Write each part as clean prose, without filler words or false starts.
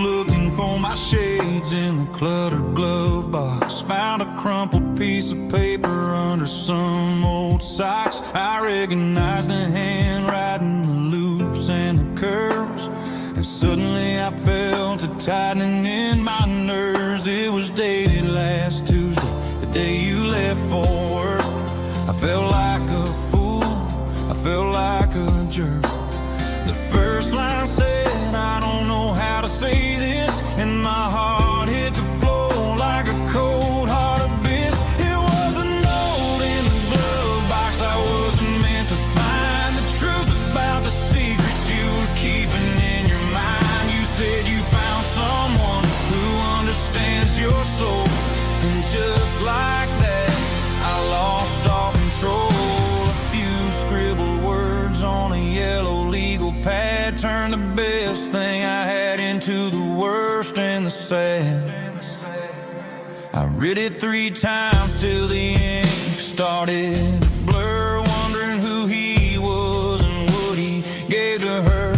looking for my shades in the cluttered glove box. Found a crumpled piece of paper under some old socks. I recognized the handwriting, the loops and the curves, and suddenly I felt a tightening in my nerves. It was dated last Tuesday, the day you left for work. I felt like a fool, I felt like a jerk. The first line said, I don't know how to say this, and my heart hit the floor like a cold heart abyss. It was a note in the glove box I wasn't meant to find. The truth about the secrets you were keeping in your mind. You said you found someone who understands your soul, and just like that I lost all control. A few scribbled words on a yellow legal pad turned the best thing I had into the worst and the sad. I read it 3 times till the ink started to blur, wondering who he was and what he gave to her.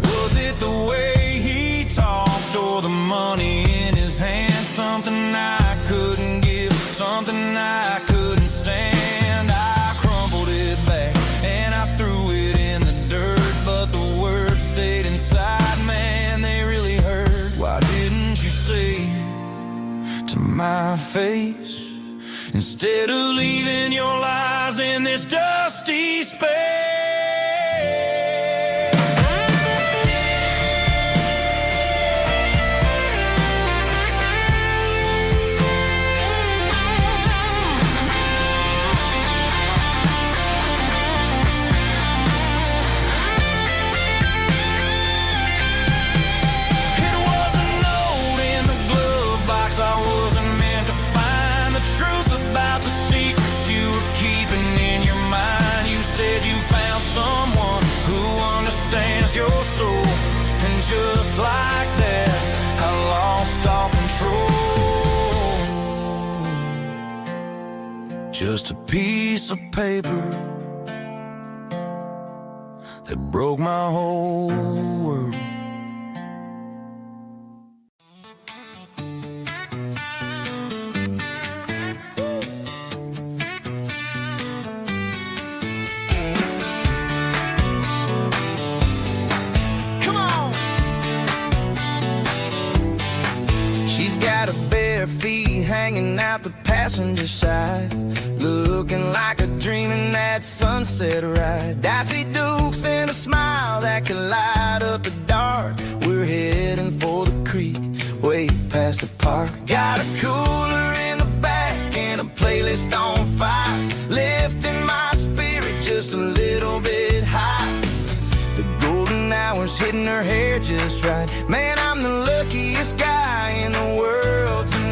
Was it the way he talked or the money in his hand? Something I couldn't give, something I couldn't stand. I crumpled it back and I threw it in the dirt, but the words stayed inside, man, they really hurt. Why didn't you say to my face, instead of leaving your lies in this dusty space? Your soul, and just like that I lost all control. Just a piece of paper that broke my whole world. Feet hanging out the passenger side, looking like a dream in that sunset ride. Dicey dukes and a smile that can light up the dark. We're heading for the creek, way past the park. Got a cooler in the back and a playlist on fire, lifting my spirit just a little bit high. The golden hours hitting her hair just right. Man, I'm the luckiest guy in the world tonight.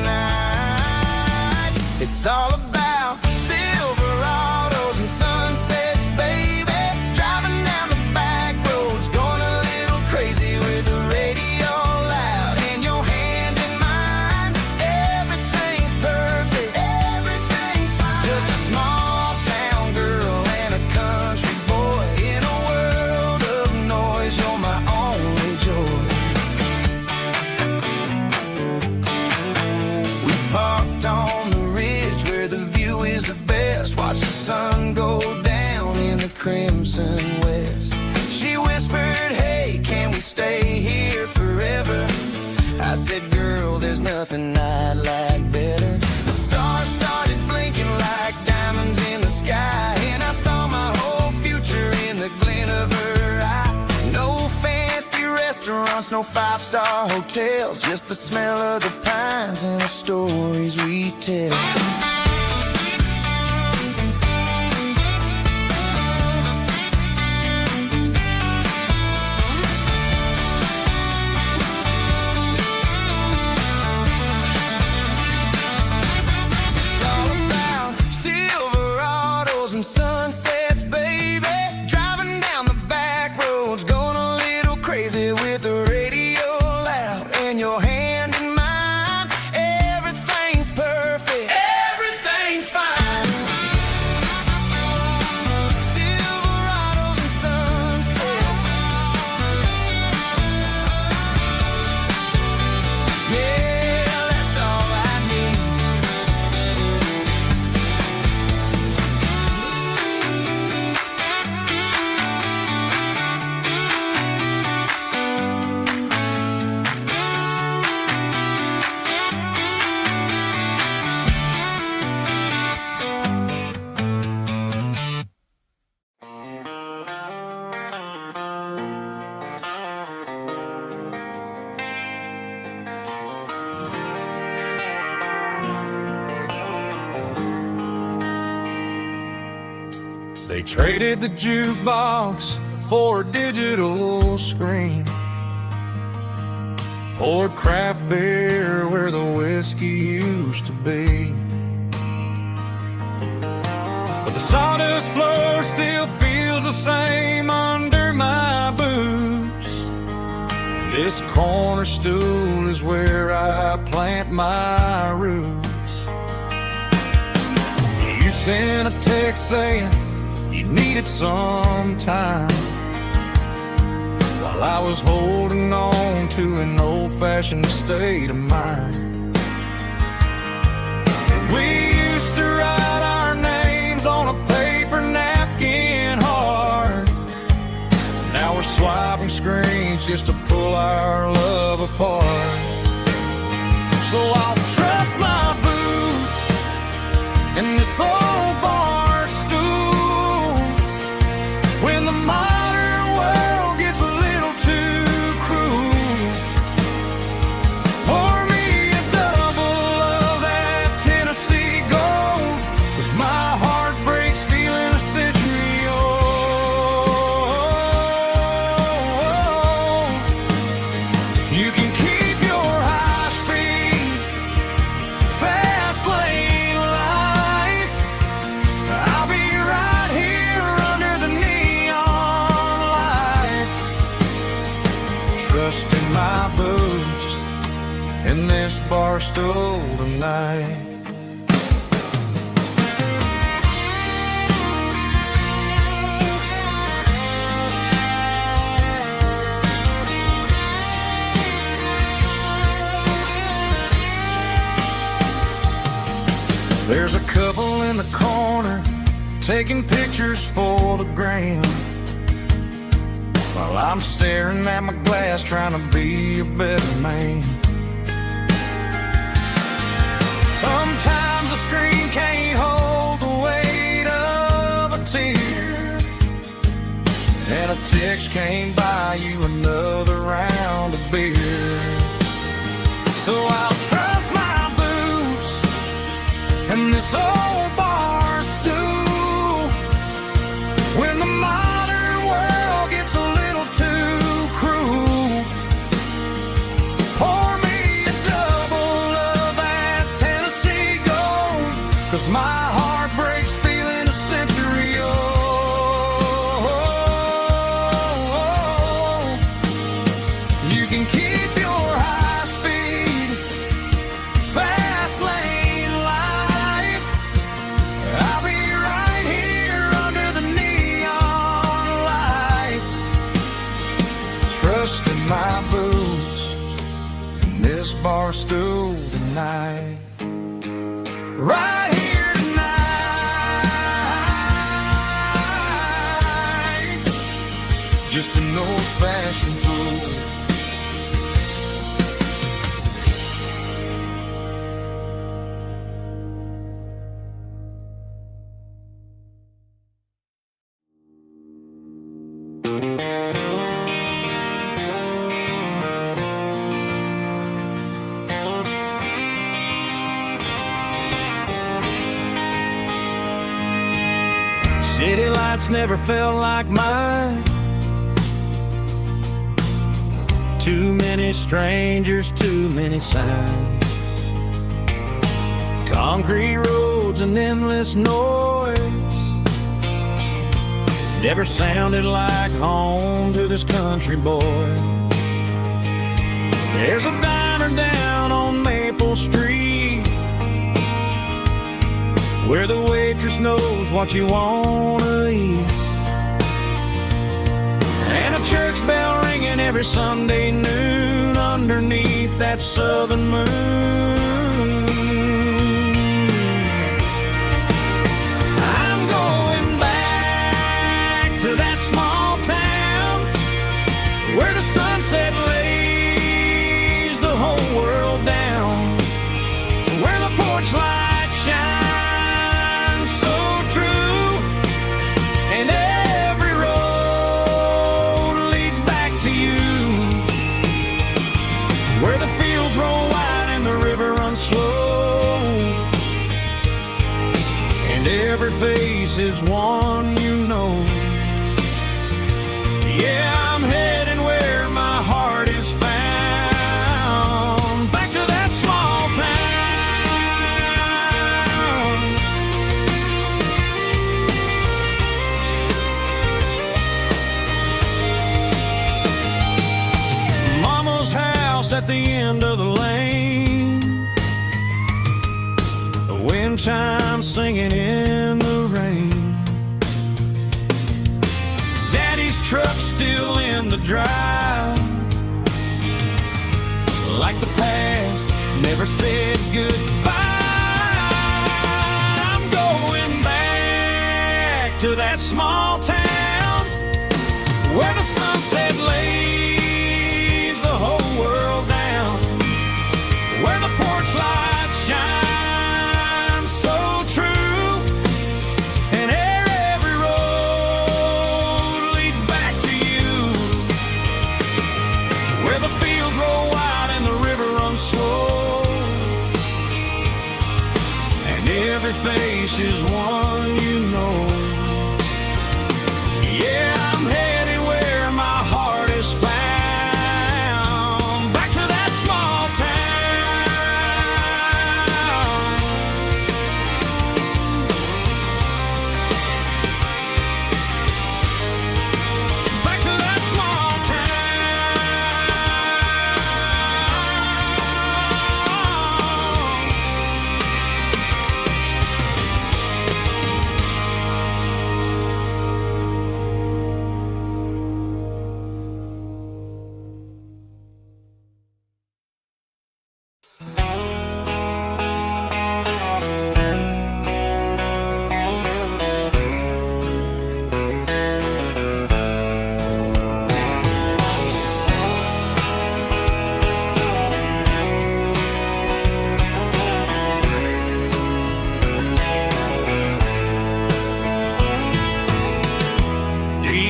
It's all about Silverados and sunsets, baby. Driving down the back roads, going a little crazy with the radio loud and your hand in mine. Everything's perfect, everything's fine. Just a small town girl and a country boy in a world of noise. You're my only joy. We parked on the ridge where the view is the best. Watch the sun go down in the crimson west. She whispered, hey, can we stay here forever? I said, girl, there's nothing I'd like better. The stars started blinking like diamonds in the sky, and I saw my whole future in the glint of her eye. No fancy restaurants, no 5-star hotels, just the smell of the pines and the stories we tell. It's all about Silverados and sunsets, baby. Driving down the back roads, going a little crazy with the radio loud and your hand in mine. Everything's perfect, everything's fine. Silverados and sunsets. They traded the jukebox for a digital screen, poured craft beer where the whiskey used to be. But the sawdust floor still feels the same under my boots. This corner stool is where I plant my roots. You sent a text saying you needed some time, while I was holding on to an old-fashioned state of mind. We used to write our names on a paper napkin hard. Now we're swiping screens just to pull our love apart. So I'll trust my boots and this old bar stool when the modern world gets a little too cruel. Pour me a double of that Tennessee Gold, 'cause my heart breaks feeling a century old. You can keep your high-speed, fast lane life. I'll be right here under the neon light, trusting my boots in this bar stool tonight. There's a couple in the corner taking pictures for the gram, while I'm staring at my glass trying to be a better man. Sometimes the screen can't hold the weight of a tear, and a text can't buy you another round of beer. So I'll trust my boots and this old bar stool when the modern world gets a little too cruel. Pour me a double of that Tennessee Gold, 'cause my heart breaks feeling a century old. You can keep your high-speed, fast lane life. I'll be right here under the neon light, trusting my boots in this bar stool tonight. Right here tonight, just an old-fashioned fool. City lights never felt like mine. Too many strangers, too many signs. Concrete roads and endless noise never sounded like home to this country boy. There's a diner down on Maple Street where the waitress knows what you wanna eat, and a church bell ringing every Sunday noon underneath that southern moon. I'm going back to that small town where the sunset lays the whole world down, where the porch lights shine slow, and every face is one you know. Yeah, I'm heading where my heart is found, back to that small town. Mama's house at the end of the lane, the wind chimes singing in the rain. Daddy's truck still in the drive, like the past never said goodbye. I'm going back to that small town where the sunset lays the whole world down, where the porch lights shine so true, and every road leads back to you, where the fields roll wide and the river runs slow, and every face is one you know. Yeah, I'm headed where my heart is found, back to that small town. Back to that small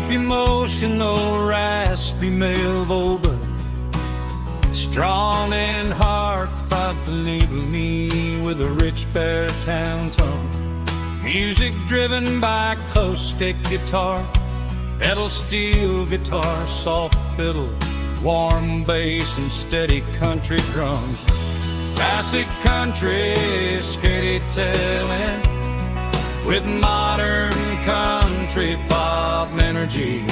emotional, raspy male vocal, strong and heartfelt, believe me, with a rich baritone tone. Music driven by close stick guitar, pedal steel guitar, soft fiddle, warm bass, and steady country drums. Classic country storytelling with modern country pop energy.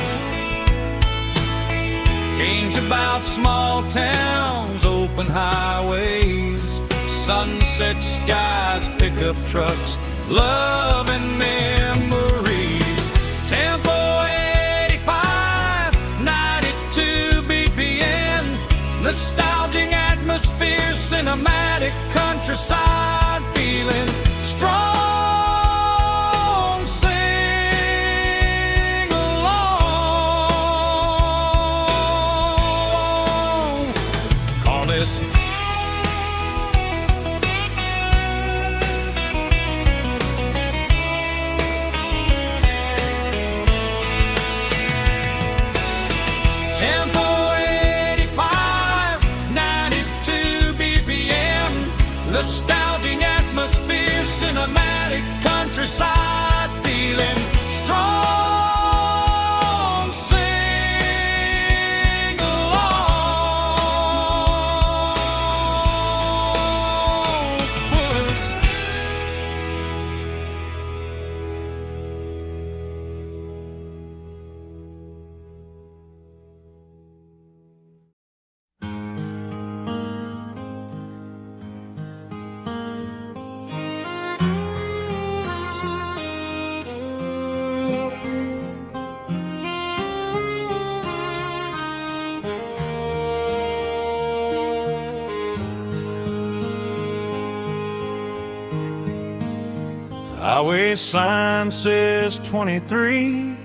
Games about small towns, open highways, sunset skies, pickup trucks, love and memories. Tempo 85, 92 BPM, nostalgic atmosphere, cinematic countryside feeling, strong. Tempo 85, 92 BPM, nostalgic atmosphere, cinematic countryside feeling, strong, sing along, push. Highway sign says 23,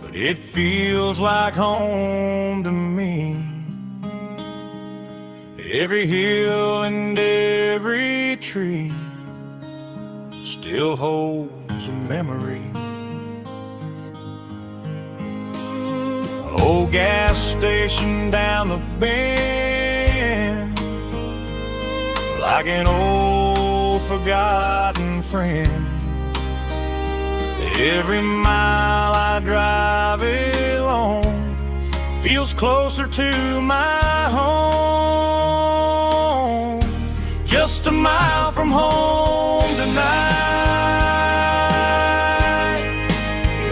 but it feels like home to me. Every hill and every tree still holds a memory. Old gas station down the bend, like an old forgotten friend. Every mile I drive alone feels closer to my home. Just a mile from home tonight,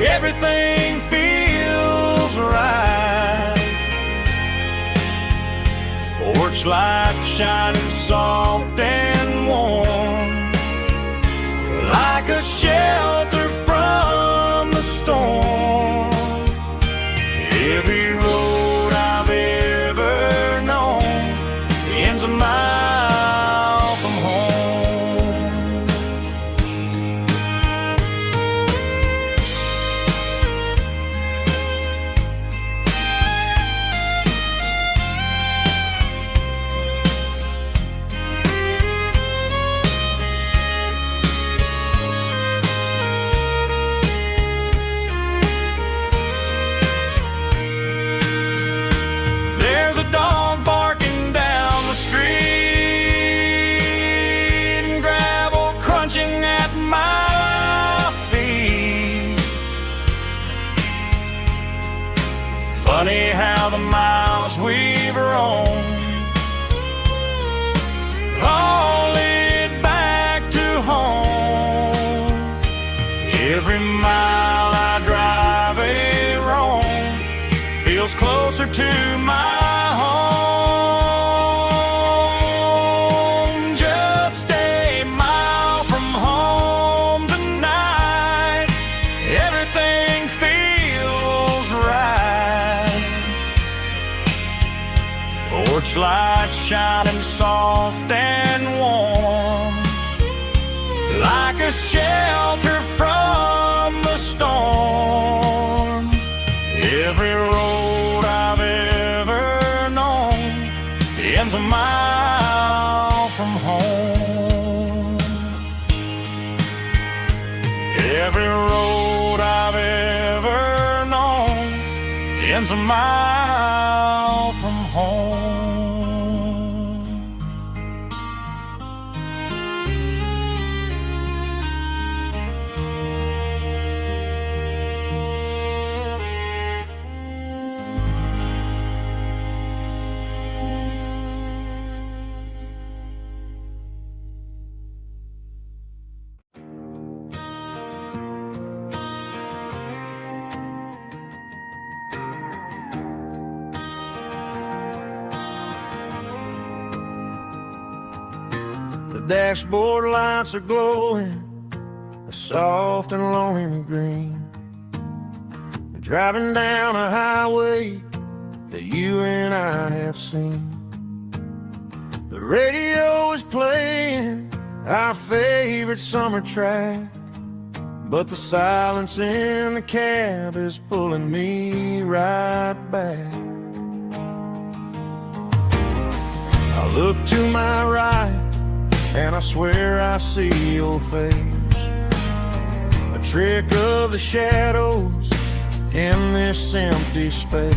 everything feels right. Porch light shining soft and warm, like a shelter from the storm. Every road I've ever known ends a mile from home. There's a dog barking down the street and gravel crunching at my feet. Funny how the miles we've roamed all lead back to home. Every mile I drive roam feels closer to my home. Just a mile from home tonight, everything feels right. Porch light shining soft and warm, like a shelter from the storm. Every road I've ever known ends a mile from home. Every road I've ever known ends a mile from home. The dashboard lights are glowing, a soft and lonely green. Driving down a highway that you and I have seen. The radio is playing our favorite summer track, but the silence in the cab is pulling me right back. I look to my right and I swear I see your face, a trick of the shadows in this empty space.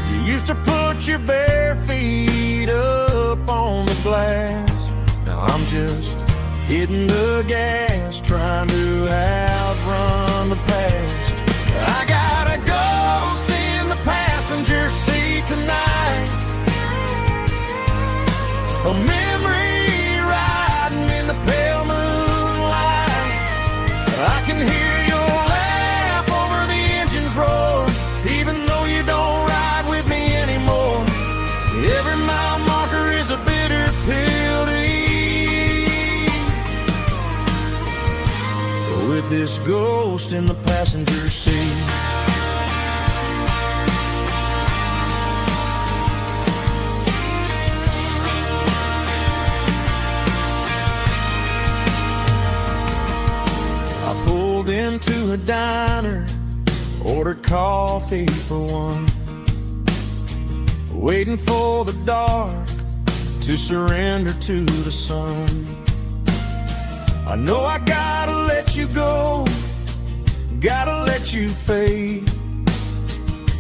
You used to put your bare feet up on the glass. Now I'm just hitting the gas, trying to outrun the past. I got a ghost in the passenger seat tonight, a memory riding in the pale moonlight. I can hear your laugh over the engine's roar, even though you don't ride with me anymore. Every mile marker is a bitter pill to eat, with this ghost in the passenger seat. Into a diner, ordered coffee for one, waiting for the dark to surrender to the sun. I know I gotta let you go, gotta let you fade,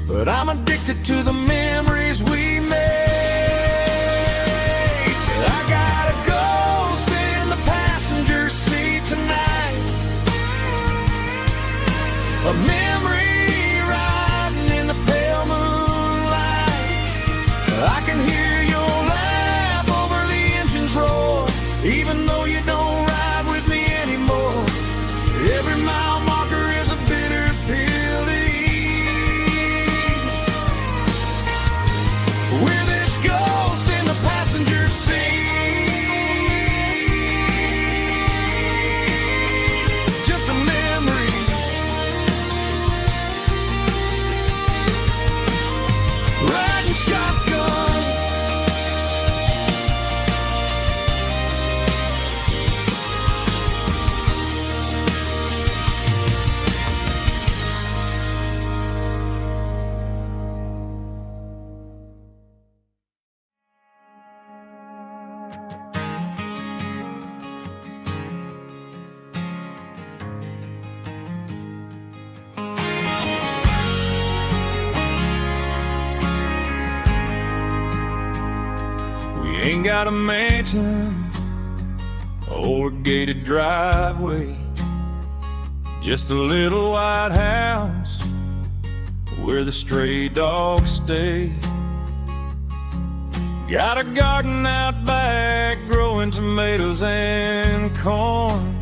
but I'm addicted to the memories we made. I got a ghost I can hear your laugh over the engine's roar, even though you don't ride with me anymore. Every mile marker is a bitter pill to eat. We're this ghost in the passenger seat. Shotgun. Ain't got a mansion or a gated driveway, just a little white house where the stray dogs stay. Got a garden out back growing tomatoes and corn,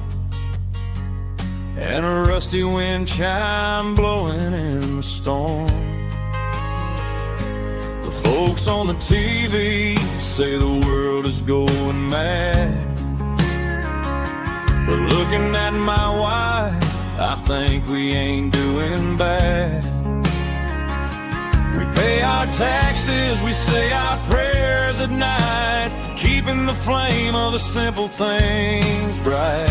and a rusty wind chime blowing in the storm. The folks on the TV say the world is going mad, but looking at my wife, I think we ain't doing bad. We pay our taxes, we say our prayers at night, keeping the flame of the simple things bright.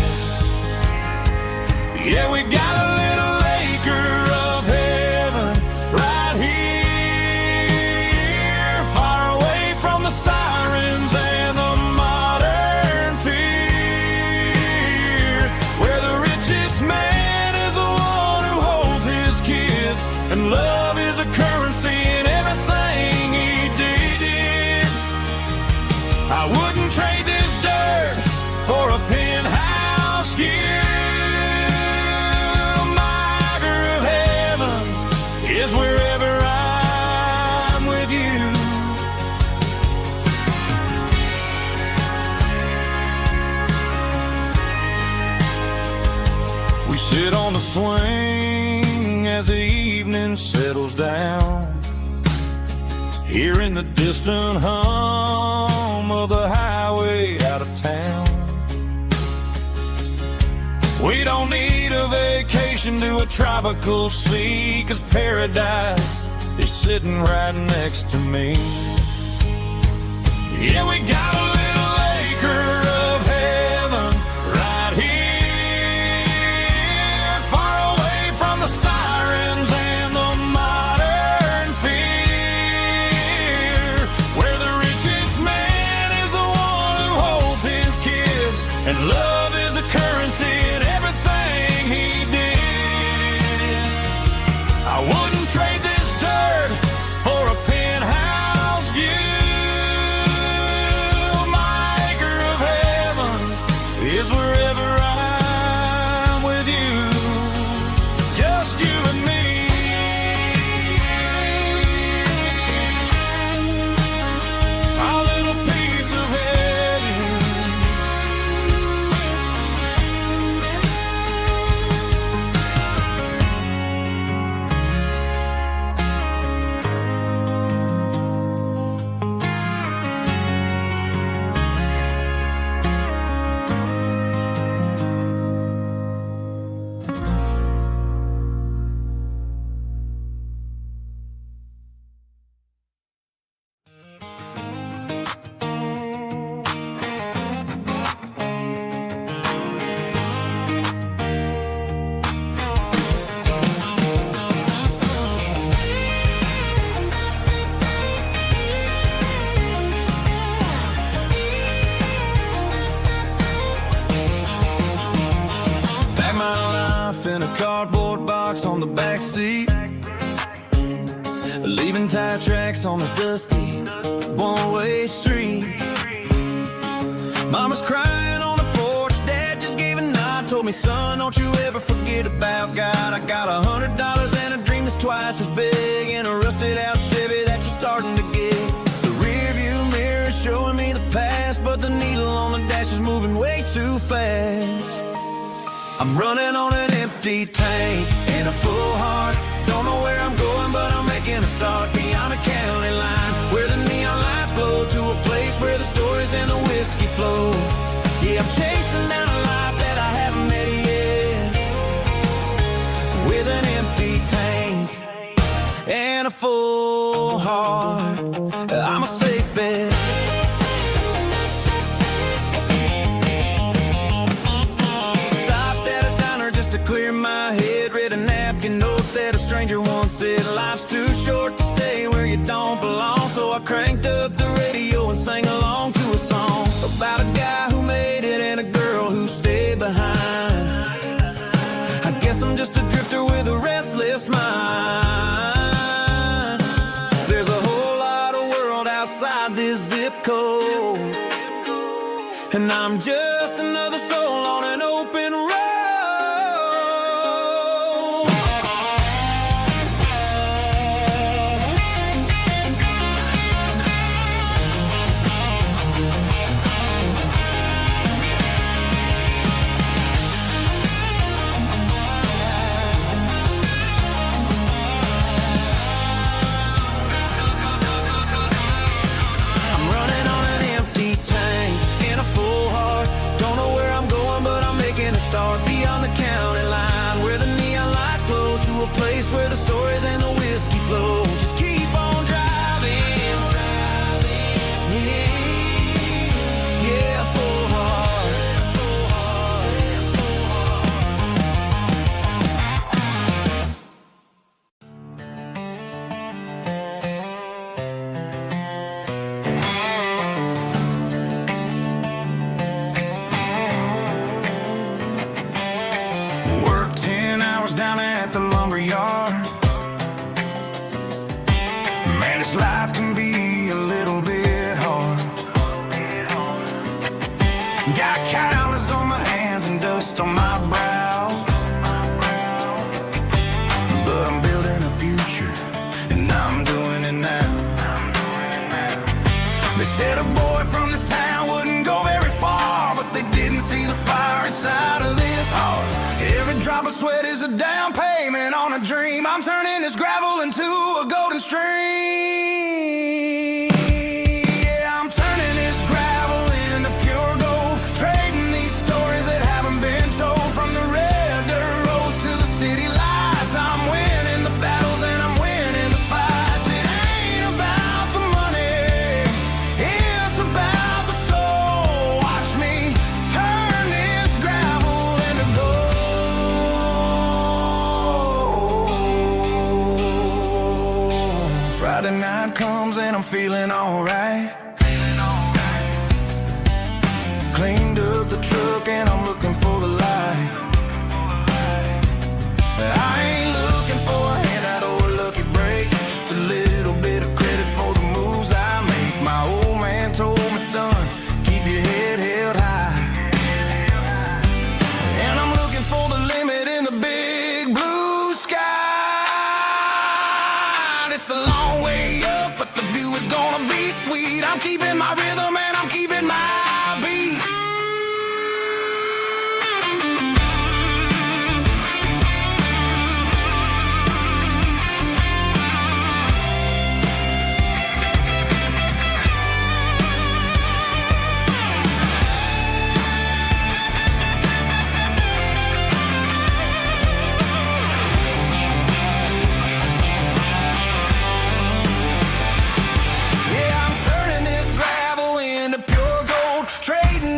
Yeah, we got a little acre of heaven right here, far away from the sirens and the modern fear, where the richest man is the one who holds his kids, and love is a currency in everything he did. I wouldn't trade this dirt for a penthouse view. Is wherever I'm with you. We sit on the swing as the evening settles down, hearing the distant hum of the highway out of town. We don't need a vacation to a tropical sea, 'cause paradise is sitting right next to me. Yeah, we got a little acre of heaven right here, far away from the sirens and the modern fear, where the richest man is the one who holds his kids, and love is a currency in everything he did. I wouldn't trade this dirt for a penthouse view. My acre of heaven is wherever I'm with you, just you and me. Our little piece of heaven. Pack my life in a cardboard box on the back seat, leaving tire tracks on this dusty one-way street. Mama's crying on the porch, Dad just gave a nod, told me, son, don't you ever forget about God. I got $100 and a dream that's twice as big, and a rusted out Chevy that you're starting to get. The too fast. I'm running on an empty tank and a full heart. Don't know where I'm going, but I'm making a start beyond a county line, where the neon lights glow, to a place where the stories and the whiskey flow. Yeah, I'm chasing down a life that I haven't met yet, with an empty tank and a full heart. I'm a safe bet. Clear my head, read a napkin note that a stranger once said, life's too short to stay where you don't belong. So I cranked up the radio and sang along to a song about a guy who made it and a girl who stayed behind. I guess I'm just a drifter with a restless mind. There's a whole lot of world outside this zip code, and I'm just another soul on an open road. Start beyond the county line, where the neon lights glow, to a place where the stories and the whiskey flow. Just keep on driving, yeah, full heart. Down at the lumber yard, man, this life can be a little bit hard. Got calluses on my hands and dust on my brow, but I'm building a future, and I'm doing it now. They said a boy from this town wouldn't go very far, but they didn't see the fire inside of this heart. Every drop of sweat is a down payment on a dream. I'm turning this gravel into a golden stream. Yeah, I'm turning this gravel into pure gold, trading these stories that haven't been told. From the red dirt roads to the city lights, I'm winning the battles and I'm winning the fights. It ain't about the money, it's about the soul. Watch me turn this gravel into gold. Friday night comes and I'm feeling alright. Cleaned up the truck and I'm looking for the light. I ain't looking for a handout or a lucky break, just a little bit of credit for the moves I make. My old man told me, son, keep your head held high. And I'm looking for the limit in the big blue sky. It's a long way up, but the view is gonna be sweet. I'm keeping my rhythm and I'm keeping my beat. Yeah, I'm turning this gravel into pure gold, trading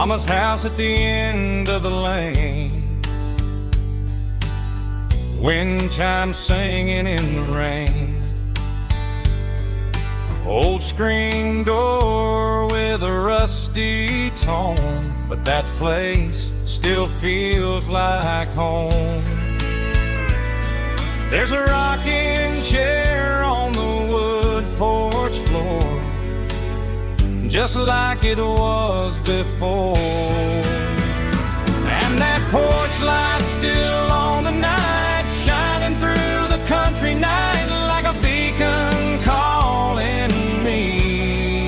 Mama's house at the end of the lane, wind chimes singing in the rain. Old screen door with a rusty tone, but that place still feels like home. There's a rocking chair on the wood porch floor, just like it was before. And that porch light's still on tonight, shining through the country night like a beacon calling me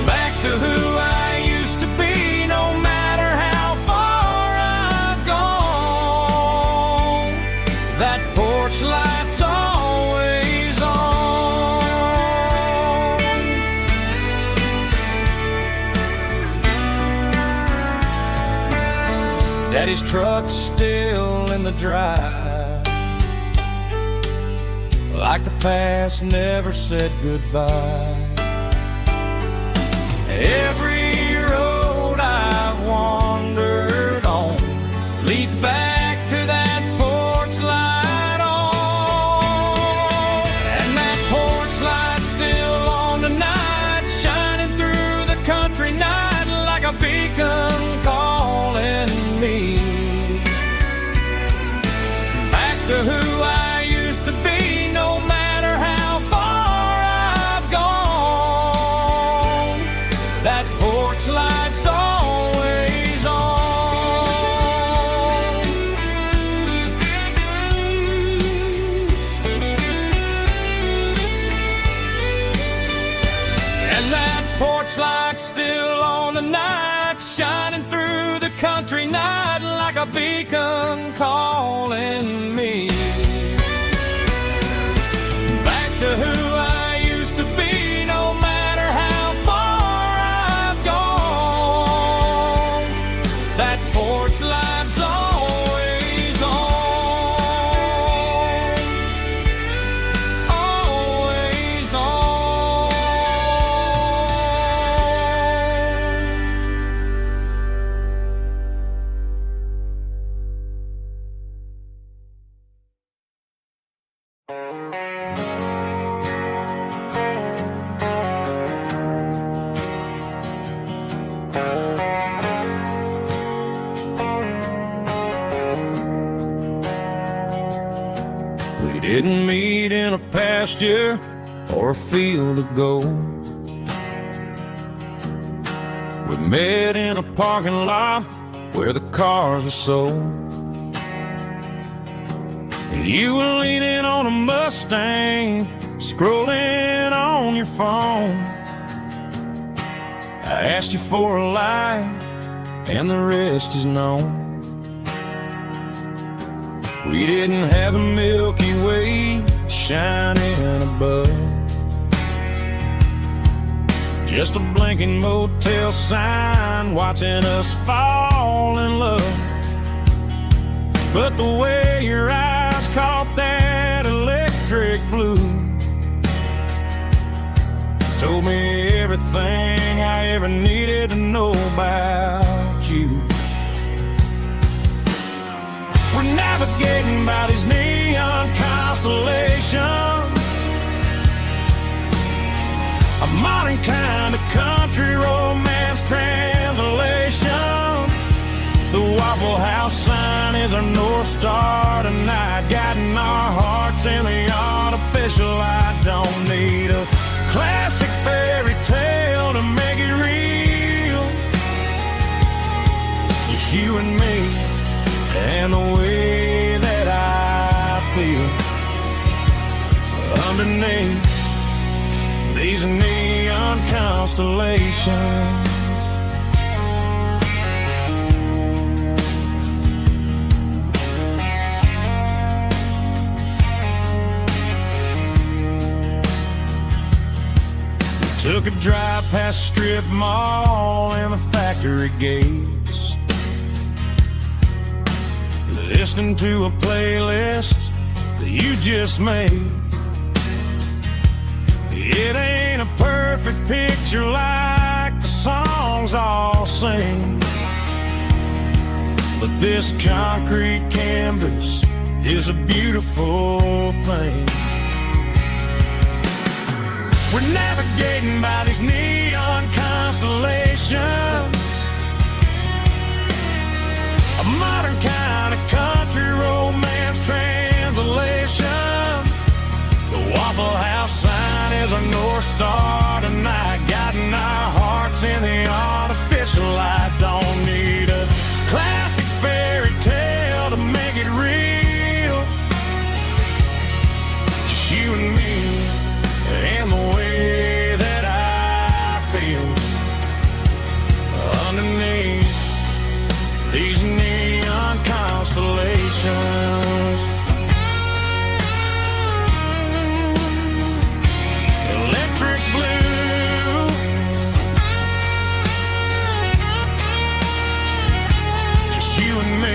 back to who I used to be. No matter how far I've gone, that porch light's always on. Daddy's truck's still in the drive, like the past never said goodbye. Every road I've wandered on leads back to that porch light on. And that porch light's still on tonight, shining through the country night like a beacon calling me back to who I used to be. No matter how far I've gone, that porch light's always on. And that porch light's still on tonight, shining through the country night like a beacon calling me back to who I used to be. No matter how far I've gone, that porch light's always on, always on. We didn't meet in a pasture or a field of gold. We met in a parking lot where the cars are sold. You were leaning on a Mustang, scrolling on your phone. I asked you for a light, and the rest is known. We didn't have a Milky Way shining above, just a blinking motel sign watching us fall in love. But the way your eyes caught that electric blue told me everything I ever needed to know about you. We're navigating by these neon constellations, a modern kind of country romance translation. The Waffle House sign is our North Star tonight, guiding our hearts in the artificial. I don't need a classic fairy tale to make it real, just you and me and the way that I feel underneath these neon constellations. Took a drive past strip mall and the factory gates, listening to a playlist that you just made. It ain't a perfect picture like the song songs I'll sing. But this concrete canvas is a beautiful thing. We're navigating by these neon constellations, a modern kind of country romance translation. The Waffle House sign is a North Star tonight, guiding our hearts in the artificial light. Don't need a classic fairy tale to make it real. Just you and me and the way that I feel underneath these neon constellations. Electric blue, just you and me.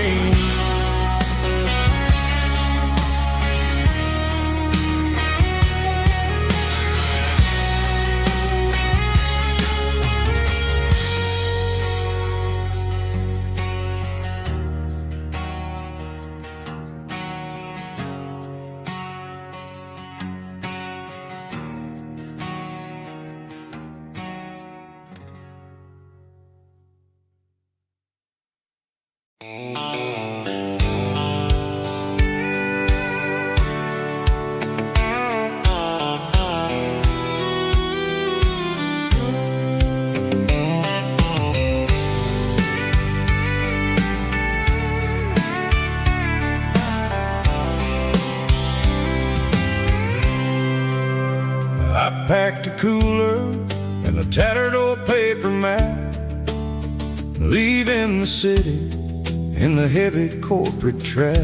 I packed a cooler and a tattered old paper map, leaving the city in the heavy corporate trap.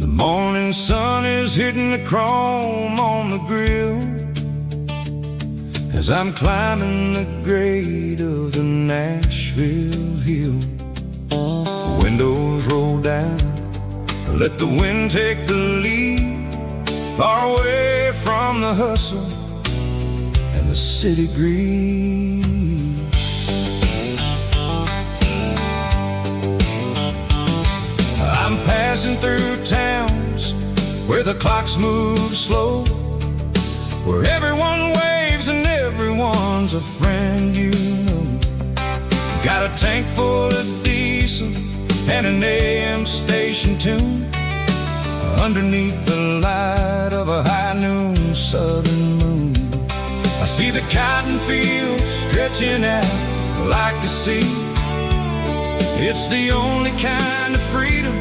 The morning sun is hitting the chrome on the grill as I'm climbing the grade of the Nashville hill. The windows roll down, let the wind take the lead, far away from the hustle and the city greed. I'm passing through towns where the clocks move slow, where everyone waves and everyone's a friend you know. Got a tank full of diesel and an AM station tune underneath the light of a high noon southern moon. I see the cotton fields stretching out like a sea. It's the only kind of freedom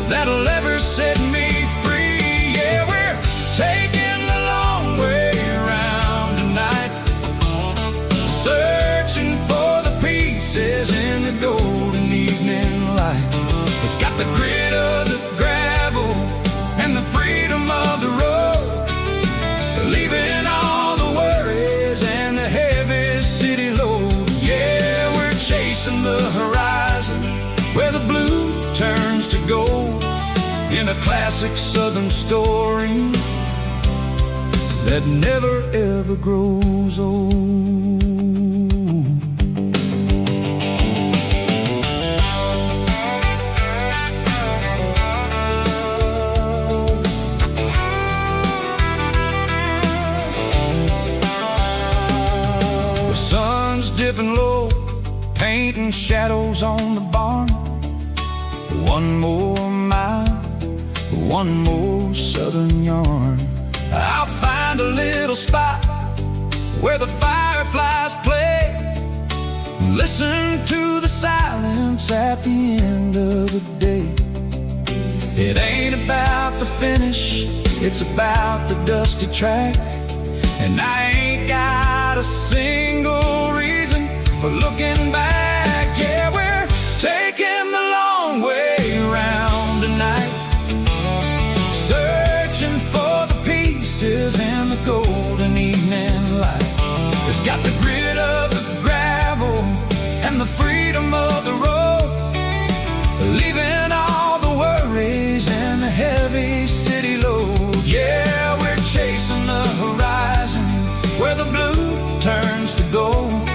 that'll ever set me free. Yeah, we're taking the long way around tonight, searching for the pieces in the golden evening light. It's got the grit of the gravel and the freedom of the road, leaving all the worries and the heavy city load. Yeah, we're chasing the horizon where the blue turns to gold, in a classic southern story that never ever grows old. The sun's dipping low, painting shadows on the barn. One more mile, one more southern yarn. I'll find a little spot where the fireflies play, listen to the silence at the end of the day. It ain't about the finish, it's about the dusty track. And I ain't got a single reason for looking back. Yeah, we're taking the long way around tonight, searching for the pieces in the golden evening light. It's got the grit of the gravel and the freedom of the road, leaving all the worries and the heavy city load. Yeah, we're chasing the horizon where the blue turns to gold,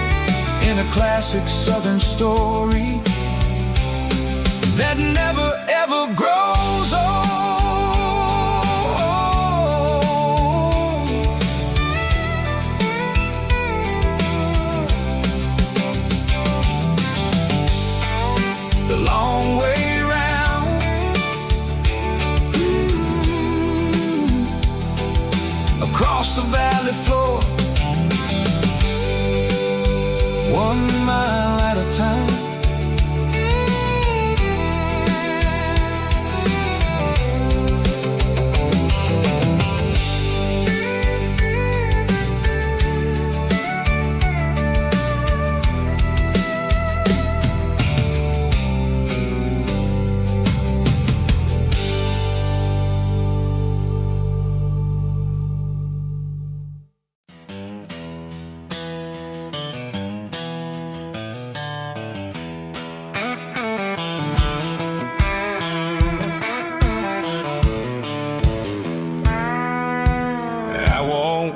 classic southern story that never ever grows old. The long way round, across the valley floor, 1 mile at a time.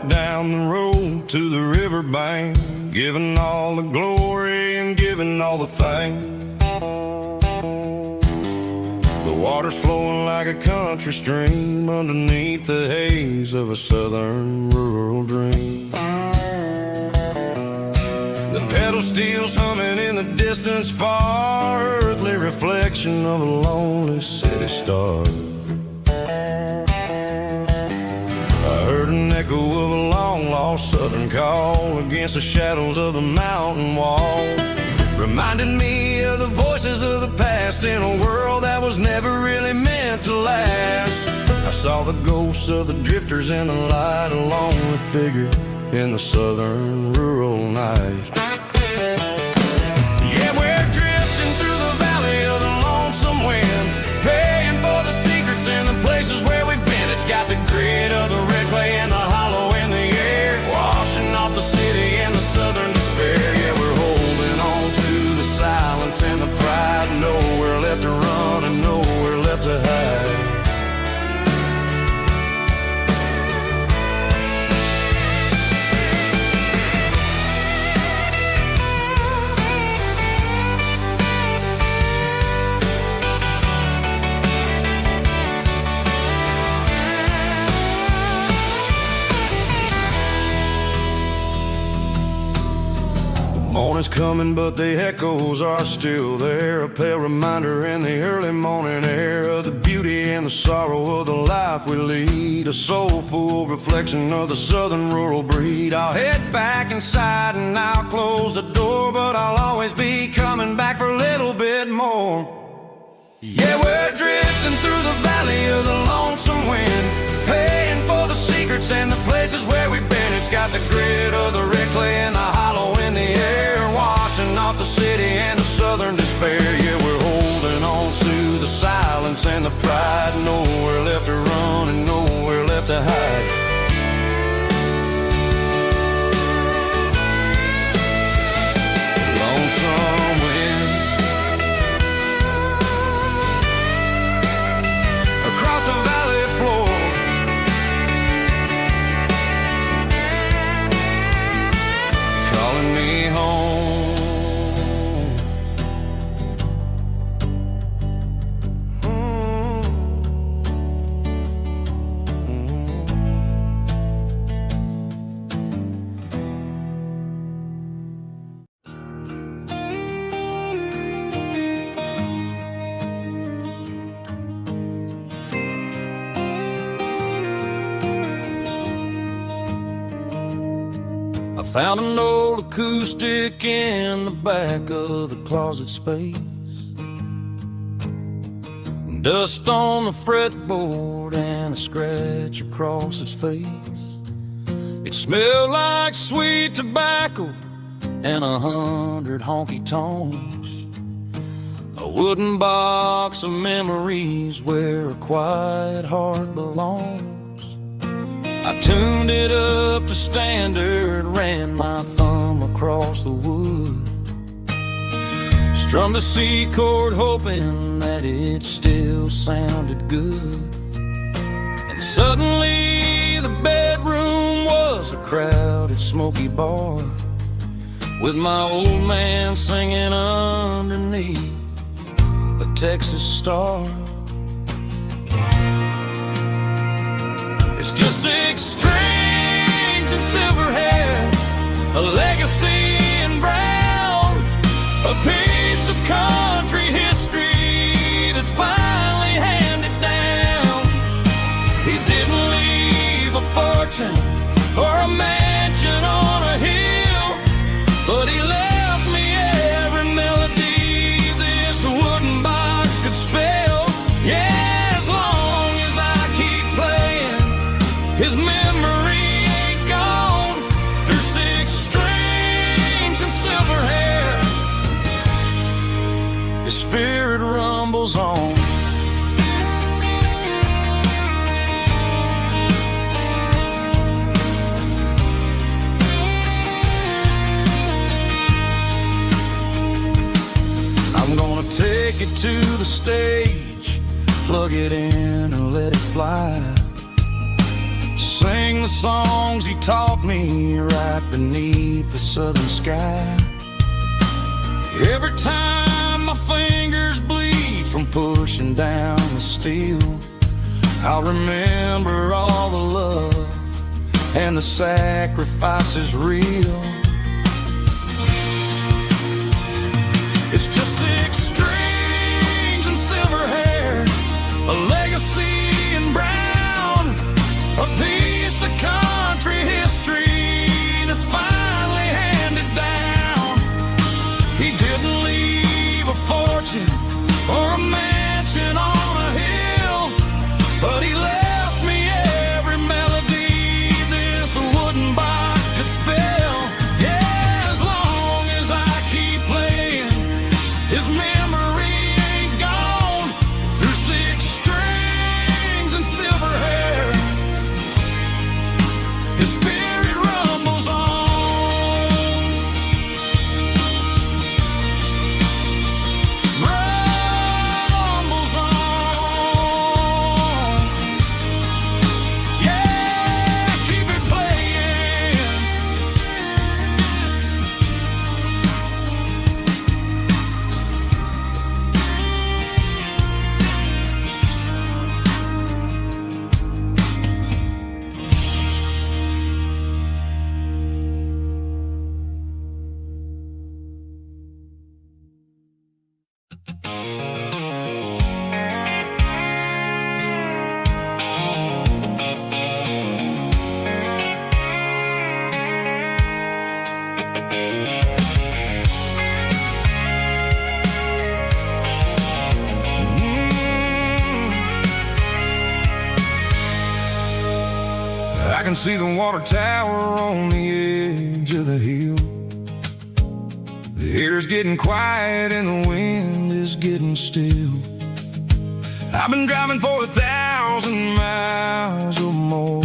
Down the road to the riverbank, giving all the glory and giving all the thanks. The water's flowing like a country stream underneath the haze of a southern rural dream. The pedal steel's humming in the distance far, earthly reflection of a lonely city star. I heard an echo of a long-lost southern call against the shadows of the mountain wall, reminded me of the voices of the past in a world that was never really meant to last. I saw the ghosts of the drifters in the light, a lonely figure in the southern rural night. Yeah, we're drifting through the valley of the lonesome wind, paying for the secrets and the places where we've been. It's got the grit of the red clay and the hollow in the air, washing off the city and the southern despair. Yeah, we're holding on to the silence and the pride, nowhere left to run and nowhere left to hide. Morning's coming, but the echoes are still there, a pale reminder in the early morning air of the beauty and the sorrow of the life we lead, a soulful reflection of the southern rural breed. I'll head back inside and I'll close the door, but I'll always be coming back for a little bit more. Yeah, we're drifting through the valley of the lonesome wind, paying for the secrets and the places where we've been. It's got the grit of the red clay and the hollow in the air, washing off the city and the southern despair. Yeah, we're holding on to the silence and the pride, nowhere left to run and nowhere left to hide. Lonesome wind across the valley floor, calling me home. I found an old acoustic in the back of the closet space, dust on the fretboard and a scratch across its face. It smelled like sweet tobacco and 100 honky-tonks, a wooden box of memories where a quiet heart belongs. I tuned it up to standard, ran my thumb across the wood, strummed a C chord hoping that it still sounded good. And suddenly the bedroom was a crowded, smoky bar with my old man singing underneath a Texas star. It's just 6 strings and silver hair, a legacy in brown, a piece of country history that's finally handed down. He didn't leave a fortune or a mansion on a hill, but he left me every melody this wooden box could spell. Yeah, as long as I keep playing, his memory ain't gone. Through 6 strings and silver hair, his spirit rumbles on. I'm gonna take it to the stage, plug it in and let it fly. Sing the songs he taught me right beneath the southern sky. Every time my fingers bleed from pushing down the steel, I'll remember all the love and the sacrifices real. It's just 6 strings and silver hair, a legacy in brown, a piece of country history that's finally handed down. He didn't leave a fortune or a mansion on a hill, but he left me every melody this wooden box could spell. Yeah, as long as I keep playing, his memory ain't gone. Through 6 strings and silver hair, his spirit rumbles on. Rumbles on. Yeah, keep it playing. I can see the water tower on the edge of the hill. The air's getting quiet and the wind is getting still. I've been driving for 1,000 miles or more,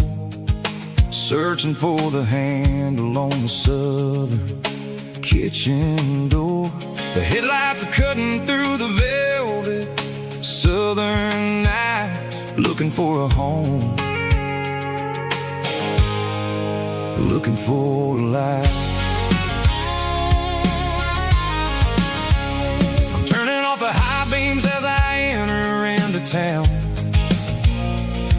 searching for the handle on the southern kitchen door. The headlights are cutting through the velvet southern night, looking for a home, looking for a life. I'm turning off the high beams as I enter into town,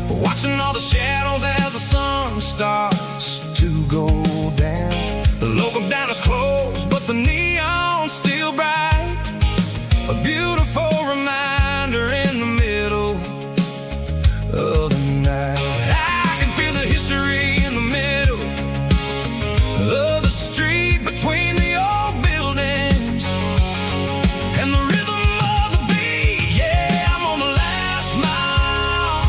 watching all the shadows as the sun starts to go down. The local diner's closed, but the neon's still bright, a beautiful reminder in the middle of the night. I can feel the history in the middle of the street, between the old buildings and the rhythm of the beat. Yeah, I'm on the last mile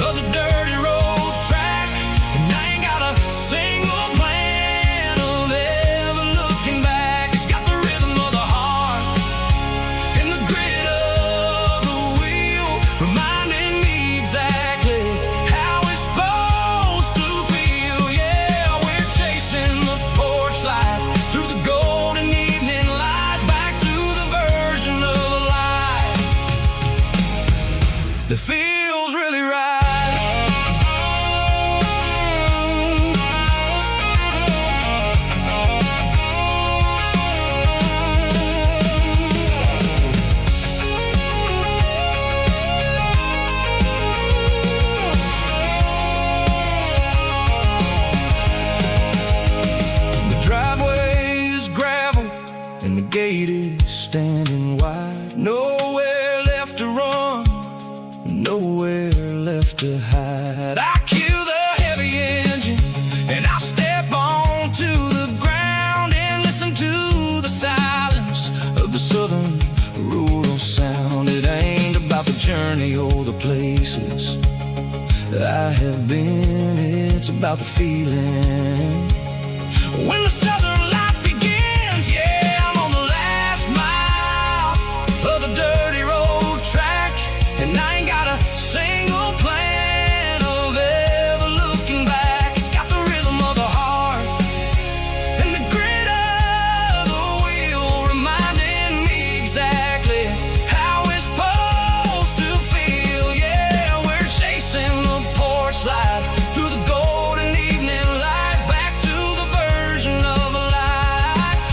of the dirty road track, and I ain't got a single plan of ever looking been, it's about the feeling. When the southern life begins, yeah, I'm on the last mile of the dirty road track, and I ain't got a single plan of ever looking back. It's got the rhythm of the heart and the grit of the wheel, reminding me exactly how it's supposed to feel. Yeah, we're chasing the porch light through the golden evening light, back to the version of a life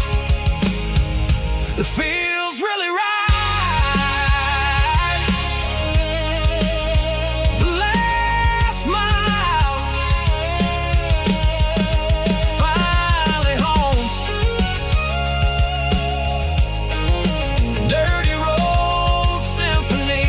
that feels really right. The last mile, finally home. Dirty road symphony.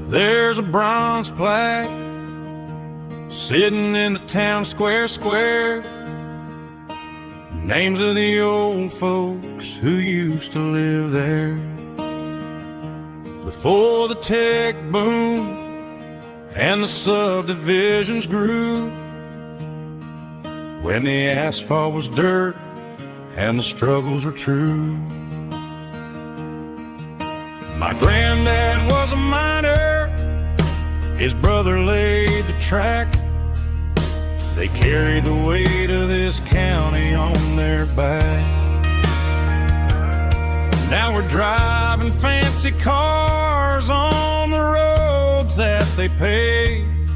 There's a bronze plaque sitting in the town square. Names of the old folks who used to live there before the tech boom and the subdivisions grew, when the asphalt was dirt and the struggles were true. My granddad was a miner, his brother laid the track. They carried the weight of this county on their back. Now we're driving fancy cars on the roads that they paved,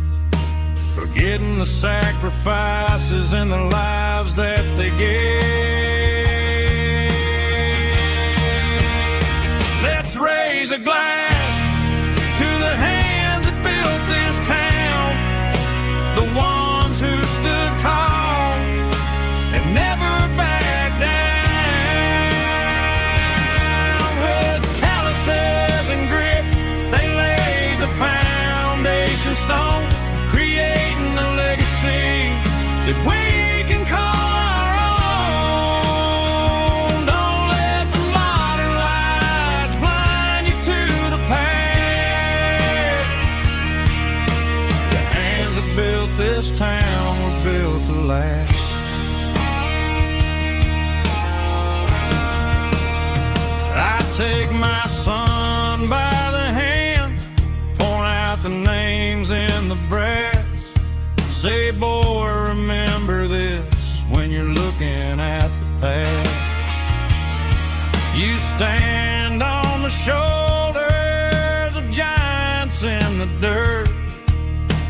forgetting the sacrifices and the lives that they gave. Let's raise a glass to the hands that built this town, the ones who stood tall and never backed down. With calluses and grit, they laid the foundation stone, creating a legacy that we can call our own. Don't let the modern lights blind you to the past. The hands that built this town were built to last. I take my son by the hand, point out the names in the brass. Say, boy, remember this when you're looking at the past. You stand on the shoulders of giants in the dirt,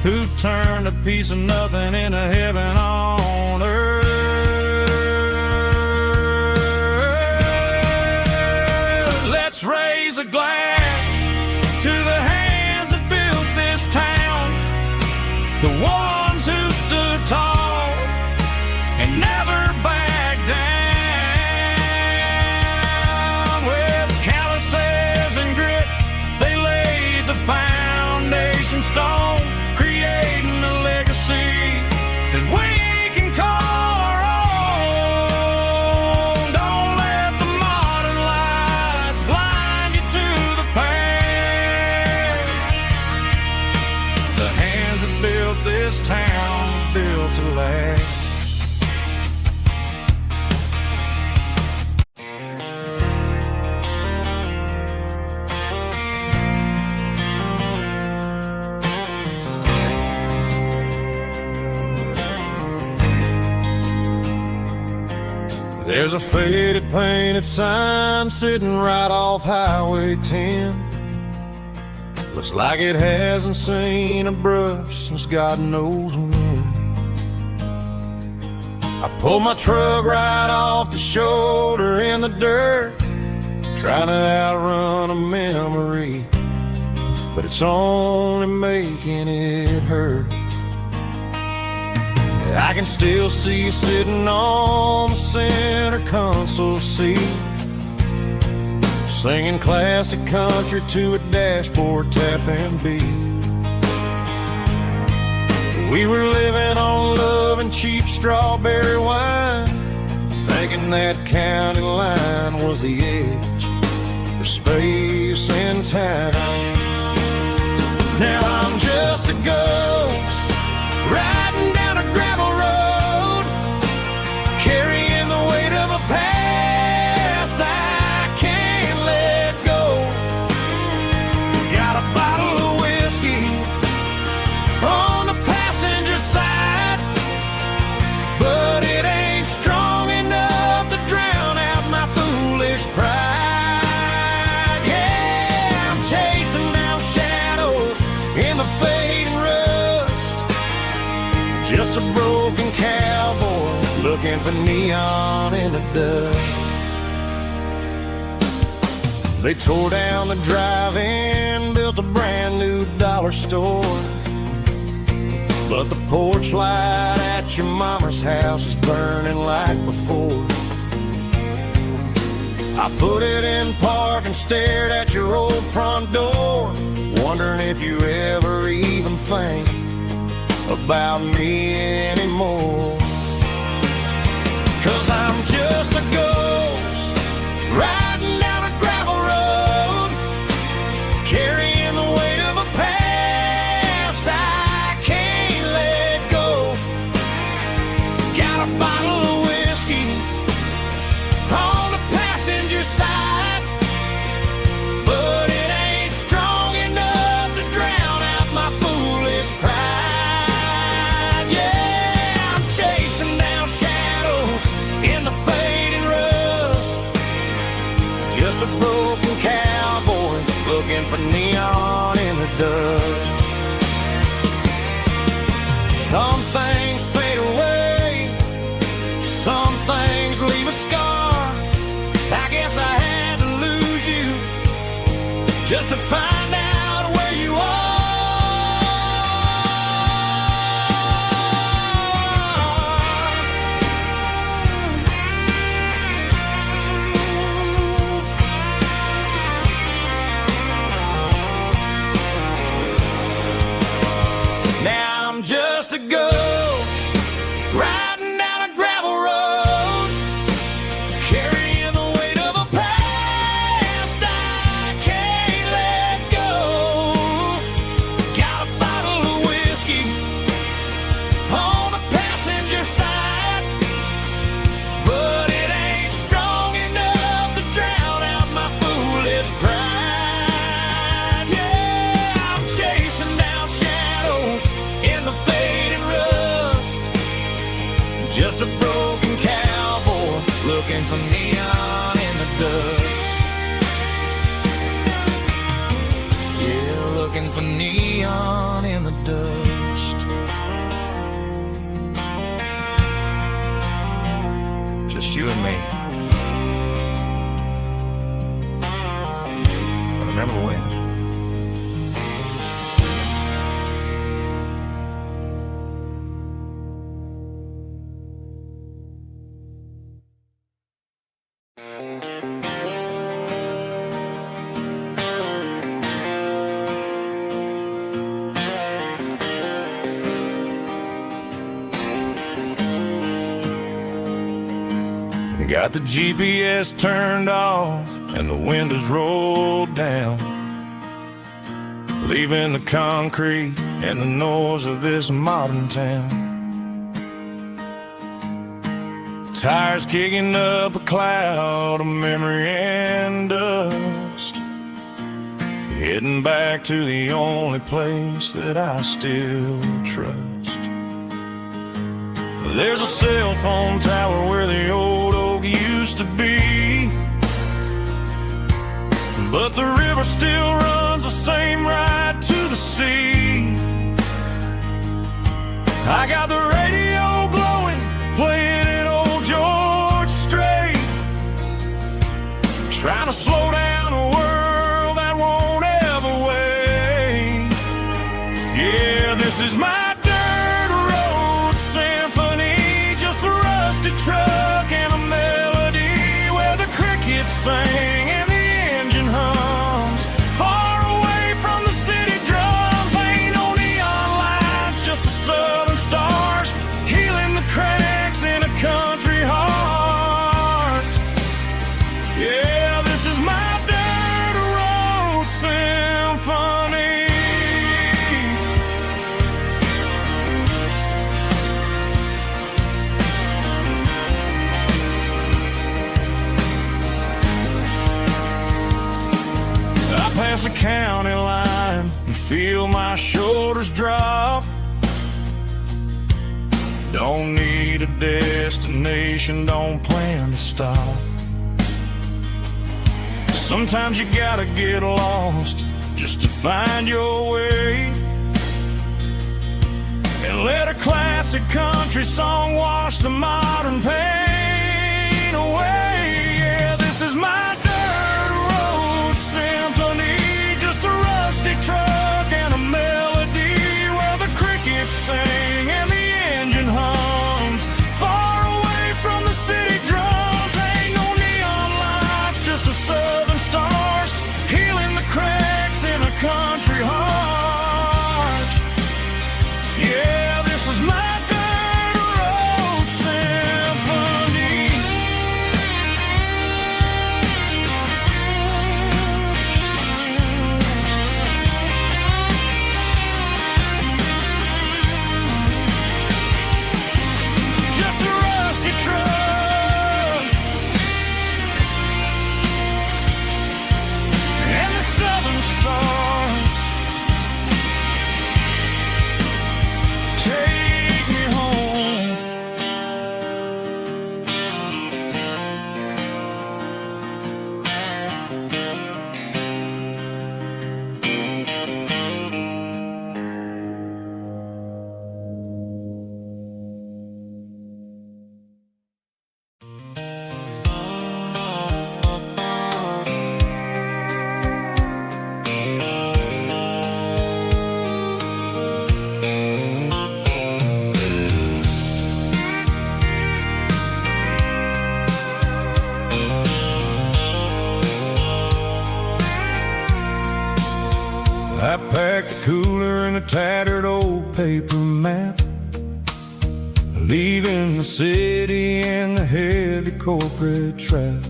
who turned a piece of nothing into heaven on earth. Let's raise a glass to the hands that built this town, the ones who stood tall and never backed down. With calluses and grit, they laid the foundation stone, creating a legacy that we can call our own. Don't let the modern lights blind you to the past. The hands that built this town were built to last. There's a faded painted sign sitting right off Highway 10. Looks like it hasn't seen a brush since God knows when. I pulled my truck right off the shoulder in the dirt, trying to outrun a memory, but it's only making it hurt. I can still see you sitting on the center console seat, singing classic country to a dashboard tapping beat. We were living on love and cheap strawberry wine, thinking that county line was the edge for space and time. Now I'm just a ghost riding down a gravel road, carrying the weight of a past I can't let go. Got a bottle of whiskey on the passenger side, but it ain't strong enough to drown out my foolish pride. Yeah, I'm chasing down shadows in the fading rust, just a broken cowboy looking for neon in the dust. They tore down the drive-in, built a brand new dollar store, but the porch light at your mama's house is burning like before. I put it in park and stared at your old front door, wondering if you ever even think about me anymore. 'Cause I'm just a ghost riding down a gravel road, carrying the weight of a past I can't let go. Got a bottle of whiskey on the passenger side, but it ain't strong enough to drown out my foolish pride. Yeah, I'm chasing down shadows in the fading rust, just a broken cowboy looking for neon in the dust. Some things fade away, some things leave a scar. I guess I had to lose you just to find out where you are. Now I'm just a ghost riding down a gravel road, carrying the weight of a past I can't let go. Got a bottle of whiskey on the passenger side, but it ain't strong enough to drown out my foolish pride. Yeah, I'm chasing down shadows in the fading rust, just a broken cowboy looking for neon in the dust. Yeah, looking for neon in the dust. Just you and me. I remember when. Got the GPS turned off and the windows rolled down, leaving the concrete and the noise of this modern town. Tires kicking up a cloud of memory and dust, heading back to the only place that I still trust. There's a cell phone tower where the old oak used to be, but the river still runs the same right to the sea. I got the radio glowing, playing an old George Strait, trying to slow down a world that won't ever wait. Yeah, this is my dirt road symphony. the county line and feel my shoulders drop. Don't need a destination, don't plan to stop. Sometimes you gotta get lost just to find your way, and let a classic country song wash the modern pain away. Yeah, this is my dirt road symphony, just a rusty truck and a melody where the crickets sing and the engine hums, far away from the city drums. Ain't no neon lights, just the southern stars healing the cracks in a country heart. Yeah, this is my dirt road symphony. Just a rusty truck and the southern stars take me home. I packed a cooler and a tattered old paper map, leaving the city and the heavy corporate trap.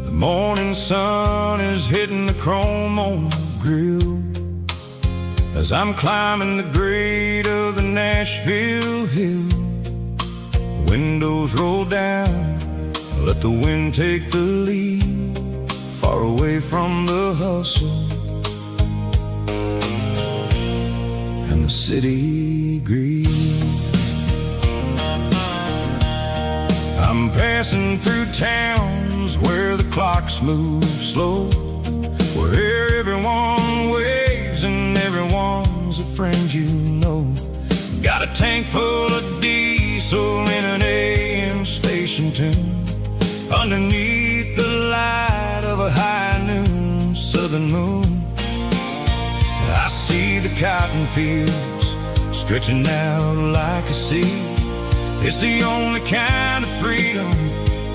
The morning sun is hitting the chrome on the grill as I'm climbing the grade of the Nashville hill. Windows roll down, let the wind take the lead, far away from the hustle and the city greed. I'm passing through towns where the clocks move slow, where everyone waves and everyone's a friend you know. Got a tank full of diesel in an AM station tune, underneath the light of a high noon southern moon. I see the cotton fields stretching out like a sea. It's the only kind of freedom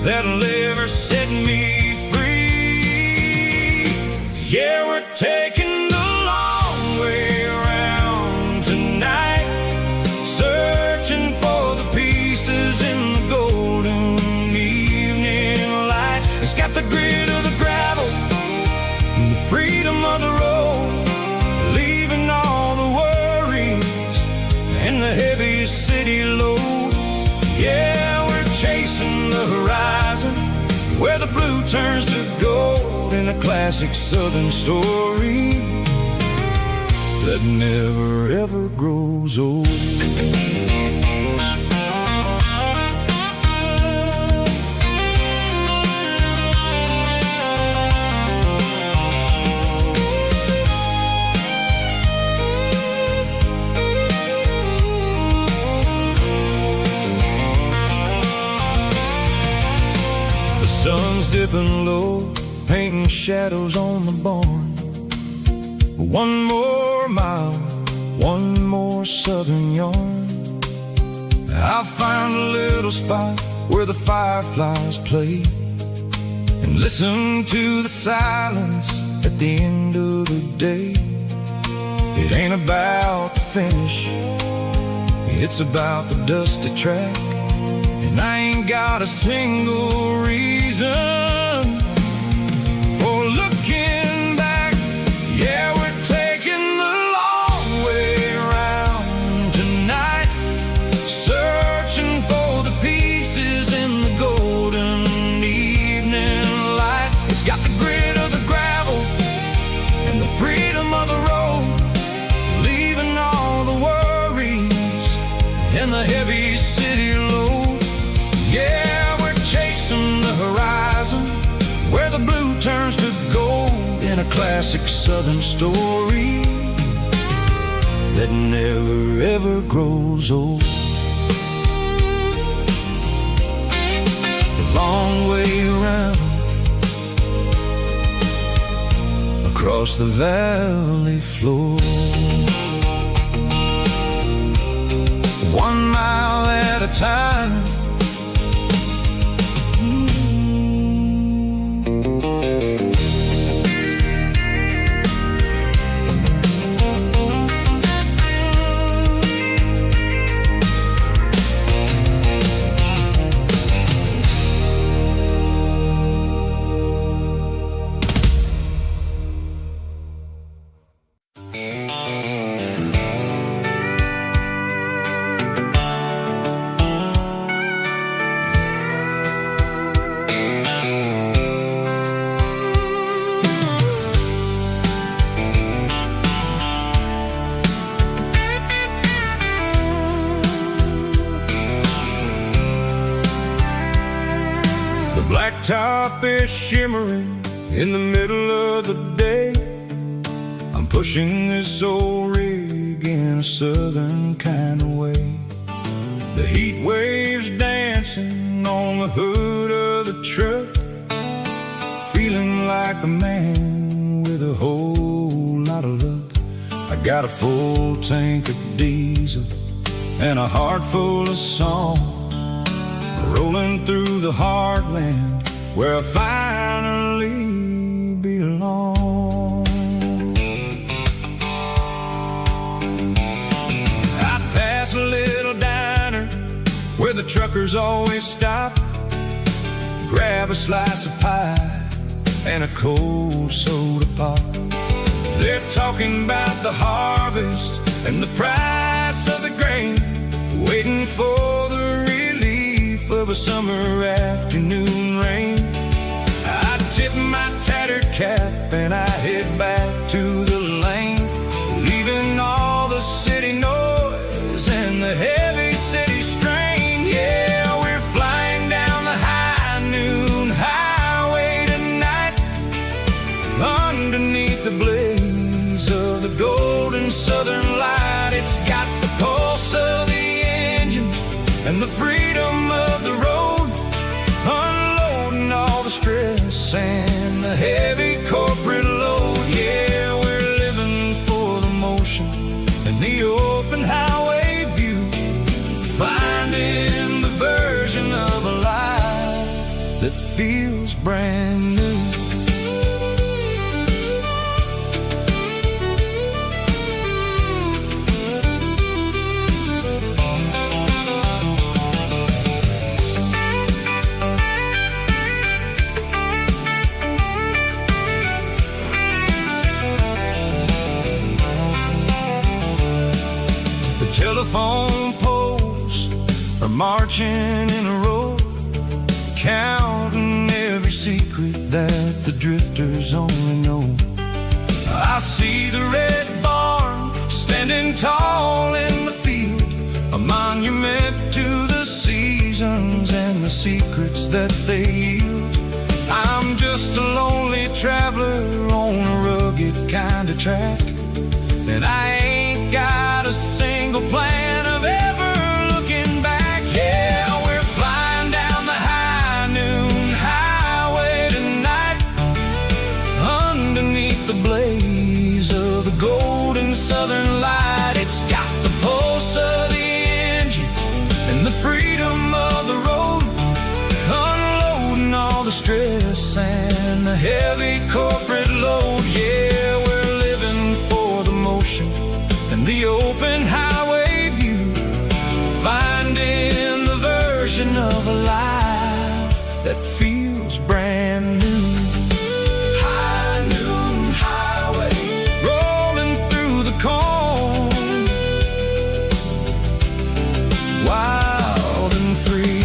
that'll ever set me free. Yeah, we're taking the long way around tonight, searching for the pieces in the golden evening light. It's got the grit of the gravel and the freedom of the road, leaving all the worries and the heavy city load. Yeah, we're chasing the horizon where the blue turns to gold, in a classic southern story that never ever grows old. Sun's dipping low, painting shadows on the barn. One more mile, one more southern yarn. I'll find a little spot where the fireflies play and listen to the silence at the end of the day. It ain't about the finish, it's about the dusty track. And I ain't got a single reason for looking back. Yeah, we're taking the long way around tonight, searching for the pieces in the golden evening light. It's got the grit of the gravel the heavy city load. Yeah, we're chasing the horizon, where the blue turns to gold, in a classic southern story that never ever grows old. The long way around, across the valley floor, 1 mile at a time. Blacktop is shimmering in the middle of the day. I'm pushing this old rig in a southern kind of way. The heat waves dancing on the hood of the truck, feeling like a man with a whole lot of luck. I got a full tank of diesel and a heart full of song, rolling through the heartland where I finally belong. I pass a little diner where the truckers always stop, grab a slice of pie and a cold soda pop. They're talking about the harvest and the price of the grain, waiting for the relief of a summer afternoon rain. I tip my tattered cap and I head back to the lane, leaving all the city noise and the heavy city strain. Yeah, we're flying down the high noon highway tonight, underneath the blaze of the golden southern light. It's got the pulse of the engine and the freedom of the road, unloading all the stress and the heavy corporate load. Yeah, we're living for the motion and the open highway view, finding the version of a life that feels brand new. Telephone poles are marching in a row, counting every secret that the drifters only know. I see the red barn standing tall in the field, a monument to the seasons and the secrets that they yield. I'm just a lonely traveler on a rugged kind of track, and I ain't got a single plan of ever looking back. Yeah, we're flying down the high noon highway tonight, underneath the blaze of the golden southern light. It's got the pulse of the engine and the freedom of the road, unloading all the stress and the heavy corporate load. Yeah, we're living for the motion and the open highway view, finding the version of a life that feels brand new. High noon highway, rolling through the corn, wild and free.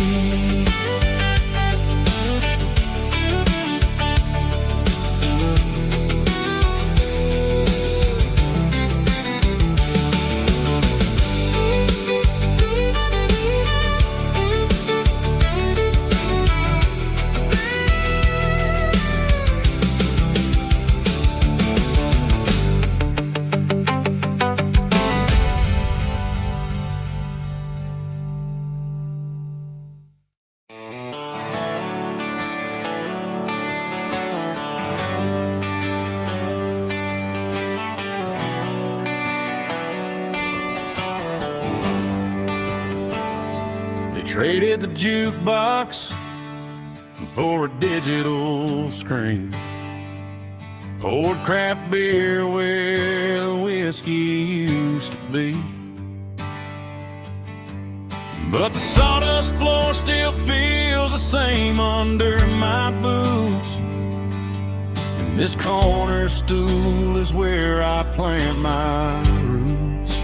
Traded the jukebox for a digital screen. Poured craft beer where the whiskey used to be. But the sawdust floor still feels the same under my boots. And this corner stool is where I plant my roots.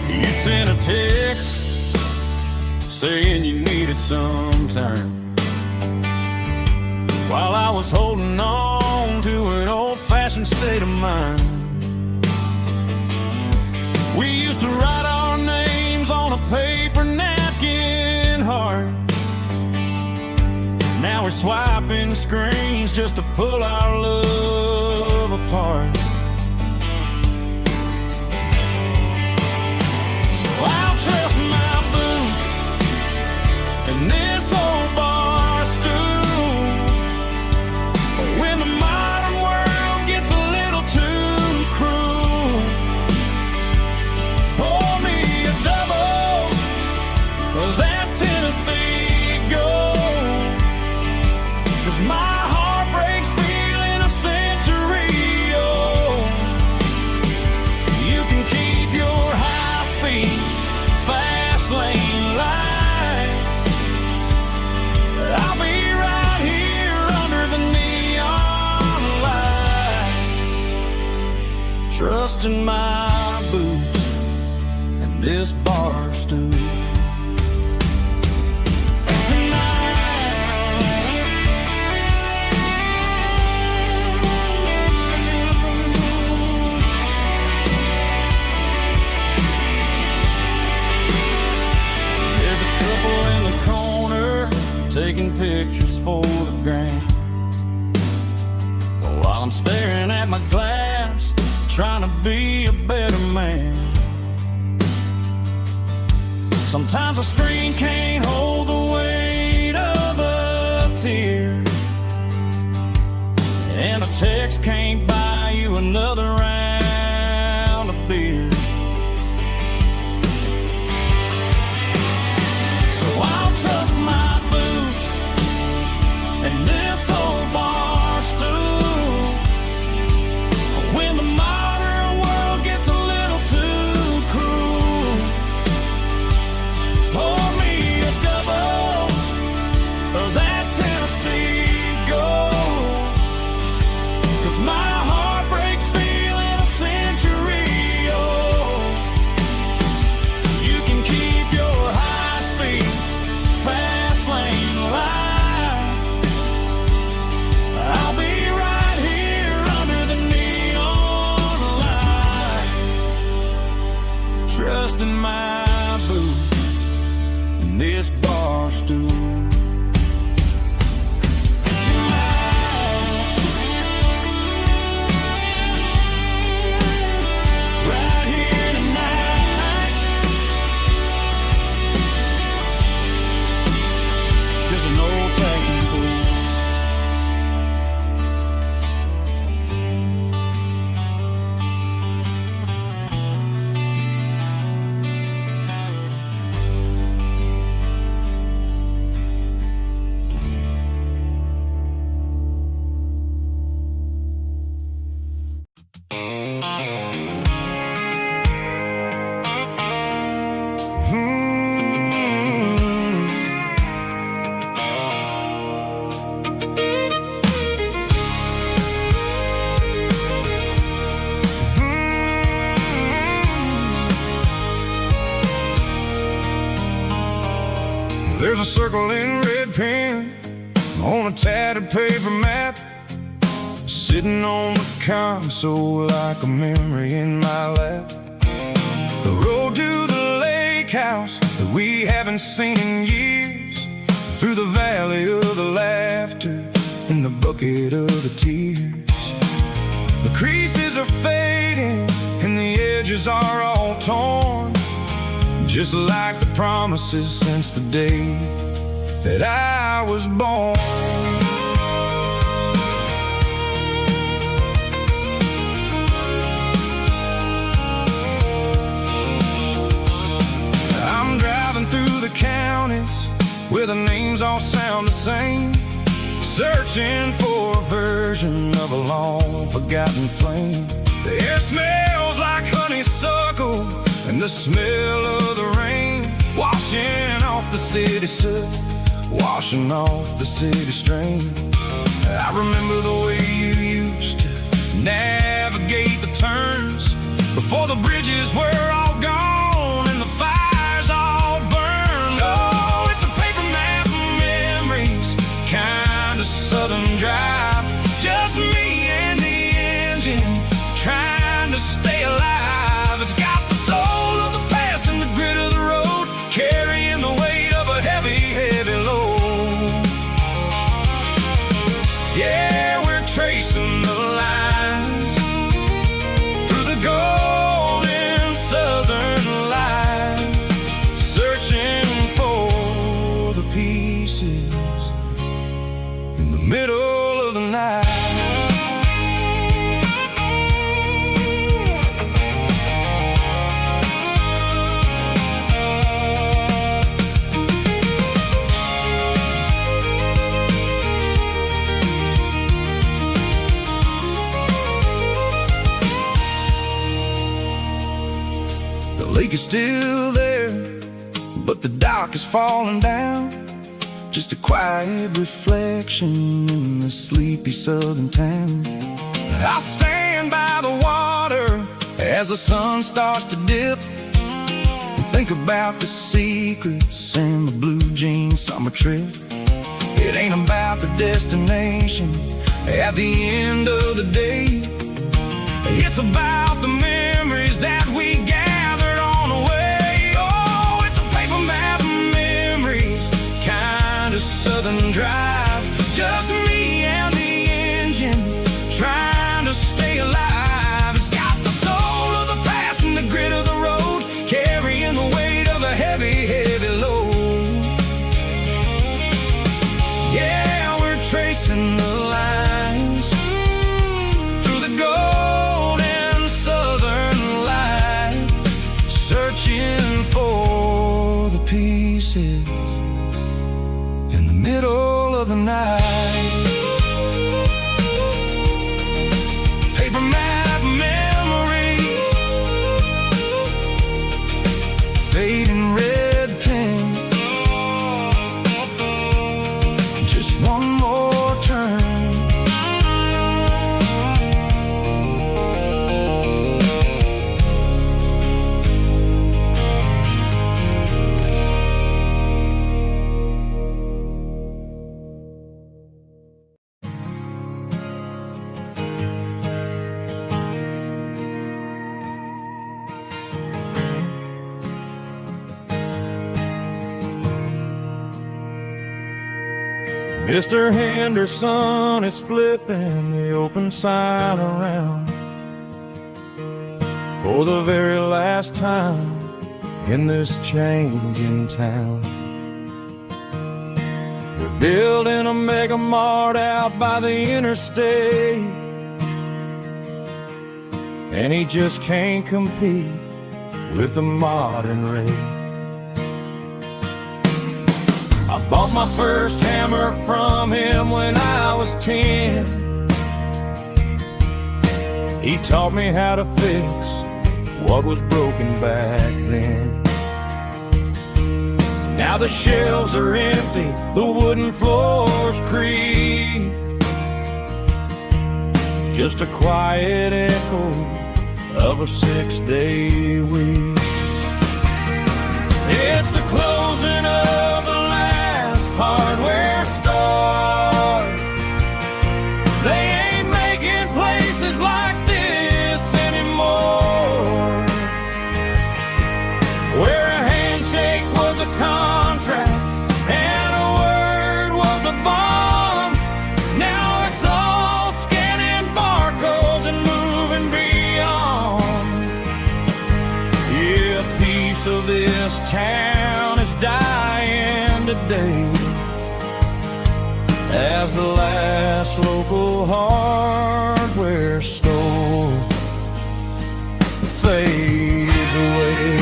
You sent a text saying you needed some time, while I was holding on to an old-fashioned state of mind. We used to write our names on a paper napkin heart. Now we're swiping screens just to pull our love apart. So I'll trust my boots and this old bar stool. When the modern world gets a little too cruel, pour me a double of that Tennessee Gold. 'Cause my heart breaks feeling a century old. You can keep your high-speed, fast lane light. I'll be right here under the neon light, trusting my boots and this bar stool. There's a couple in the corner taking pictures for the gram, while I'm staring at my glass, trying to be a better man. Sometimes a screen can't hold the weight of a tear, and a text can't buy you another round of beer. So I'll trust my boots and this old bar stool. When the modern world gets a little too cruel, pour me a double of that Tennessee Gold. 'Cause my heart breaks feeling a century old. You can keep your high-speed, fast lane light. I'll be right here under the neon light, trusting my boots and this bar stool. Right here tonight, just an old-fashioned fool. There's a circle in red pen on a tattered paper map, sitting on the console like a memory in my lap. The road to the lake house that we haven't seen in years, through the valley of the laughter and the bucket of the tears. The creases are fading and the edges are all torn, just like the promises since the day that I was born. sound the same, searching for a version of a long forgotten flame. The air smells like honeysuckle and the smell of the rain, washing off the city soot, washing off the city strain. I remember the way you used to navigate the turns before the bridges were all gone and the fires all burned. Oh, it's a paper map of memories, kind of southern drive, just me and the engine trying to stay alive. It's got the soul of the past and the grit of the road, carrying the weight of a heavy, heavy load. Yeah, we're tracing the lines through the golden southern light, searching for the pieces in the middle of the night. The lake is still there, but the dock is falling down, just a quiet reflection in the sleepy southern town. I stand by the water as the sun starts to dip and think about the secrets and the blue jean summer trip. It ain't about the destination at the end of the day, it's about the memories that we gathered on the way. Oh, it's a paper map of memories, kind of southern drive, just me and the engine trying to stay alive. It's got the soul of the past and the grit of the road, carrying the weight of a heavy, heavy load. Yeah, we're tracing the lines through the golden southern light, searching for the pieces in the middle of the night. Paper map memories, fading red pen, just one more turn. Mr. Henderson is flipping the open sign around for the very last time in this changing town. They're building a mega mart out by the interstate, and he just can't compete with the modern rate. I bought my first hammer from him when I was 10. He taught me how to fix what was broken back then. Now the shelves are empty, the wooden floors creak, just a quiet echo of a 6-day week. It's the closing of the last hardware store. They ain't making places like this anymore, where a handshake was a contract and a word was a bond. Now it's all scanning barcodes and moving beyond. Yeah, a piece of this town is dying today as the last local hardware store fades away.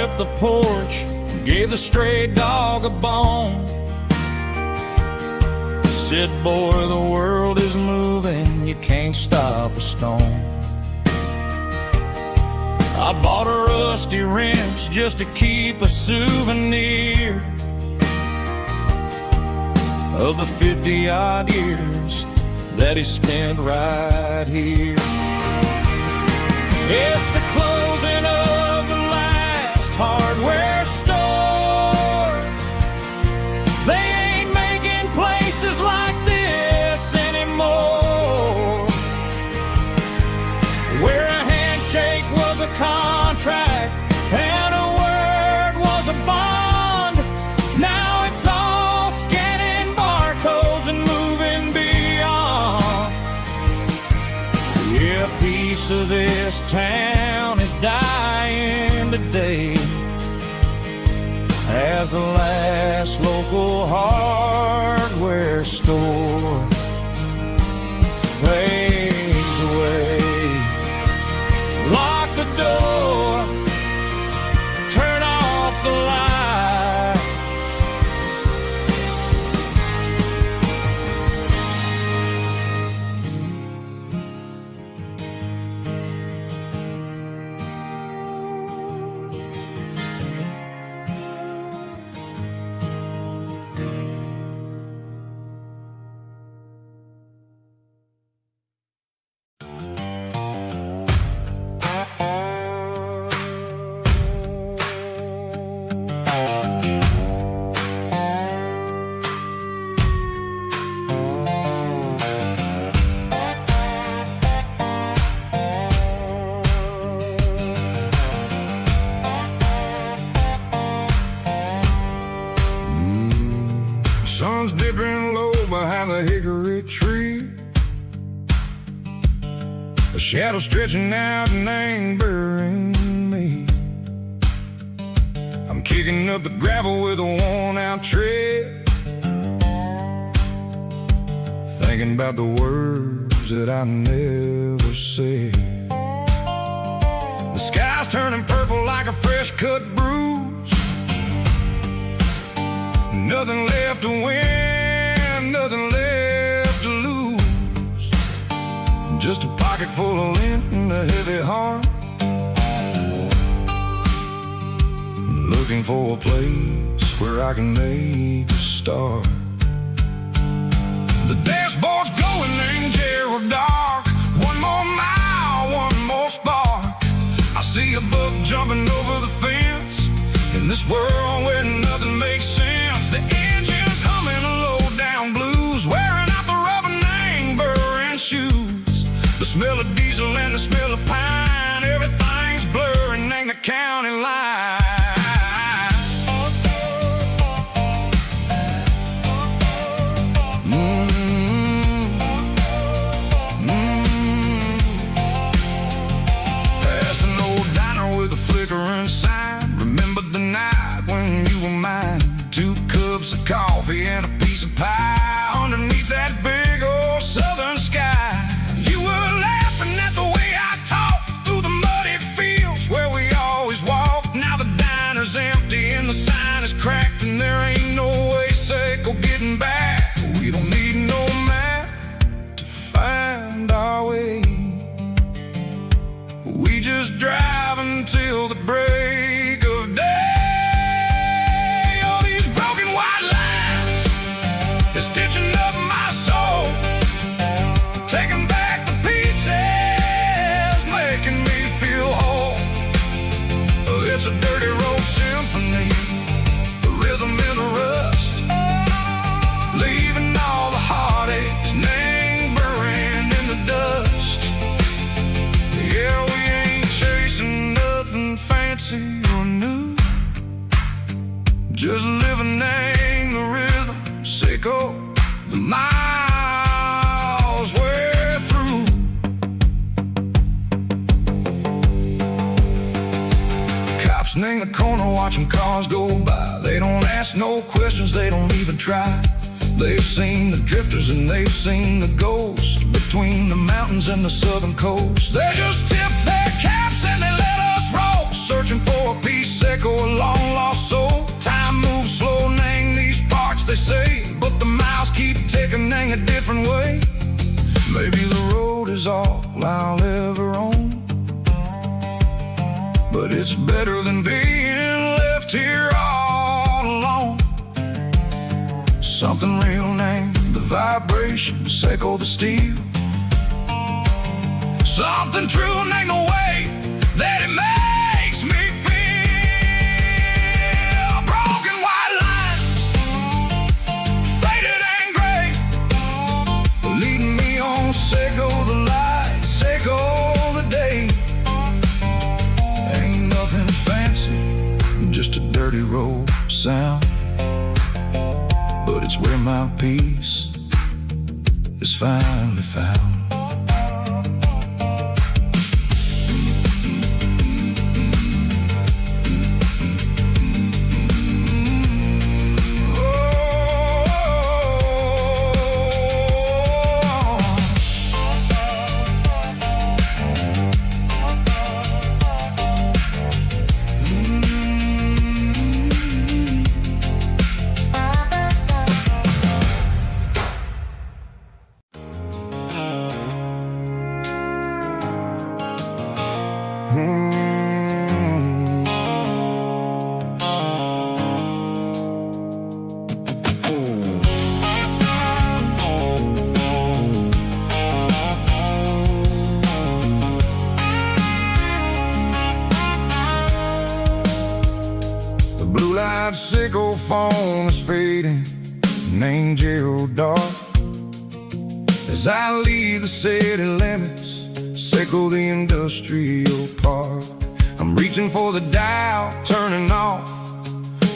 up the porch, gave the stray dog a bone. Said, boy, the world is moving, you can't stop a stone. I bought a rusty wrench just to keep a souvenir of the 50-odd years that he spent right here. It's the closing of the last hardware store. They ain't making places like this anymore, where a handshake was a contract and a word was a bond. Now it's all scanning barcodes and moving beyond. Yeah, a piece of this town is dying today as the last local hardware store fades away. Lock the door, turn off the light. Sun's dipping low behind the hickory tree, a shadow stretching out and angering me. I'm kicking up the gravel with a worn-out tread, thinking about the words that I never said. The sky's turning purple like a fresh-cut bruise. Nothing left to win, nothing left to lose. Just a pocket full of lint and a heavy heart, looking for a place where I can make a start. The dashboard's glowing in Gerald dark. One more mile, one more spark. I see a buck jumping over the fence in this world where nothing makes sense. The engine's humming a low-down blues, wearing out the rubber burring shoes. The smell of diesel and the smell of pine, everything's blurring, ain't the county line. Past an old diner with a flickering sign. Remember the night when you were mine? 2 cups of coffee and a piece of pie underneath that big old southern sky. You were laughing at the way I talked through the muddy fields where we always walked. Now the diner's empty and the sign is cracked, and there ain't no way safe or getting back. We don't need no map to find our way. We just drive until the break of day. Stitching up my soul, taking back the pieces, making me feel whole. It's a dirty road symphony, the rhythm in the rust, leaving all the heartaches lingering in the dust. Yeah, we ain't chasing nothing fancy or new, just living in the rhythm, sicko. The miles we're through. Cops in the corner watching cars go by. They don't ask no questions, they don't even try. They've seen the drifters and they've seen the ghosts between the mountains and the southern coast. They just tip their caps and they let us roll, searching for a piece, echo, a different way. Maybe the road is all I'll ever own, but it's better than being left here all alone. Something real named the vibrations echo the steel. Something true named the way that it makes me feel. Broken white lines, faded and gray, leading me on, echo the lights, echo the day. Ain't nothing fancy, just a dirty road sound, but it's where my peace is finally found. Blue-light sickle phone is fading, named Gerald dark. As I leave the city limits, sickle the industrial park. I'm reaching for the dial, turning off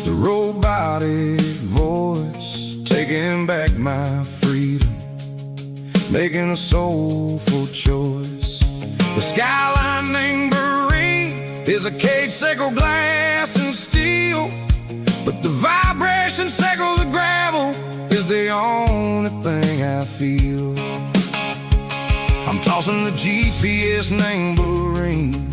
the robotic voice, taking back my freedom, making a soulful choice. The skyline named is a cage, sickle glass and steel, but the vibration sickle the gravel is the only thing I feel. I'm tossing the GPS named Marine,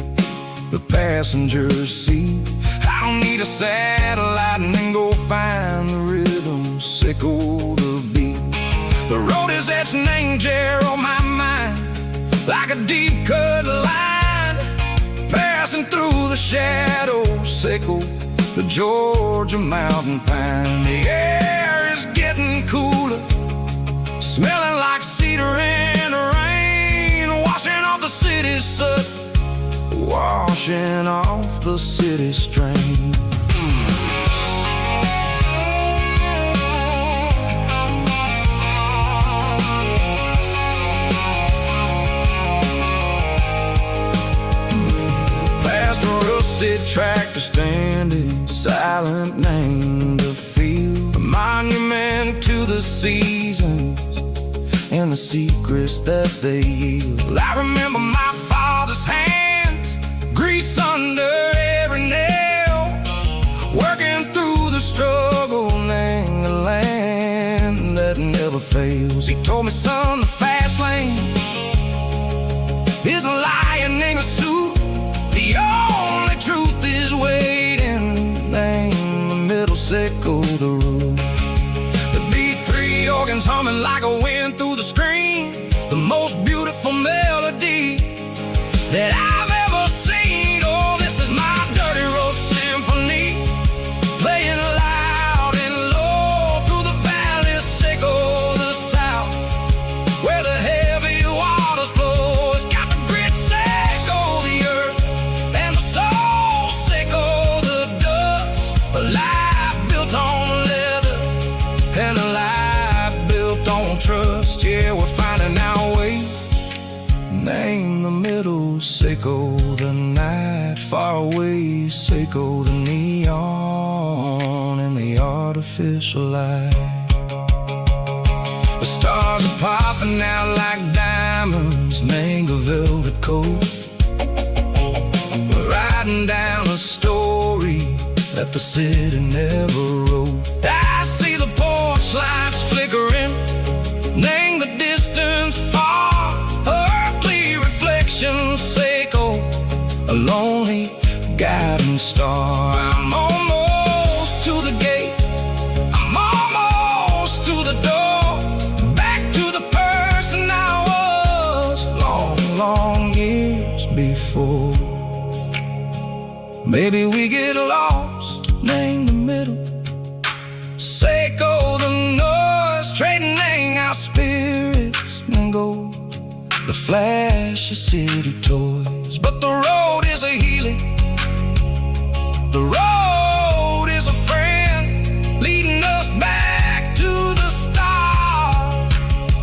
the passenger seat. I don't need a satellite and then go find the rhythm, sickle the beat. The road is etched named Jer on my mind, like a deep cut line, passing through the shadows, sickle the Georgia mountain pine. The air is getting cooler, smelling like cedar in the rain, washing off the city's soot, washing off the city strain. Tractor standing silent, named the field, a monument to the seasons and the secrets that they yield. I remember my father's hands, grease under every nail, working through the struggle, named the land that never fails. He told me, son, the fast lane is a lion in a suit. The only truth is waiting, name the middle, sickle the root. The B3 organs humming like a wind through the screen, the most beautiful melody that I've ever seen. Oh, this is my dirty road symphony, playing loud and low through the valleys, sickle the south, where the heavy waters flow. It's got the grit, sickle the earth, and the soul, sickle the dust. A life built on leather and a life built on trust. Yeah, we're finding our way, name the middle, sickle the night, far away, sickle the neon and the artificial light. The stars are popping out like diamonds, mango velvet coat. We're riding down a story that the city never wrote. I see the porch lights flickering, name the distance far, earthly reflections, sickle a lonely guiding star. I'm almost to the gate, I'm almost to the door, back to the Maybe we get lost in the middle. Seiko the noise, trading our spirits and gold. The flash of city toys, but the road is a healing. The road is a friend, leading us back to the start.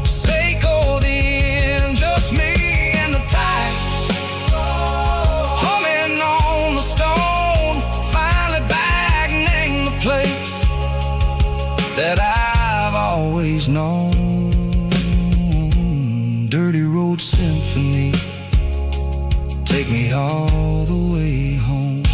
Seiko the end, just me and the tides, humming on the stone, finally back in the place that I've always known. Dirty Road Symphony, take me all the way home.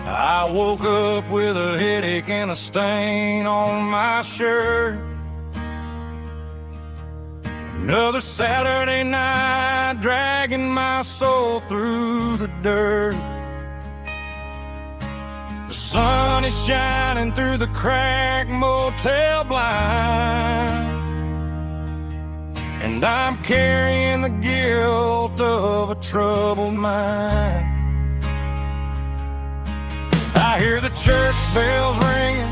I woke up with a headache and a stain on my shirt. Another Saturday night, dragging my soul through the dirt. The sun is shining through the cracked motel blind, and I'm carrying the guilt of a troubled mind. I hear the church bells ringing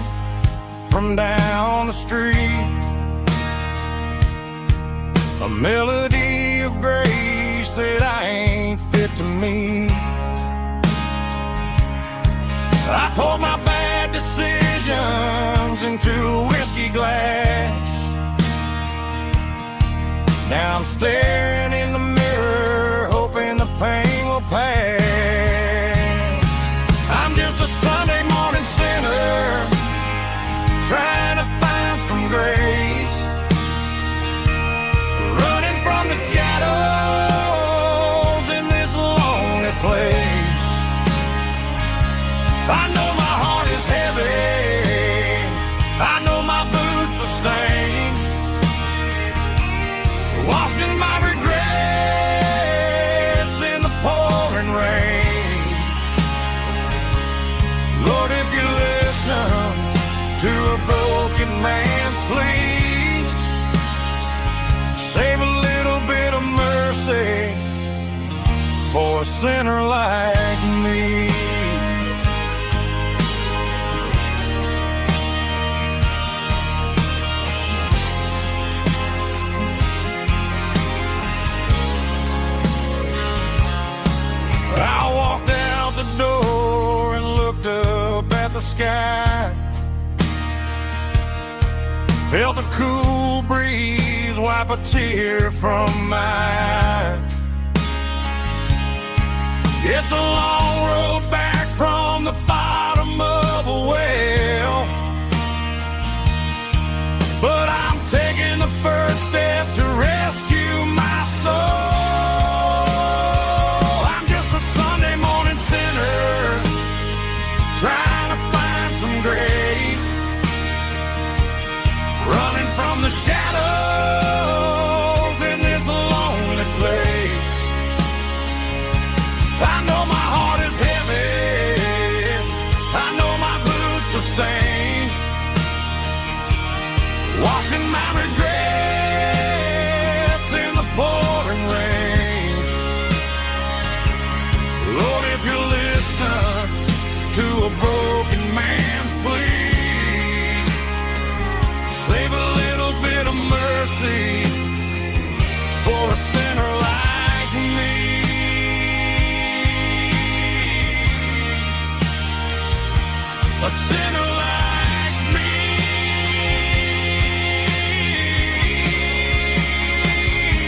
from down the street, a melody of grace that I ain't fit to meet. I poured my bad decisions into a whiskey glass. Now I'm staring in the mirror, hoping the pain will pass. I'm just a Sunday morning sinner, trying to find some grace, running from the shadows in this lonely place. I know my heart is heavy, I know my boots are stained, washing my regrets in the pouring rain. Lord, if you listen to a broken man's plea, save a little bit of mercy for a sinner like me. I walked out the door and looked up at the sky, felt a cool breeze wipe a tear from my eye. It's a long road back from the bottom of a well, but I'm taking the first step to rescue my soul. Trying to find some grace, running from the shadows in this lonely place. I know my heart is heavy, I know my boots are stained, washing my regrets in the pouring rain. Lord, if you listen to a broken man's plea, save a little bit of mercy for a sinner like me. A sinner like me.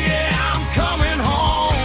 Yeah, I'm coming home.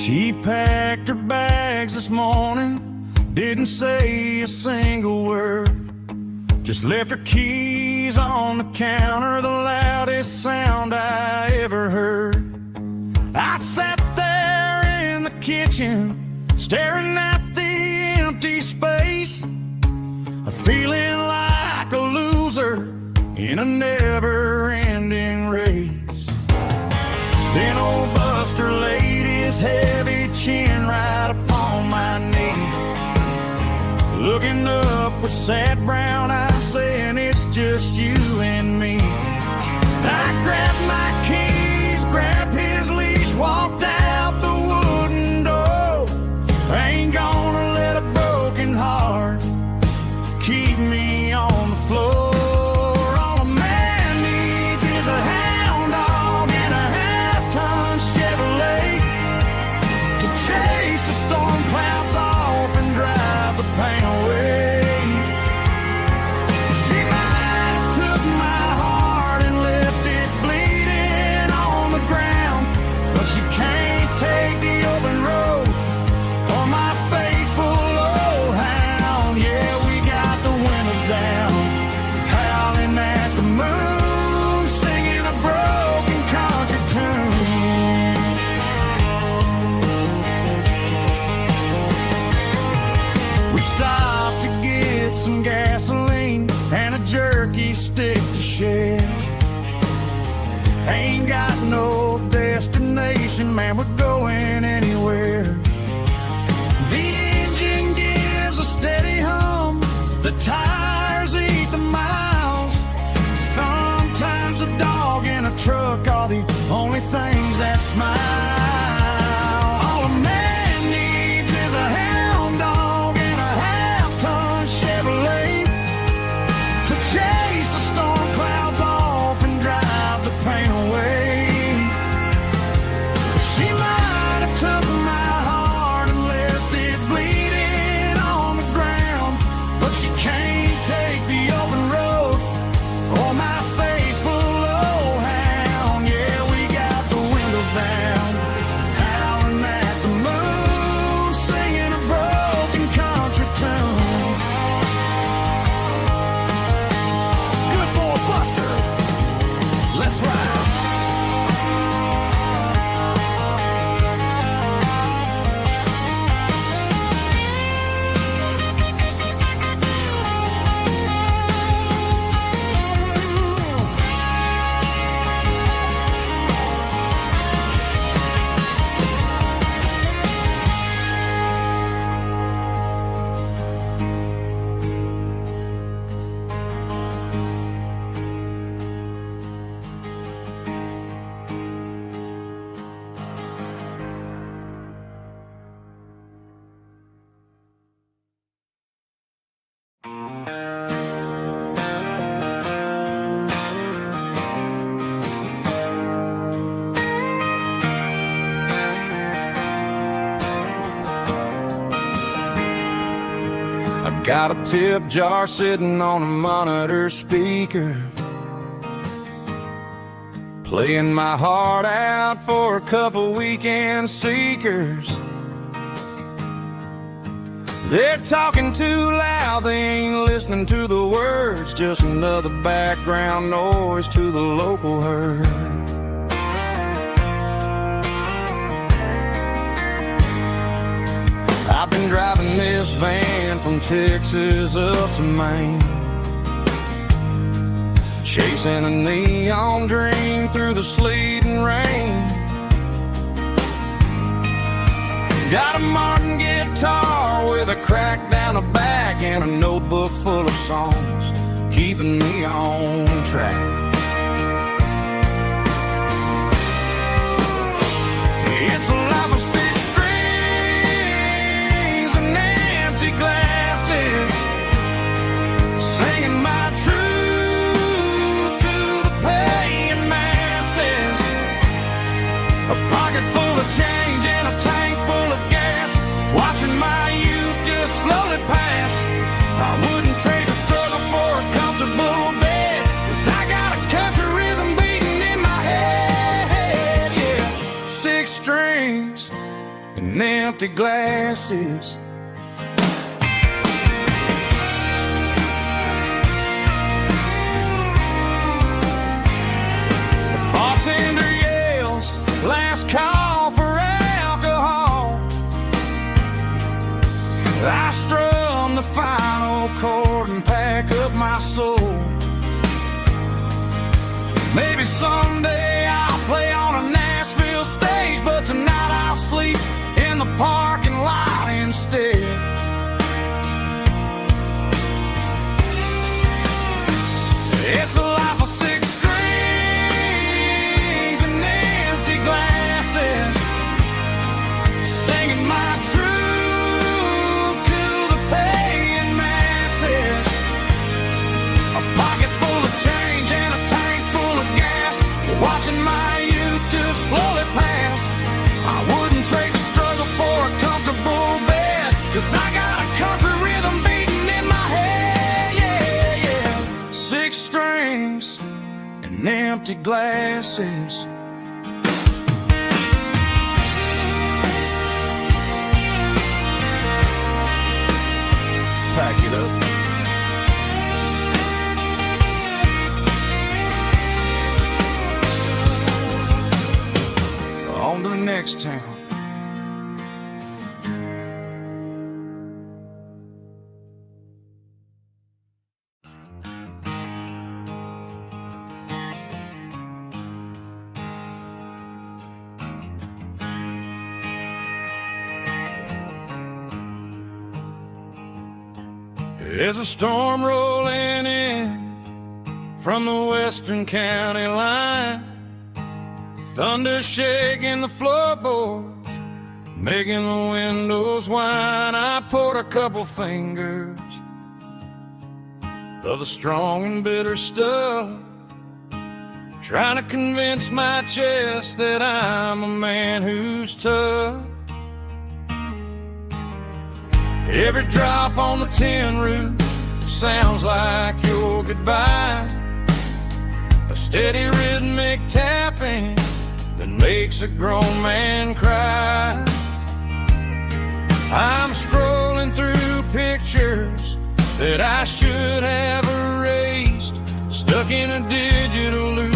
She packed her bags this morning, didn't say a single word, just left her keys on the counter, the loudest sound I ever heard. I sat there in the kitchen, staring at the empty space, feeling like a loser in a never-ending race. Then old Buster laid his heavy chin right upon my knee, looking up with sad brown eyes, saying it's just you and me. I grabbed my keys, grabbed his leash, walked out the wooden door. I ain't gonna let a broken heart keep me on the floor. All a man needs is a hound dog and a half-ton Chevrolet to chase the storm clouds off and drive the pain away. She might have took my heart and left it bleeding on the ground, but she can't take the open road or my faithful old hound. Yeah, we got the windows down, howling at the moon, singing a broken country tune. We stopped to get some gasoline and a jerky stick to share. Ain't got no destination, man, we're going anywhere. The engine gives a steady hum, the tires eat the miles. Sometimes a dog and a truck are the only things that smile. All a man needs is a hound dog and a half-ton Chevrolet to chase the storm clouds off and drive the pain away. She might have took my heart and left it bleeding on the ground, but she can't take the open road or my faithful old hound. Yeah, we got the windows down, howling at the moon, singing a broken country tune. Good boy Buster, let's ride. Got a tip jar sitting on a monitor speaker, playing my heart out for a couple weekend seekers. They're talking too loud, they ain't listening to the words, just another background noise to the local herd. I've been driving this van from Texas up to Maine, chasing a neon dream through the sleet and rain. Got a Martin guitar with a crack down the back and a notebook full of songs, keeping me on track. It's a life of six strings and empty glasses, singing my truth to the paying masses. A pocket full of change and a tank full of gas, watching my youth just slowly pass. I wouldn't trade the struggle for a comfortable bed, 'cause I got a country rhythm beating in my head, yeah. Six strings and empty glasses. The bartender yells, last call for alcohol. I strum the final chord and pack up my soul. Maybe someday I'll play on a Nashville stage, but tonight I'll sleep in the parking lot instead. It's a life of six strings and empty glasses, singing my truth to the paying masses. A pocket full of change and a tank full of gas, watching my youth just slowly pass. I wouldn't trade the struggle for a comfortable bed, 'cause I got a country rhythm beating in my head, yeah, yeah. Six strings and empty glasses. Pack it up. On to the next town. There's a storm rolling in from the western county line. Thunder shaking the floorboards, making the windows whine. I poured a couple fingers of the strong and bitter stuff, trying to convince my chest that I'm a man who's tough. Every drop on the tin roof sounds like your goodbye, a steady rhythmic tapping that makes a grown man cry. I'm scrolling through pictures that I should have erased, stuck in a digital loop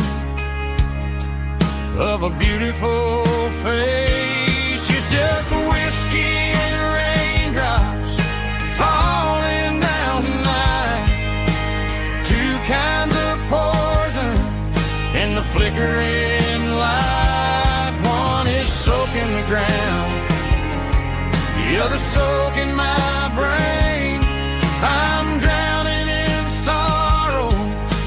of a beautiful face. It's just whiskey and raindrops falling down tonight, two kinds of poison in the flickering light. One is soaking the ground, the other soaking my brain. I'm drowning in sorrow,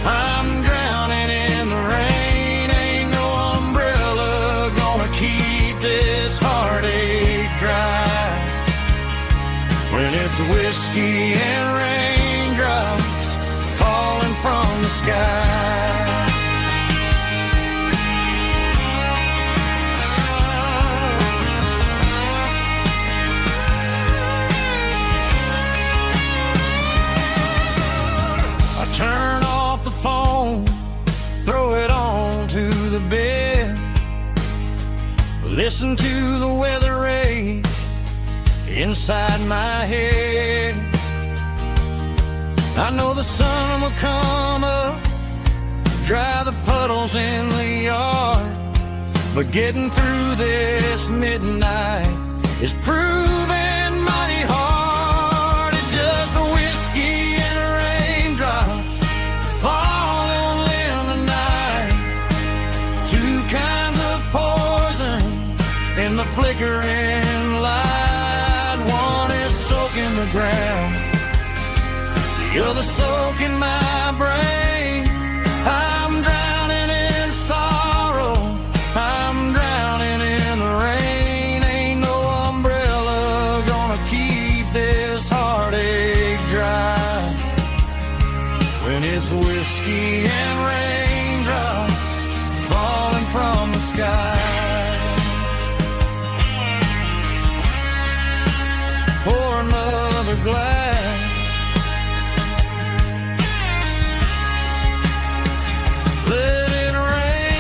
I'm drowning in the rain. Ain't no umbrella gonna keep this heartache dry when it's whiskey and raindrops falling from the sky. Turn off the phone, throw it on to the bed, listen to the weather rage inside my head. I know the sun will come up, dry the puddles in the yard, but getting through this midnight is proving mighty hard. It's just a whiskey and raindrops falling in the night, two kinds of poison in the flickering light. One is soaking the ground, the other soaking my brain. I'm drowning in sorrow, I'm drowning in the rain. Ain't no umbrella gonna keep this heartache dry when it's whiskey and raindrops falling from the sky. Pour another glass, let it rain.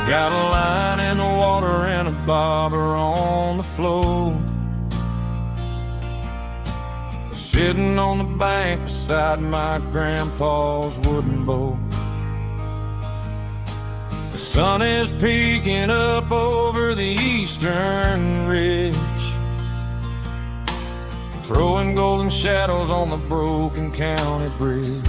Got a line in the water and a bobber on the floor. Sitting on the bank beside my grandpa's wooden boat. The sun is peeking up over the eastern ridge, throwing golden shadows on the broken county bridge.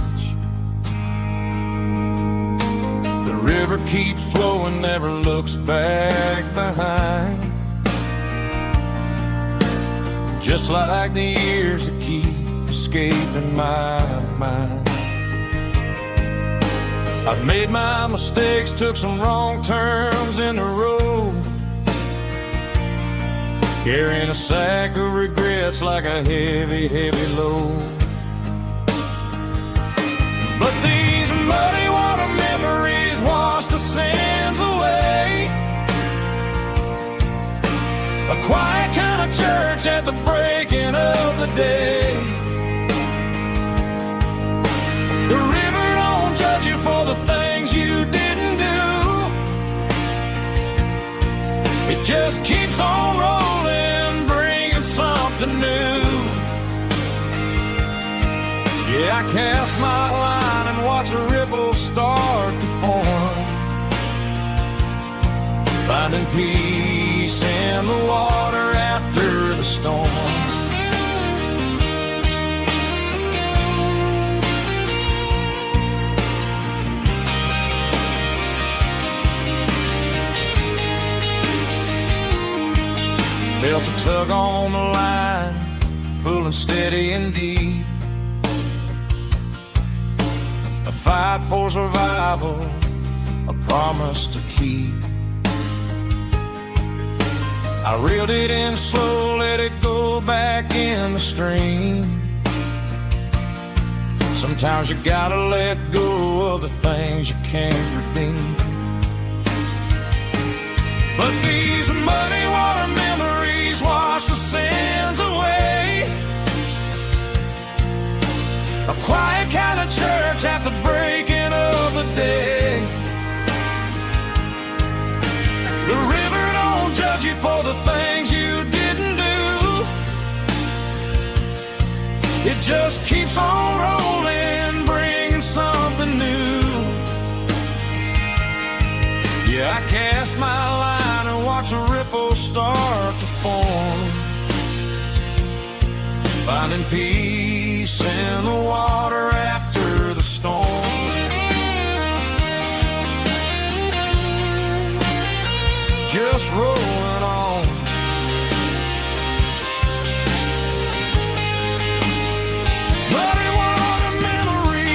The river keeps flowing, never looks back behind, just like the years that keep escaping my mind. I've made my mistakes, took some wrong turns in the road, carrying a sack of regrets like a heavy, heavy load. But these muddy water memories wash the sins away. A quiet kind of church at the breaking of the day. The river don't judge you for the things you didn't do. It just keeps on rolling, bringing something new. Yeah, I cast my line and watch a ripple start to form, finding peace in the water after the storm. Felt a tug on the line, pulling steady and deep. A fight for survival, a promise to keep. I reeled it in slow, let it go back in the stream. Sometimes you gotta let go of the things you can't redeem. But these muddy water memories wash the sins away. A quiet kind of church at the breaking of the day. The river don't judge you for the things you didn't do. It just keeps on rolling, bringing something new. Yeah, I cast my line and watch a ripple start to form, finding peace in the water after the storm. Just rolling on. Muddy water memory.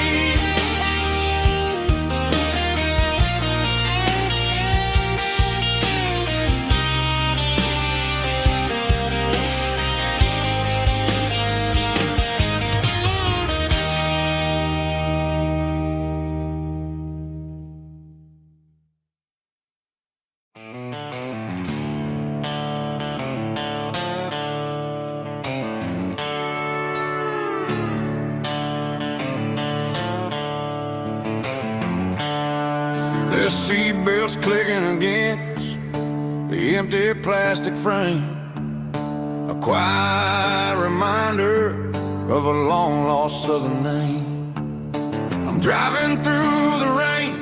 The seatbelt's clicking against the empty plastic frame, a quiet reminder of a long-lost southern name. I'm driving through the rain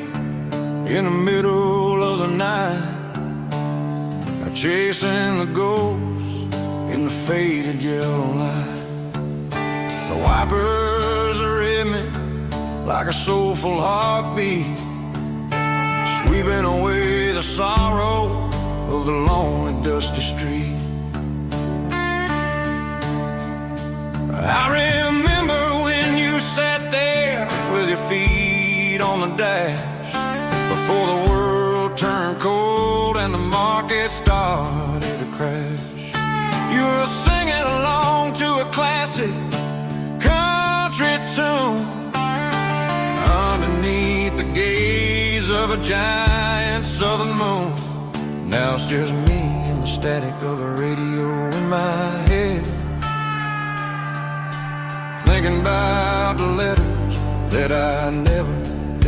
in the middle of the night, chasing the ghosts in the faded yellow light. The wipers are in me like a soulful heartbeat, sweeping away the sorrow of the lonely, dusty street. I remember when you sat there with your feet on the dash, before the world turned cold and the market started to crash. You were singing along to a classic country tune underneath the gaze of a giant southern moon. Now it's just me and the static of the radio in my head, thinking about the letters that I never,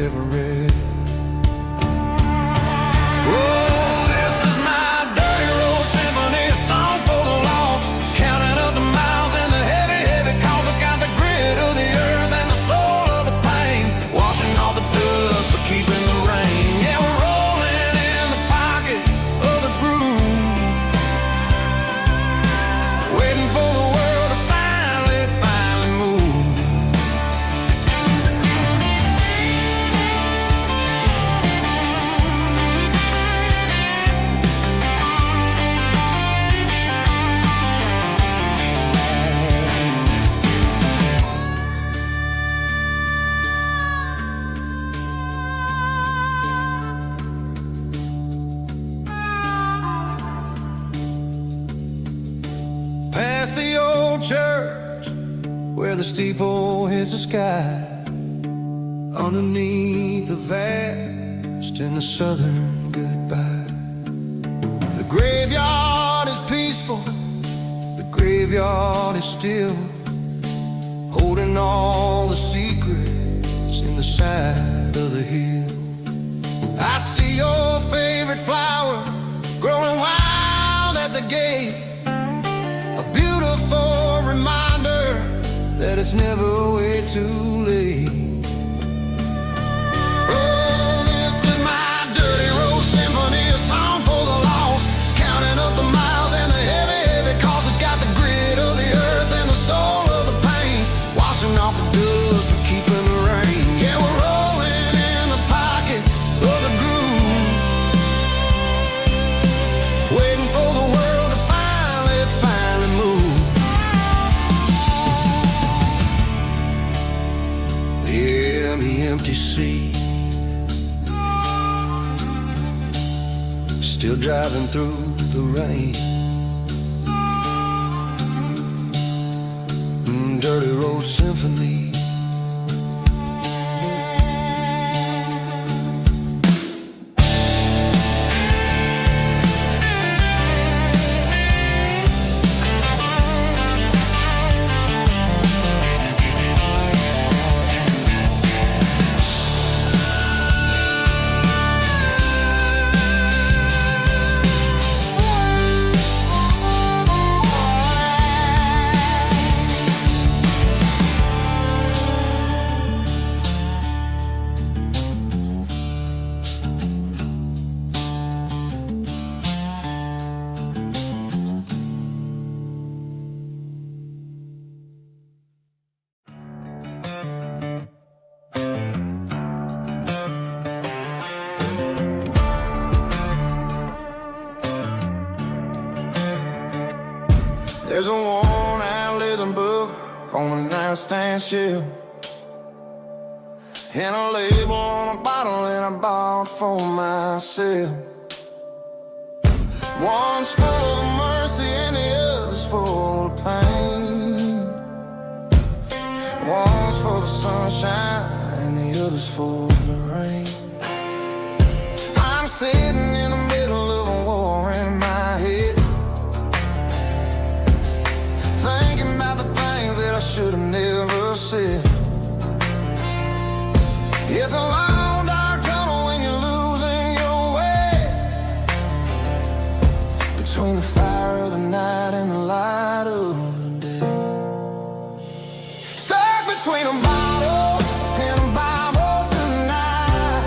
ever read. Oh, church where the steeple hits the sky, underneath the vast in the southern goodbye. The graveyard is peaceful, the graveyard is still, holding all the secrets in the side of the hill. I see your favorite flower growing wild at the gate, a beautiful reminder that it's never way too late. Oh, this is my dirty road symphony, a song for the lost, counting up the miles and the heavy, heavy cost. It's got the grit of the earth and the soul of the pain, washing off the dust but keeping the rain. Yeah, we're rolling in the pocket of the groove, waiting for the world to finally move. Yeah, the empty sea, still driving through the rain. Dirty road symphony. There's a worn-out leather book on the nightstand shelf, and a label on a bottle that I bought for myself. One's full of mercy and the other's full of pain. One's for the sunshine and the other's for the rain. I'm sitting in the middle of a war in my head, thinking about the things that I should have never said. It's a long dark tunnel when you're losing your way, between the fire of the night and the light of the day. Stuck between a bottle and a Bible tonight,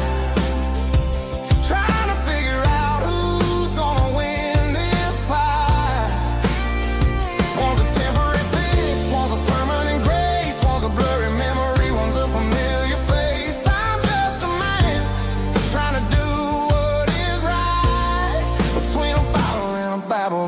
trying to figure out who's gonna win this fight. One's a temporary fix, one's a permanent grace, one's a blurry memory, one's a familiar face. I'm just a man trying to do what is right, between a bottle and a Bible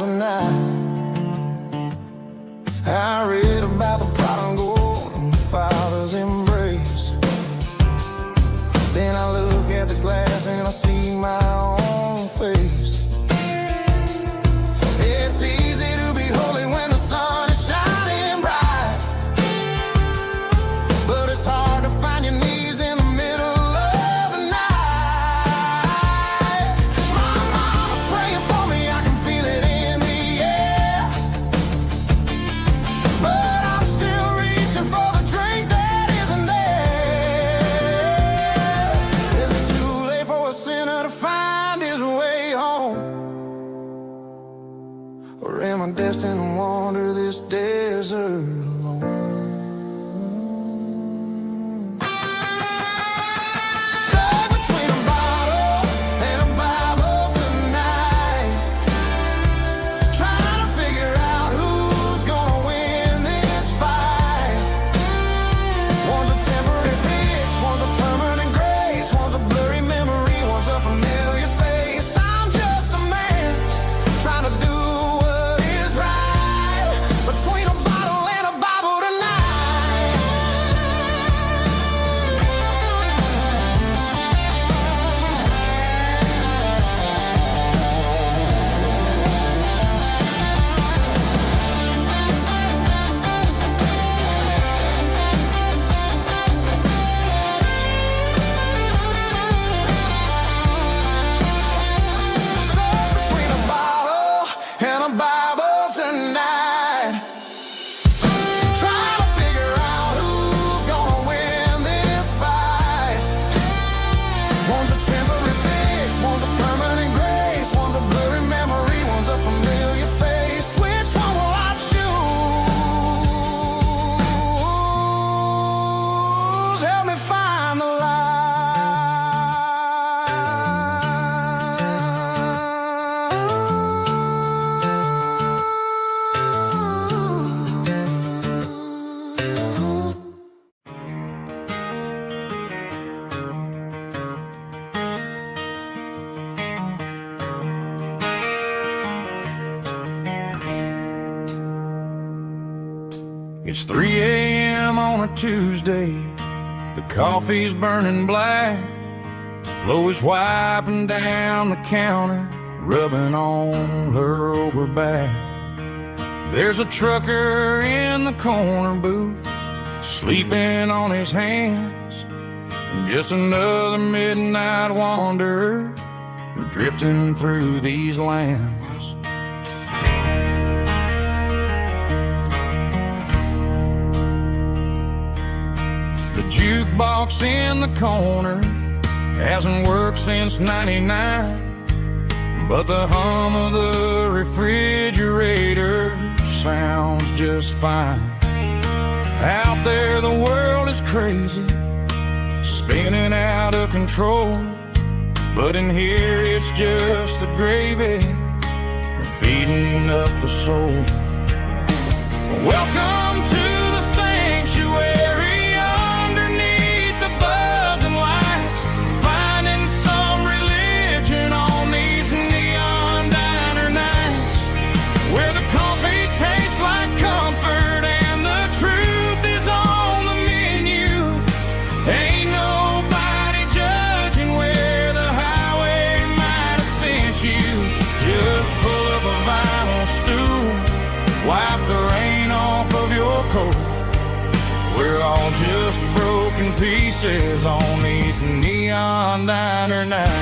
It's 3 a.m. on a Tuesday. The coffee's burning black. Flo is wiping down the counter, rubbing on her over back. There's a trucker in the corner booth, sleeping on his hands. Just another midnight wanderer, drifting through these lands. The jukebox in the corner hasn't worked since '99, but the hum of the refrigerator sounds just fine. Out there the world is crazy, spinning out of control, but in here it's just the gravy feeding up the soul. Welcome to the sanctuary underneath the buzzing lights, finding some religion on these neon diner nights, where the coffee tastes like comfort and the truth is on the menu. Ain't nobody judging where the highway might have sent you. Just pull up a vinyl stool, wipe the rain off of your coat. We're all just broken pieces on these neon diner nights.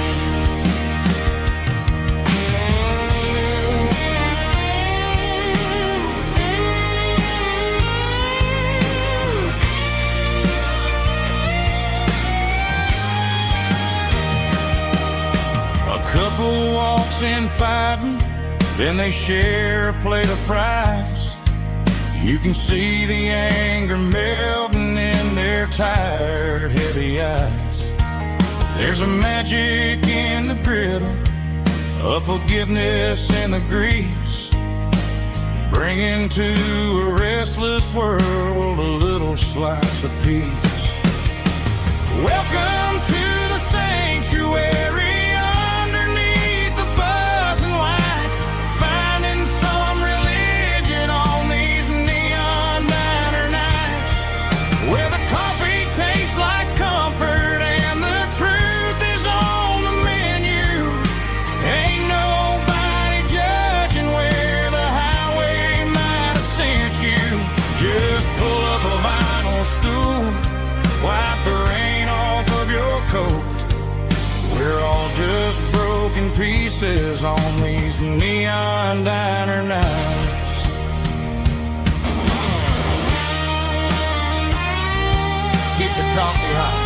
A couple walks in fighting, then they share a plate of fries. You can see the anger melting in their tired, heavy eyes. There's a magic in the griddle, a forgiveness in the grease, bringing to a restless world a little slice of peace. Welcome to the sanctuary. We're all just broken pieces on these neon diner nights. Keep the coffee hot.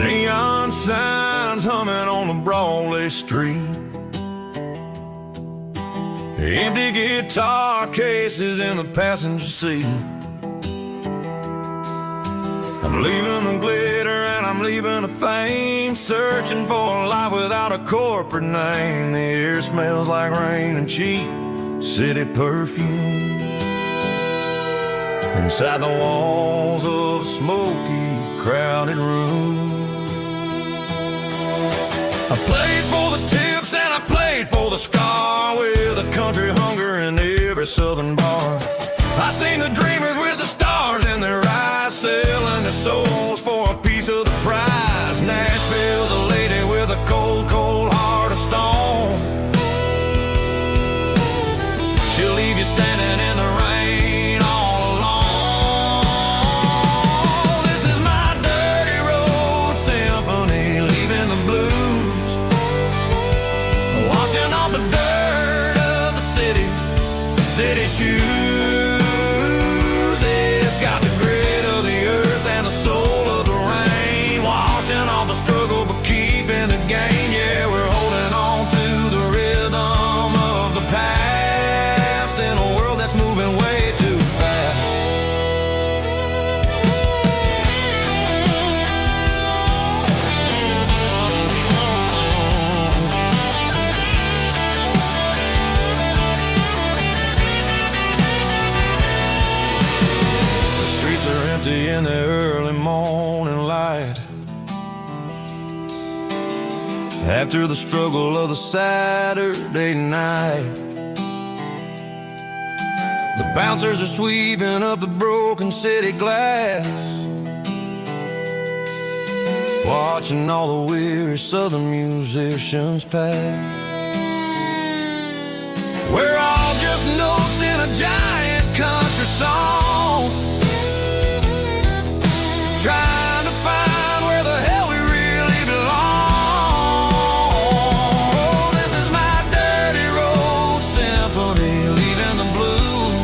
Neon signs humming on the Broadway street, empty guitar cases in the passenger seat. I'm leaving the glitter and I'm leaving the fame, searching for a life without a corporate name. The air smells like rain and cheap city perfume inside the walls of a smoky, crowded room. I played for the tips and I played for the scar, with a country hunger in every southern bar. I seen the dreamers with the stars in their eyes, selling their souls for a piece of the prize. Nashville's a lady with a cold, cold heart of stone. She'll leave you standing in the rain all alone. This is my dirty road symphony, leaving the blues, washing off the dirt of the city shoes. It's got the grit of the after the struggle of the Saturday night. The bouncers are sweeping up the broken city glass, watching all the weary southern musicians pass. We're all just notes in a giant country song, trying to find where the hell we really belong. Oh, this is my dirty road symphony, leaving the blues,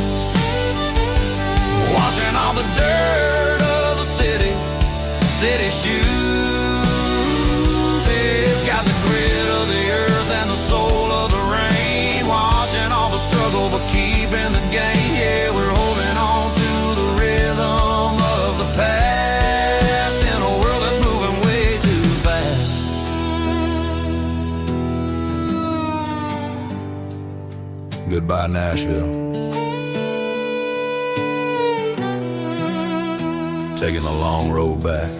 washing all the dirt of the city shoes. It's got the grit of the earth and the soul of the rain, washing all the struggle but keeping the gain. Yeah, we're holding on to the rhythm of the past in a world that's moving way too fast. Goodbye, Nashville. Taking the long road back.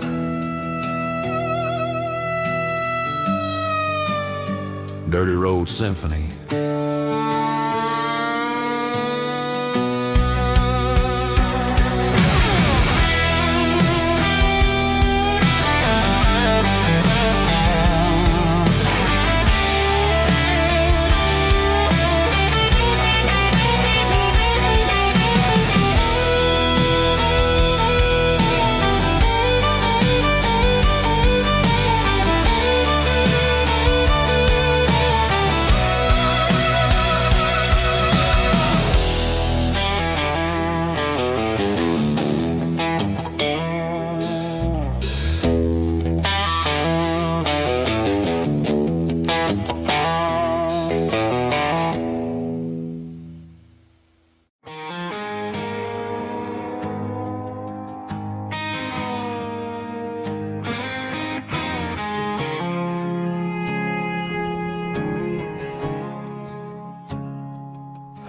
Dirty Road Symphony.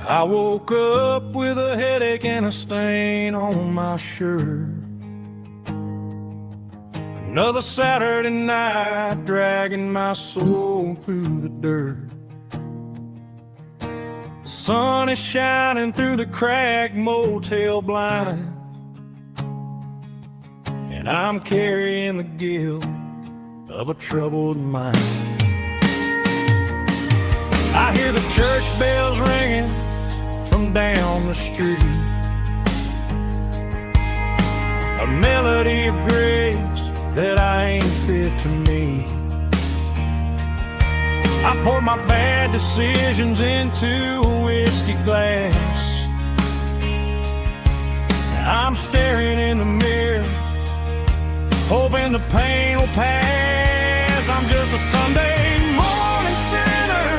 I woke up with a headache and a stain on my shirt. Another Saturday night, dragging my soul through the dirt. The sun is shining through the cracked motel blind, and I'm carrying the guilt of a troubled mind. I hear the church bells ringing from down the street, a melody of grace that I ain't fit to meet. I pour my bad decisions into a whiskey glass. I'm staring in the mirror, hoping the pain will pass. I'm just a Sunday morning sinner,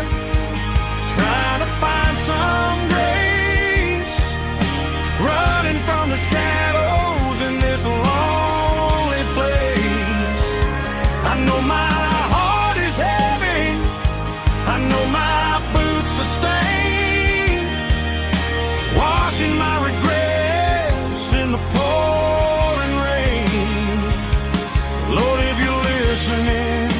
trying to find some grace, running from the shadows in this lonely place. I know my heart is heavy, I know my boots are stained, washing my regrets in the pouring rain. Lord, if you're listening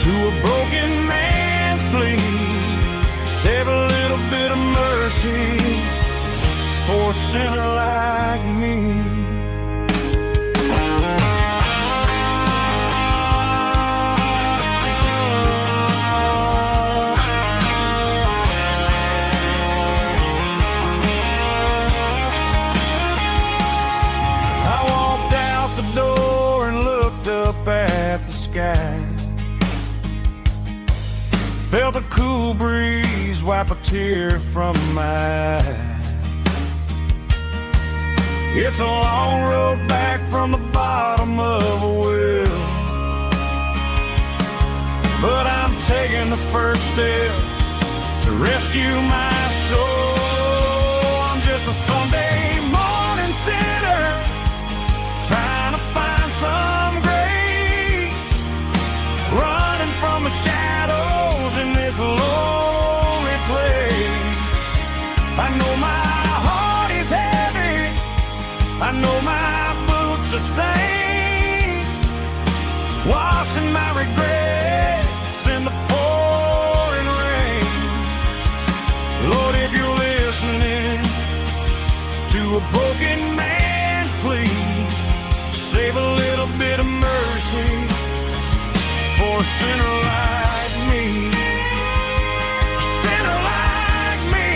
to a broken man's plea, save a little bit of mercy for a sinner like me. I walked out the door and looked up at the sky, felt a cool breeze wipe a tear from my eye. It's a long road back from the bottom of a well, but I'm taking the first step to rescue my soul. I'm just a Sunday morning sinner, trying to find some grace, running from the shadows in this lonely place. I know my heart is heavy, I know my boots are stained, washing my regrets a broken man's plea. Save a little bit of mercy for a sinner like me. A sinner like me.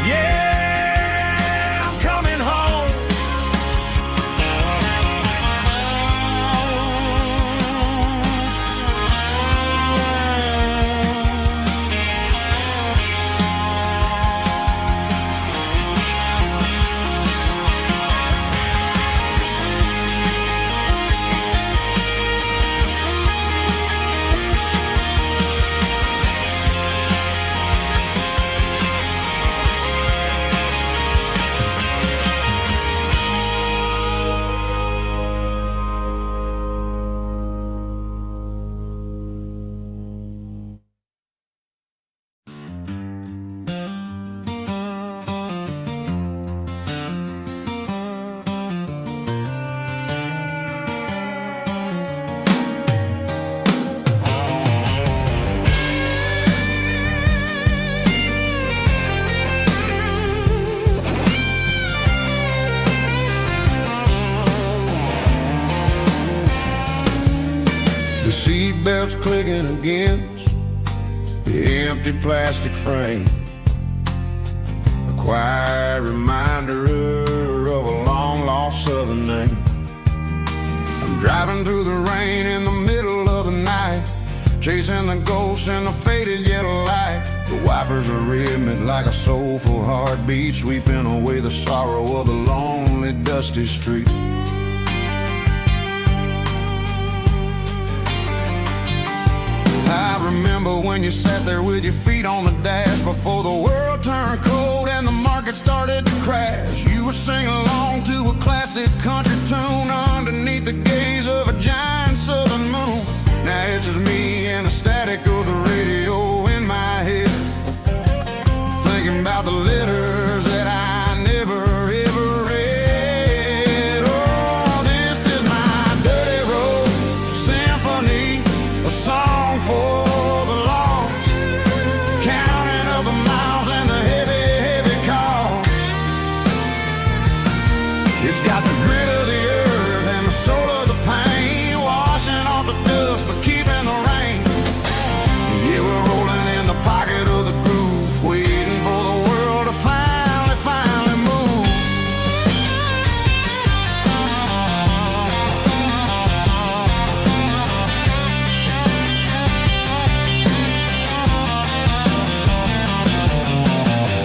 Yeah, I'm coming home. The seatbelt's clicking against the empty plastic frame, a quiet reminder of a long-lost southern name. I'm driving through the rain in the middle of the night, chasing the ghosts in the faded yellow light. The wipers are rhythmic like a soulful heartbeat, sweeping away the sorrow of the lonely, dusty street. I remember when you sat there with your feet on the dash before the world turned cold and the market started to crash. You were singing along to a classic country tune underneath the gaze of a giant southern moon. Now it's just me and the static of the radio in my head, thinking about the letters that I never ever read. Oh, this is my dirty road symphony, a song for the lost, counting up the miles and the heavy, heavy cost. It's got the grit of the earth and the soul of the pain, washing off the dust but keeping the rain. Yeah, we're rolling in the pocket of the groove, waiting for the world to finally move.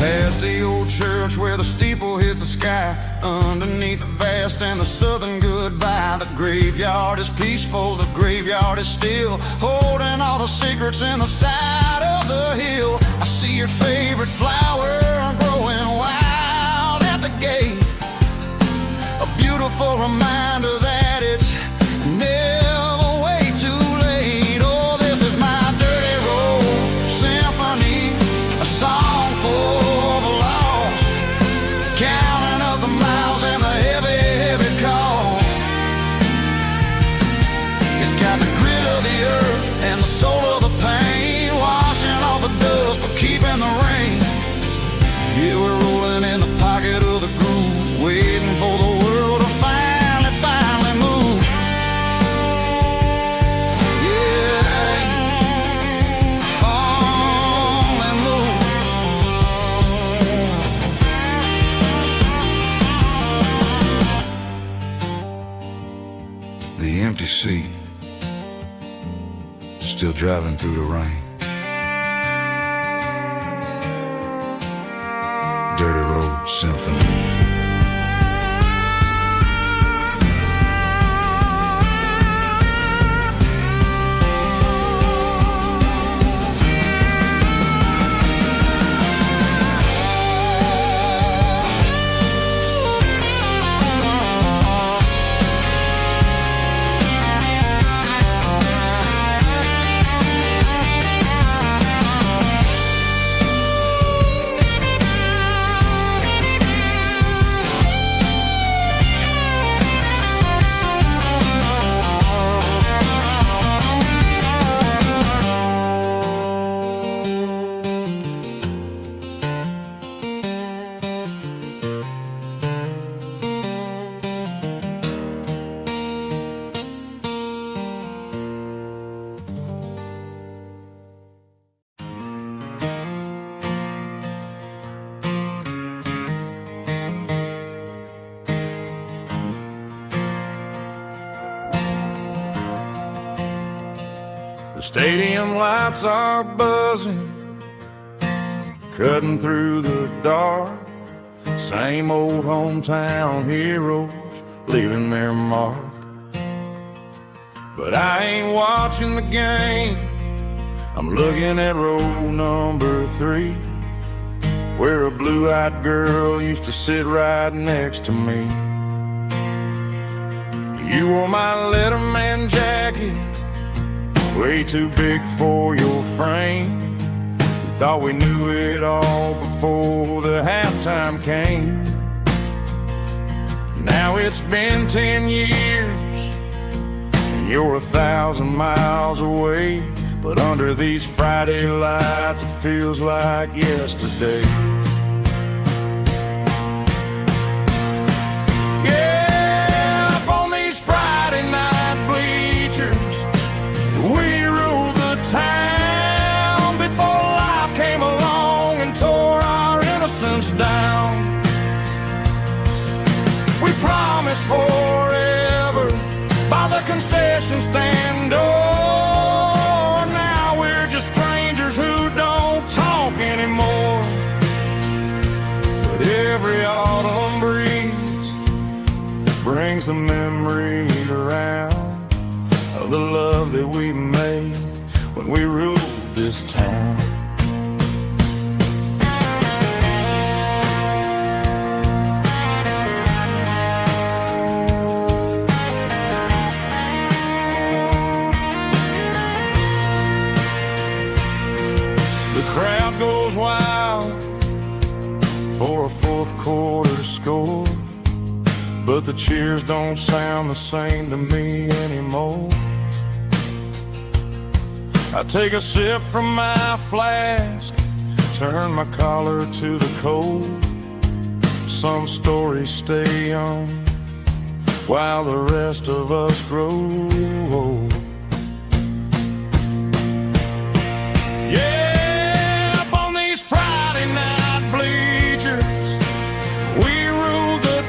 Past the old church where the steeple hits the sky, underneath the vast and the southern goodbye. The graveyard is peaceful, the graveyard is still, holding all the secrets in the side of the hill. I see your favorite flower growing wild at the gate, a beautiful reminder that it's never way too late. Oh, this is my dirty road symphony, a song for the lost, counting up the miles and the heavy, heavy call. It's got the grit of the earth and the soul of the pain, washing off the dust but keeping the rain. Yeah, we're rolling in the pocket of the groove, waiting for the world to finally move. Yeah, finally move. The empty seat, still driving through the rain. Dirty Road Symphony. Stadium lights are buzzing, cutting through the dark. Same old hometown heroes leaving their mark. But I ain't watching the game, I'm looking at row number 3, where a blue-eyed girl used to sit right next to me. You wore my Letterman jacket, way too big for your frame. We thought we knew it all before the halftime came. Now it's been 10 years, and you're 1,000 miles away. But under these Friday lights, it feels like yesterday. Yeah, up on these Friday night bleachers, we ruled the town before life came along and tore our innocence down. We promised forever by the concession stand door. Now we're just strangers who don't talk anymore. But every autumn breeze brings the memories around of the love that we made when we ruled this town. Crowd goes wild for a fourth quarter score, but the cheers don't sound the same to me anymore. I take a sip from my flask, turn my collar to the cold. Some stories stay young while the rest of us grow old. Yeah,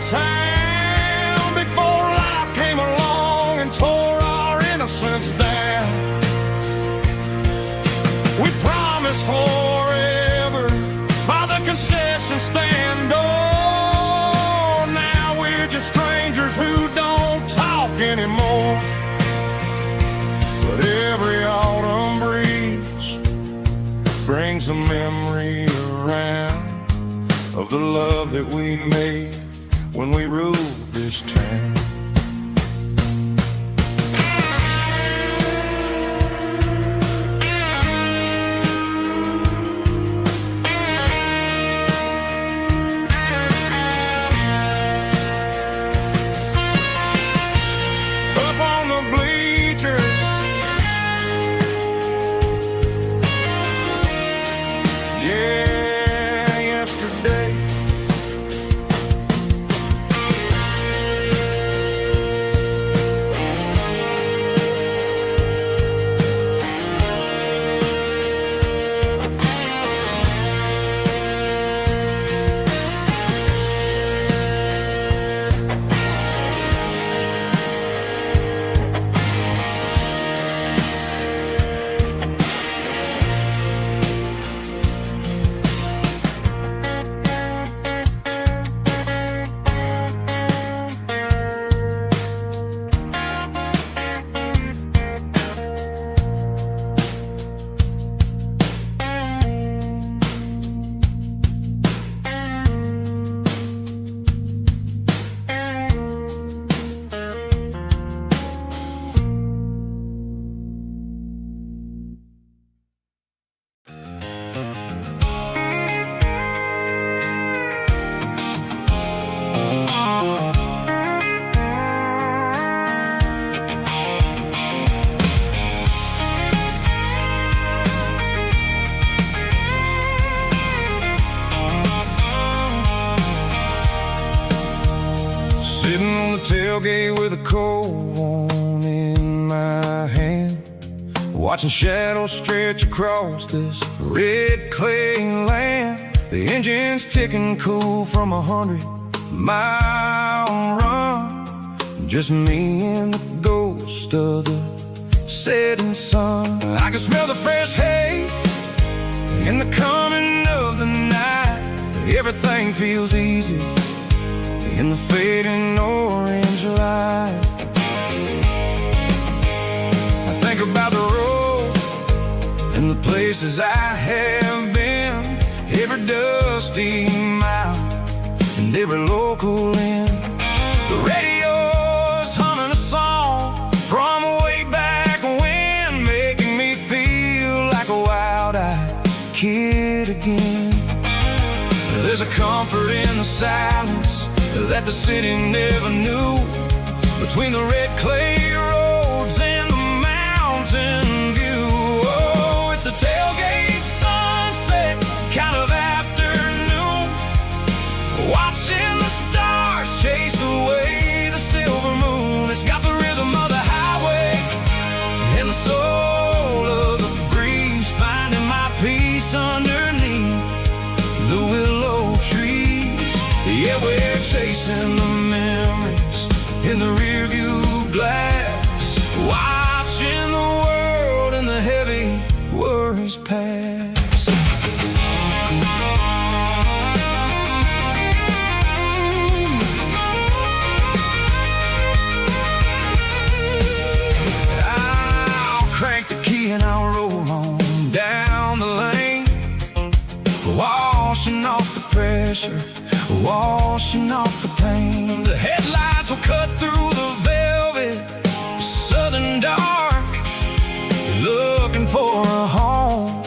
town before life came along and tore our innocence down. We promised forever by the concession stand door. Now we're just strangers who don't talk anymore. But every autumn breeze brings a memory around of the love that we made when we ruled this town. Up on the bleachers, yeah, yesterday. tailgate with a cold one in my hand, watching shadows stretch across this red clay land. The engine's ticking cool from 100-mile run. Just me and the ghost of the setting sun. I can smell the fresh hay in the coming of the night. Everything feels easy in the fading orange light. I think about the road and the places I have been, every dusty mile and every local inn. The radio's humming a song from way back when, making me feel like a wild-eyed kid again. There's a comfort in the silence that the city never knew, between the red clay roads and the mountain view. Oh, it's a tailgate sunset kind of afternoon, watching the stars chase away the silver moon. It's got the rhythm of the highway and the soul of the breeze, finding my peace underneath the willow trees. Yeah, we're chasing the memories in the rearview glass, watching the world and the heavy worries pass. I'll crank the key and I'll roll on down the lane, washing off the pressure, washing off the pain. The headlights will cut through the velvet southern dark, looking for a home,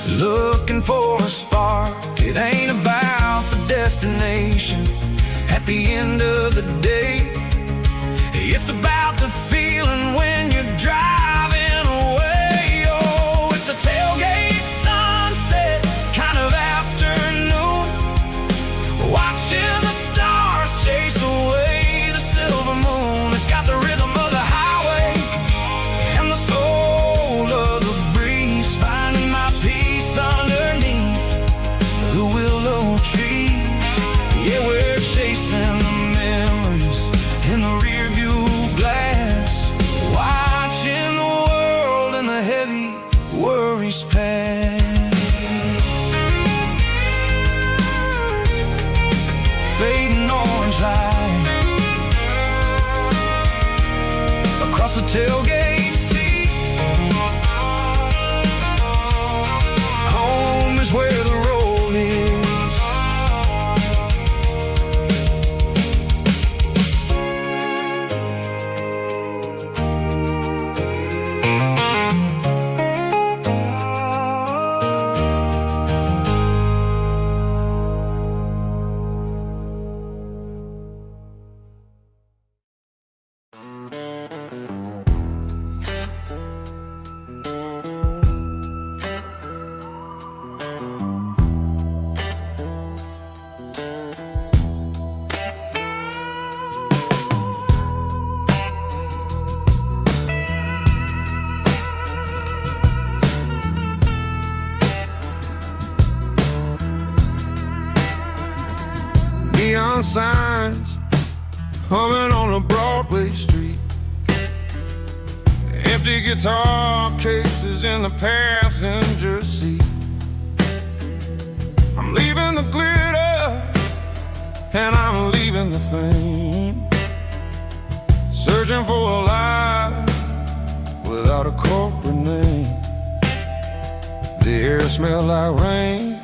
looking for a spark. It ain't about the destination at the end of the day, it's about the feeling when you're driving away. Oh, it's a tailgate sunset kind of afternoon, watching the stars chase away the silver moon. It's got the rhythm of the highway and the soul of the breeze, finding my peace underneath the willow trees. Yeah, we're chasing the memories in the rearview glass, watching the world and the heavy worries pass. Fading orange light across the tailgate seat. Home is where the road is. Neon signs humming on a Broadway street, empty guitar cases in the passenger seat. I'm leaving the glitter and I'm leaving the fame, searching for a life without a corporate name. The air smells like rain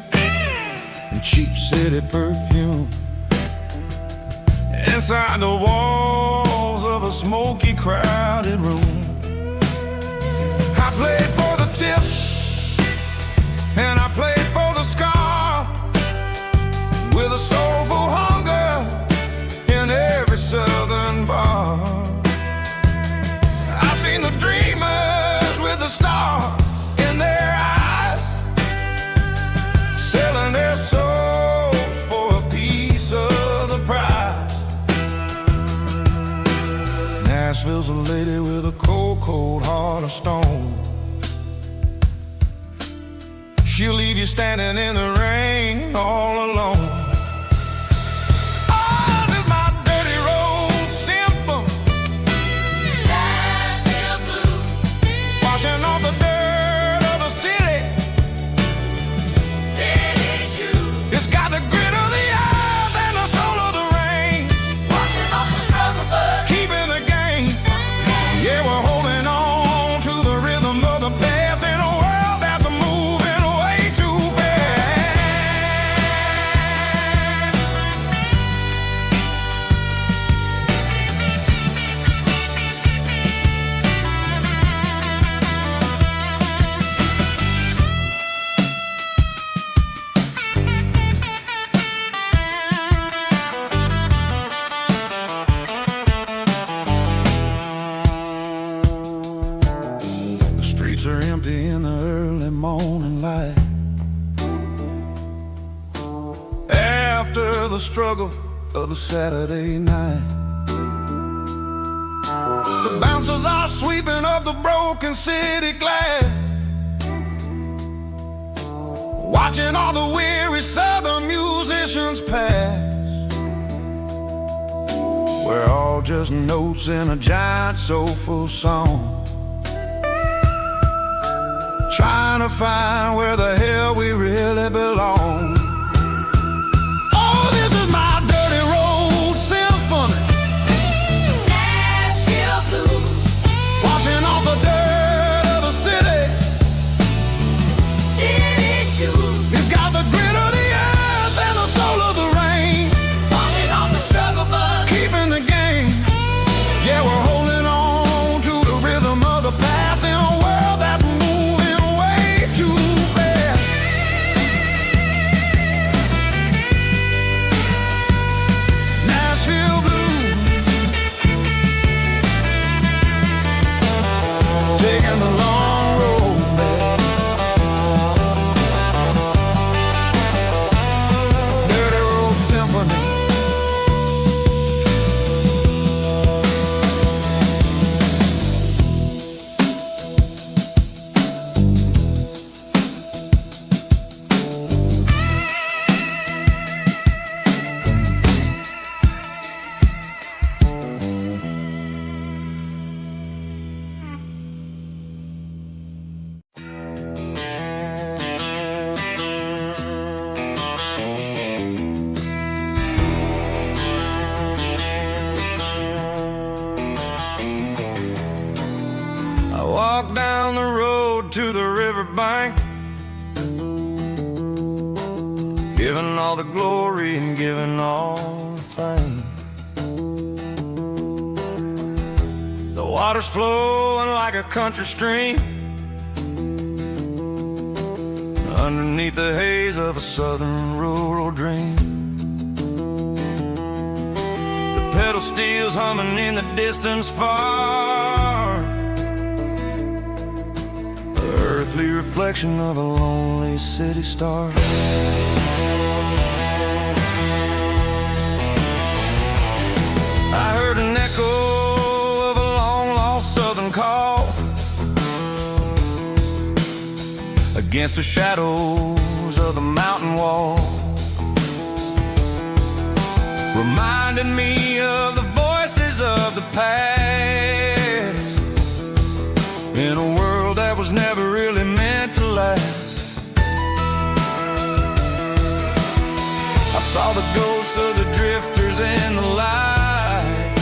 and cheap city perfume. Inside the walls of a smoky, crowded room, I played for the tips and I played for the scar, with a soulful hunger in every southern bar. I've seen the dreamers with the stars in their eyes, selling their souls for a piece of the prize. Nashville's a lady with a cold, cold heart of stone. She'll leave you standing in the rain all alone. Oh, is my dirty road simple? Nashville blue. light. After the struggle of the Saturday night, the bouncers are sweeping up the broken city glass, watching all the weary southern musicians pass. We're all just notes in a giant soulful song, trying to find where the hell we really belong. Oh, this is my dirty road symphony, Nashville blues, washing off the dirt of the city. city shoes, It's got the grit of the earth and the soul of the rain, washing off the struggle bug. keeping the game. Yeah, we're holding on to the rhythm of the past in a world that's moving way too fast. Nashville blues, taking the long road back. Dirty road symphony. I walk down the road to the riverbank, giving all the glory and giving all the thanks. The water's flowing like a country stream, underneath the haze of a southern rural dream. The pedal steel's humming in the distance far, earthly reflection of a lonely city star. I heard an echo of a long-lost southern call against the shadows of the mountain wall, reminding me of the voices of the past in a world that was never really meant to last. I saw the ghosts of the drifters in the light,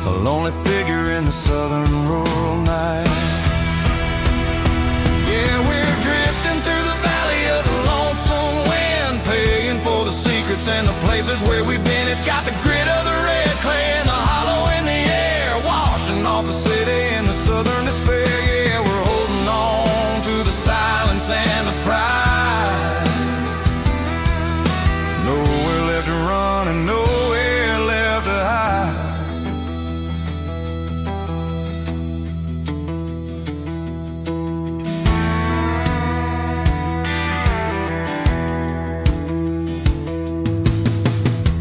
a lonely figure in the southern rural night. Yeah, we're drifting through the valley of the lonesome wind, paying for the secrets and the places where we've been. It's got the grit of the red clay and the hollow in the air, washing off the city and the southern despair. Yeah, we're holding on to the silence and the pride. Nowhere left to run and nowhere left to hide.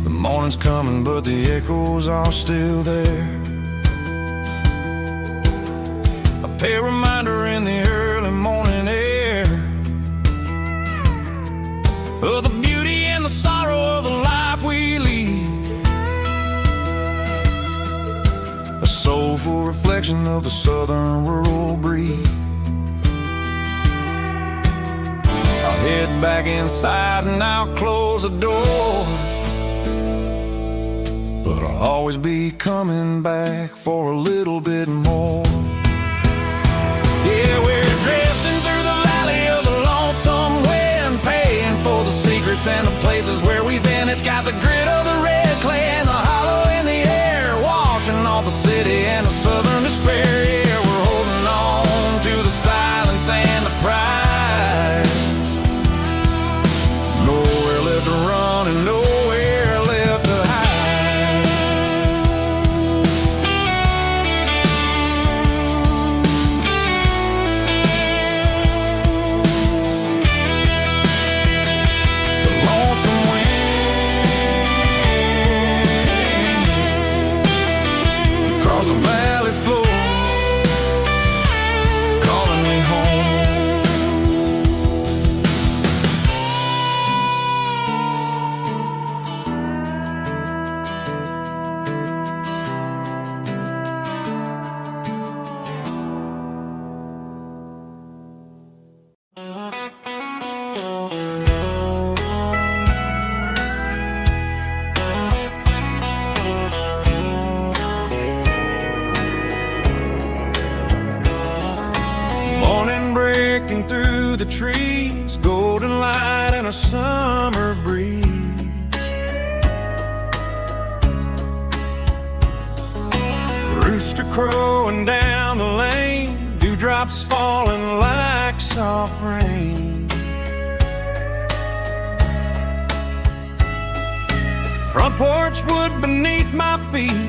The morning's coming, but the echoes are still there. A pale reminder in the early morning air of the beauty and the sorrow of the life we lead, a soulful reflection of the southern rural breed. I'll head back inside and I'll close the door, but I'll always be coming back for a little bit more. Yeah, we're drifting through the valley of the lonesome wind, paying for the secrets and the places where we've been. It's got the grit of the red clay and the hollow in the air, washing off the city and the southern despair. Yeah, we're holding on to the silence and the pride. Nowhere left to run and nowhere left to hide. drifting through the trees, golden light and a summer breeze. Rooster crowing down the lane, dewdrops falling like soft rain. Front porch wood beneath my feet,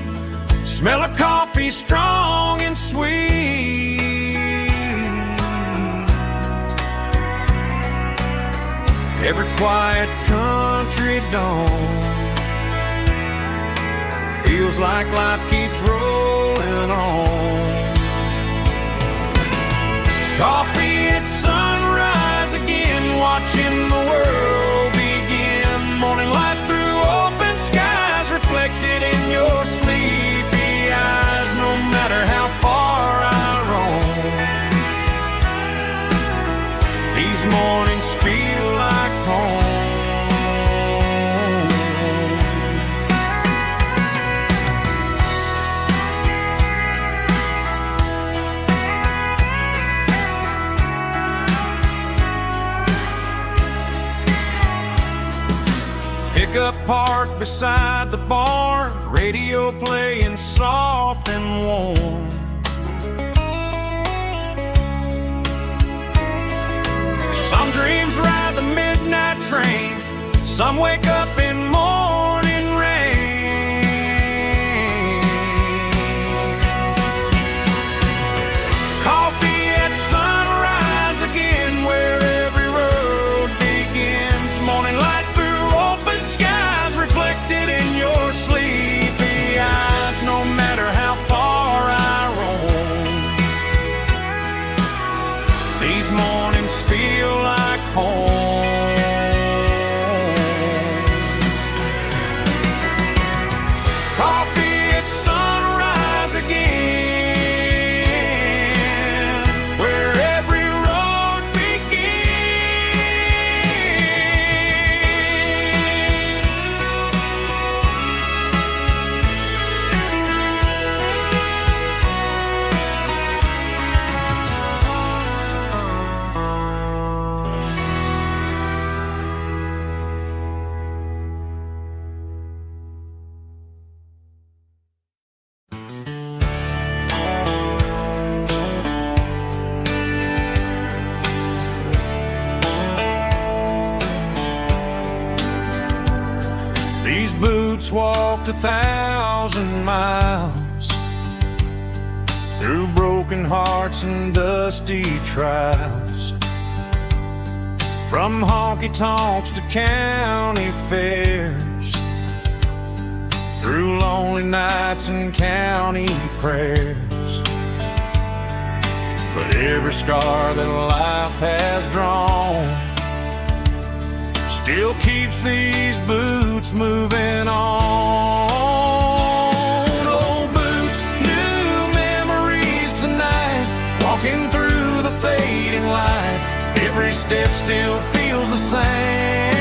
smell of coffee strong and sweet. Every quiet country dawn feels like life keeps rolling on. Coffee at sunrise again, watching the world begin. Morning light through open skies, reflected in your sleepy eyes. No matter how far I roam, these mornings feel like home. Pickup parked beside the barn, radio playing soft and warm. Some dreams ride the midnight train, some wake up in morning rain. Coffee at sunrise again, where every road begins. Morning light through open skies, reflected in your sleepy eyes. No matter how far I roam, these mornings feel like home. Coffee at sunrise again, where every road These boots walked 1,000 miles through broken hearts and dusty trials, from honky-tonks to county fairs, through lonely nights and county prayers. But every scar that life has drawn still keeps these boots moving on. Old boots, new memories tonight, walking through the fading light. Every step still feels the same.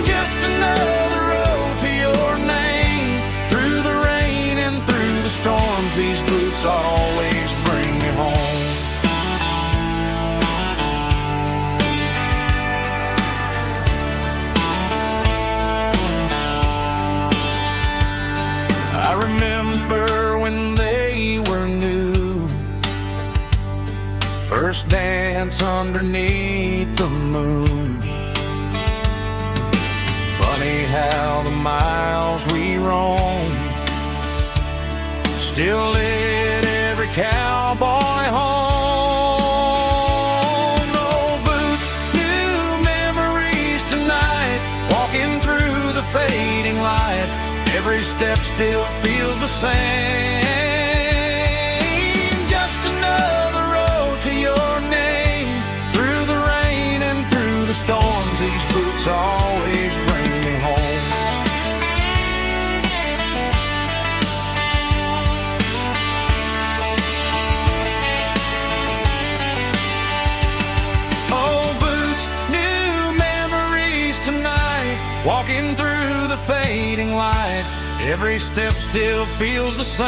Just another road to your name. Through the rain and through the storms, these boots always bring me home. I remember when they were new, first dance underneath the moon. Funny how the miles we roam still lit every cowboy home. Old boots, new memories tonight, walking through the fading light. Every step still feels the same. Just another road to your name. Through the rain and through the storms, these boots always bring me home. Old boots, new memories tonight, walking through the fading light. Every step still feels the same.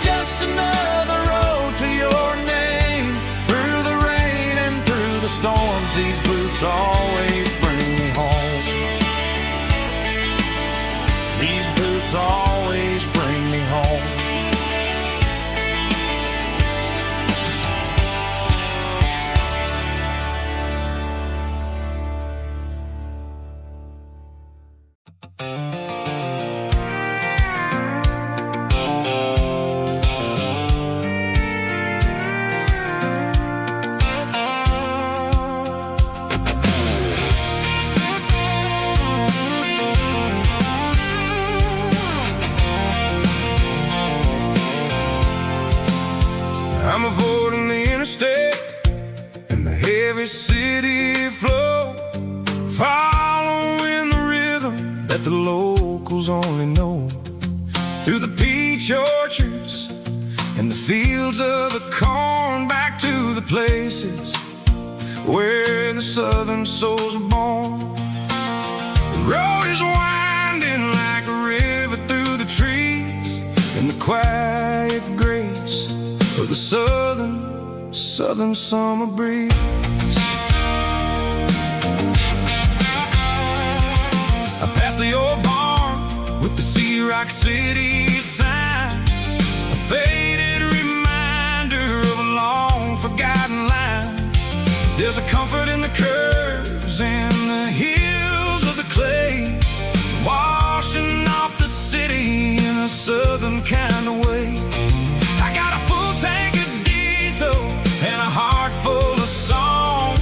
Just another road to your I'm avoiding the interstate and the heavy city flow, following the rhythm that the locals only know. Through the peach orchards and the fields of the corn, back to the places where the southern souls were born. The road is winding like a river through the trees, in the quiet grace of the southern summer breeze. I passed the old barn with the Sea Rock City sign, a faded reminder of a long forgotten line. There's a comfort in the curves and the hills of the clay, washing off the city in a southern kind of way. I got a full tank of diesel and a heart full of song,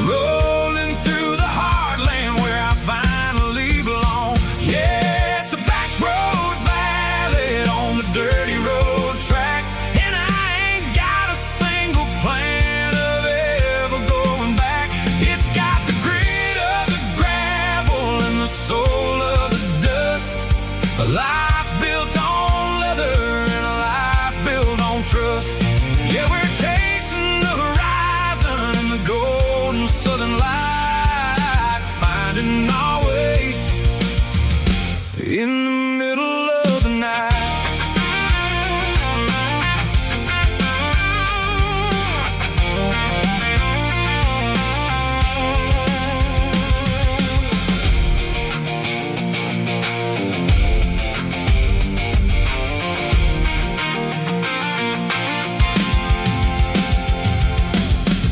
rolling through the heartland where I finally belong. Yeah, it's a back road ballad on the dirty road track, and I ain't got a single plan of ever going back. It's got the grit of the gravel and the soul of the dust, a life built on leather and a life built on trust. Yeah, we're chasing the horizon in the golden southern light, finding our way in the middle of the night.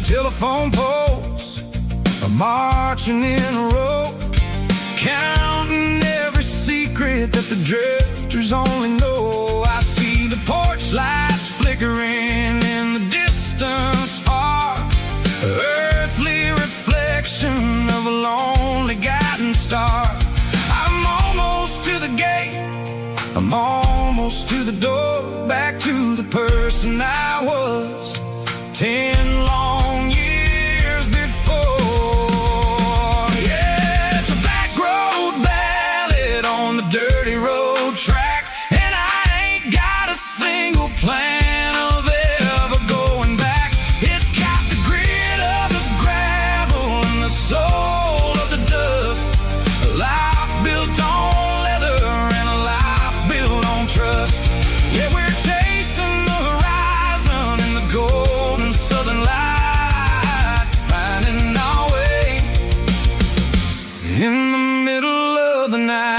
Telephone poles are marching in a row, counting every secret that the drifters only know. I see the porch lights flickering in the distance far, earthly reflection of a lonely guiding star. I'm almost to the gate, I'm almost to the door, back to the person I was 10 long years before. Yeah, it's a back road ballad on the dirty road track, and I ain't got a single plan of ever going back. It's got the grit of the gravel and the soul of the dust, a life built on leather and a life built on trust. Yeah, we're chasing the horizon in the golden southern light, finding our way in the middle of the night.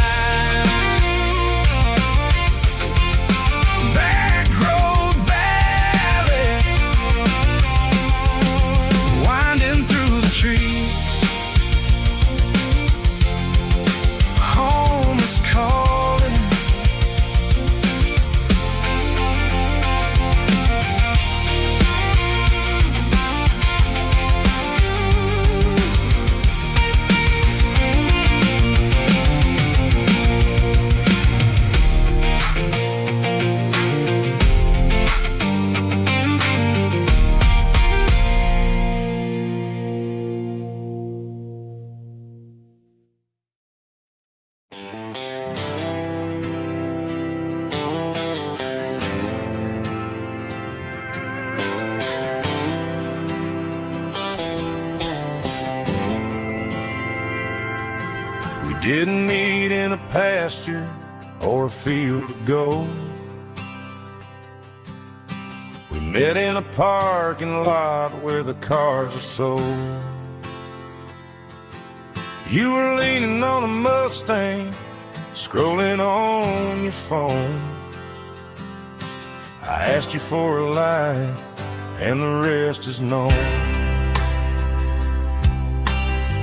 Back road ballad, winding through the trees. Home is calling. We didn't meet in a pasture or a field of gold. We met in a parking lot where the cars are sold. You were leaning on a Mustang, scrolling on your phone. I asked you for a light, and the rest is known.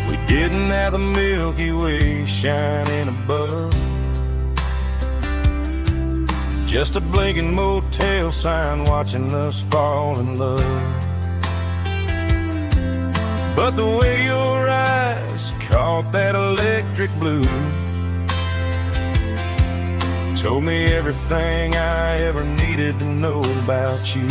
We didn't have the Milky Way shining above, just a blinking motel sign watching us fall in love. But the way your eyes caught that electric blue told me everything I ever needed to know about you.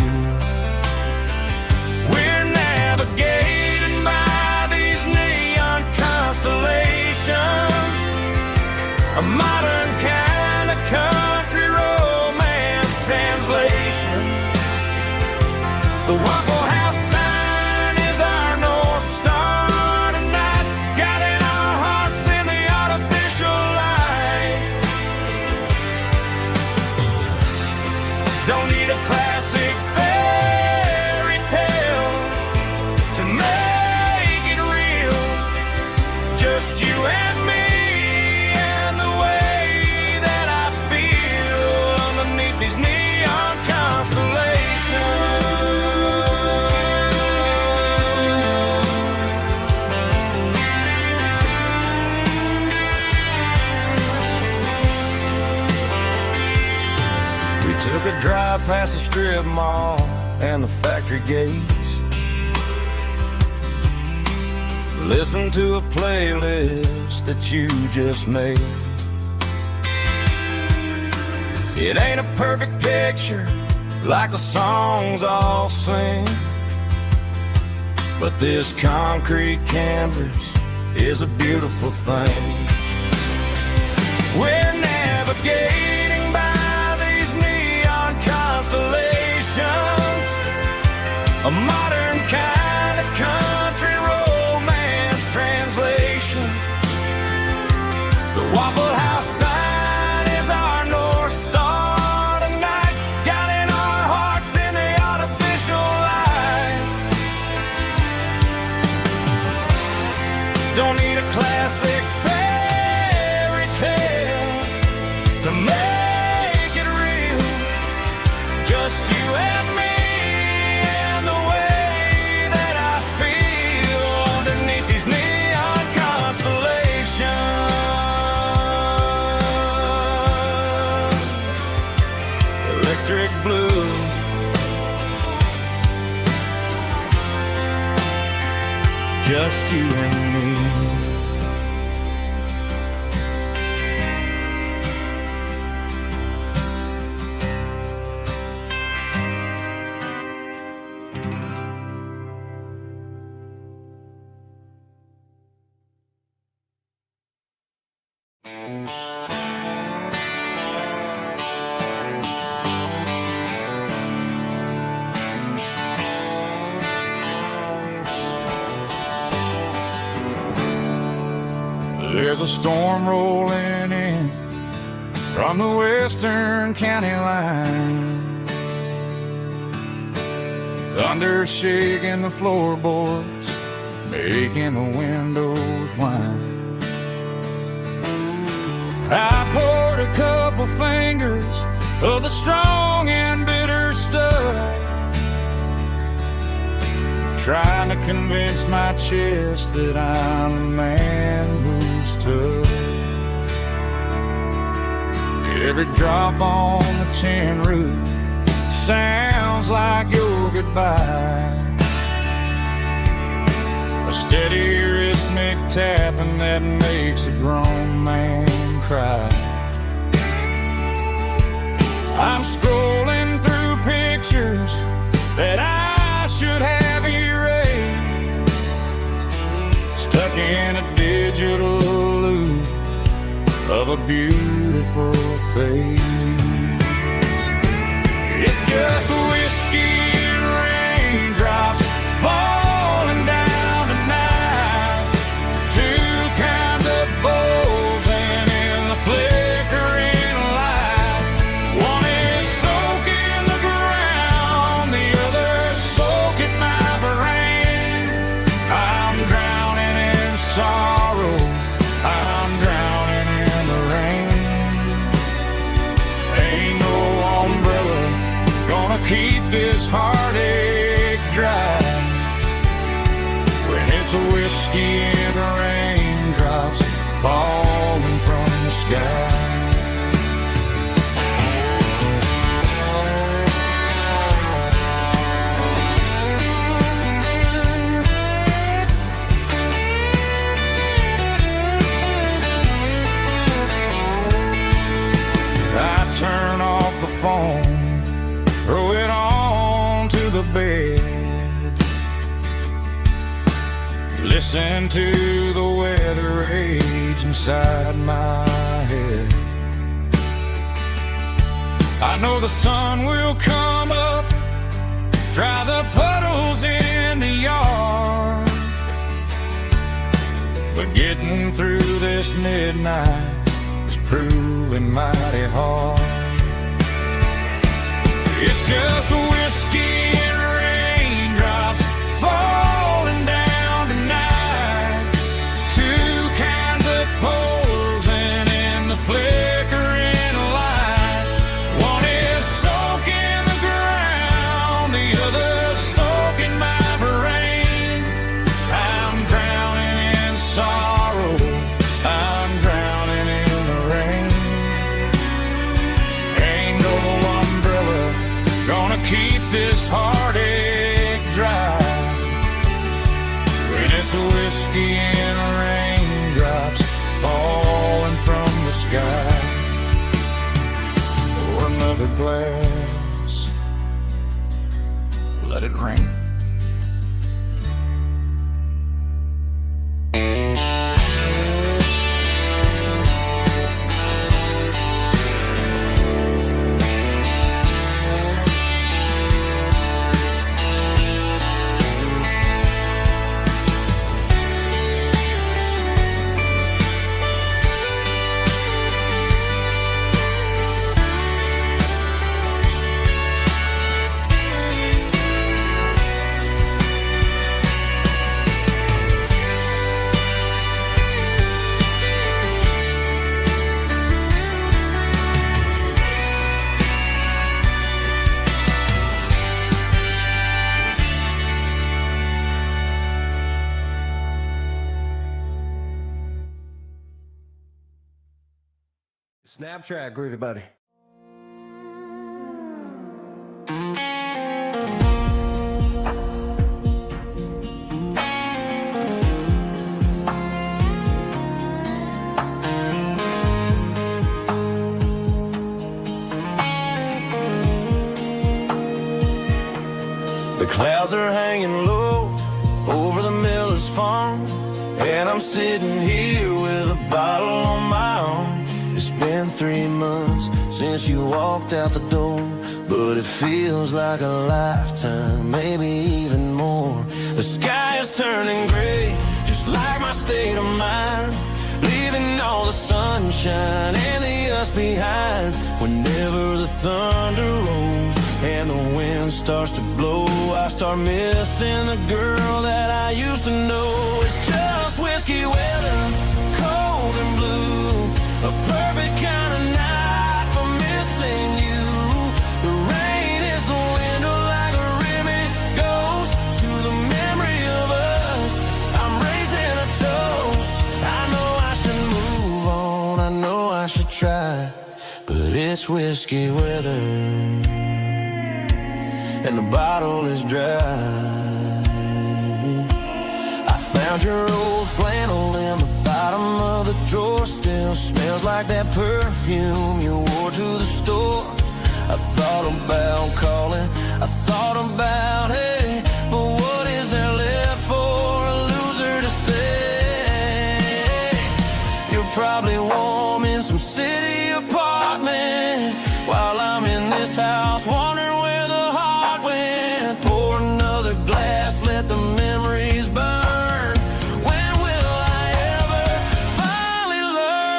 a modern kind of country romance translation. The Waffle House sign is our North Star tonight, guiding our hearts in the artificial light. Don't need a classic fairy tale to make it real. Just you and me and the way that I feel underneath these neon constellations. We took a drive past the strip mall and the factory gates. Listen to a playlist that you just made. It ain't a perfect picture like the songs all sing, but this concrete canvas is a beautiful thing. We're navigating by these neon constellations, a modern kind of country romance translation. The Waffle House sign is our North Star tonight, guiding our hearts in the artificial light. Don't need a classic fairy tale to make it real. Just you and me and the way that I feel underneath these neon constellations. Electric blue, just you and me. There's a storm rolling in from the western county line. Thunder shaking the floorboards, making the windows whine. I poured a couple fingers of the strong and bitter stuff, trying to convince my chest that I'm a man who's tough. Every drop on the tin roof sounds like your goodbye, a steady rhythmic tapping that makes a grown man cry. I'm scrolling through pictures that I should have erased, stuck in a digital loop of a beautiful face. It's just whiskey and raindrops falling down tonight, two kinds of bowls and in the flickering light. One is soaking the ground, the other soaking my brain. I'm drowning in sorrow, I'm drowning in the rain. Ain't no umbrella gonna keep this heartache dry when it's a whiskey and raindrops falling from the sky. I turn off the phone, throw it on to the bed, listen to the weather rage inside my head. I know the sun will come up, dry the puddles in the yard, but getting through this midnight is proving mighty hard. It's just whiskey and raindrops falling down tonight. Two kinds of posing in the flickering light. One is soaking the ground, the other soaking my brain. I'm drowning in sorrow, I'm drowning in the rain. Ain't no umbrella gonna keep this heartache dry when it's whiskey and raindrops falling from the sky. Pour another glass, let it rain. Snapchat, groovy buddy. The clouds are hanging low over the miller's farm, and I'm sitting here with a bottle on my arm. It's been 3 months since you walked out the door, but it feels like a lifetime, maybe even more. The sky is turning gray, just like my state of mind, leaving all the sunshine and the us behind. Whenever the thunder rolls and the wind starts to blow, I start missing the girl that I used to know. It's just whiskey weather, cold and blue, a perfect kind of night for missing you. The rain is the window like a ribbon goes to the memory of us. I'm raising a toast. I know I should move on, I know I should try, but it's whiskey weather and the bottle is dry. I found your old flannel in the bottom of the drawer, still smells like that perfume you wore to the store. I thought about calling, I thought about, hey, but what is there left for a loser to say? You're probably warm in some city apartment while I'm in this house wondering where the heart went. Pour another glass, let the memories burn. When will I ever finally learn?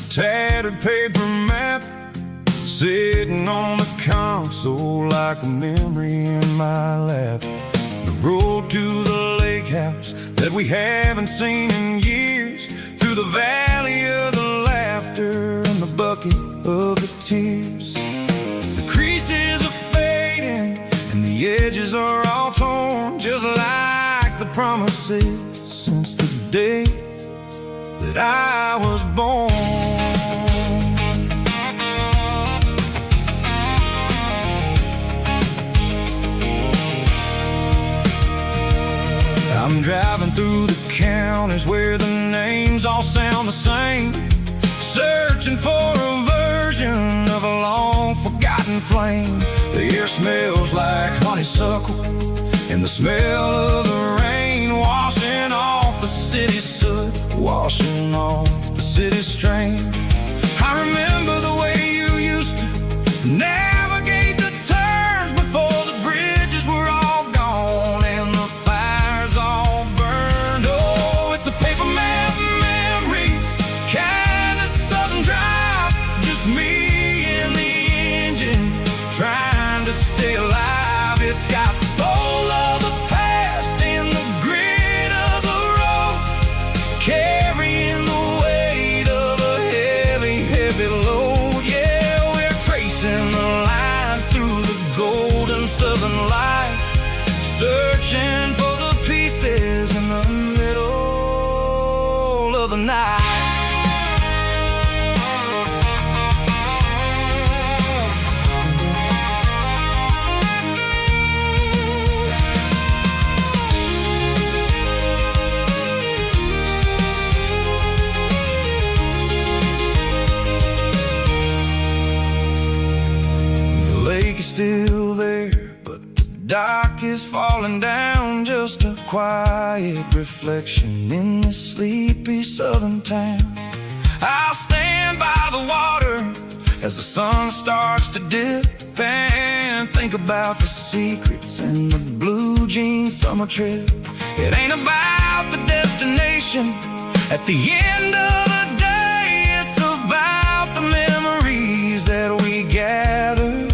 tattered paper map sitting on the console like a memory in my lap. The road to the lake house that we haven't seen in years, through the valley of the laughter and the bucket of the tears. The creases are fading and the edges are all torn, just like the promises since the day that I was born. I'm driving through the counties where the names all sound the same, searching for a version of a long forgotten flame. The air smells like honeysuckle and the smell of the rain washing off the city's soot, washing off the city's strain. I remember the way you used to navigate the turns before the bridges were all gone and the fires all burned. Oh, it's a paper map memories, kind of southern drive, just me and the engine trying to stay alive. It's got the soul of the past and the grit of the road, carrying the weight of a heavy, heavy load. Yeah, we're tracing the lines through the golden southern light, searching for the pieces in the middle of the night. The lake is still there, but the dock is falling down, just a quiet reflection in this sleepy southern town. I'll stand by the water as the sun starts to dip and think about the secrets and the blue jean summer trip. It ain't about the destination at the end of the day, it's about the memories that we gather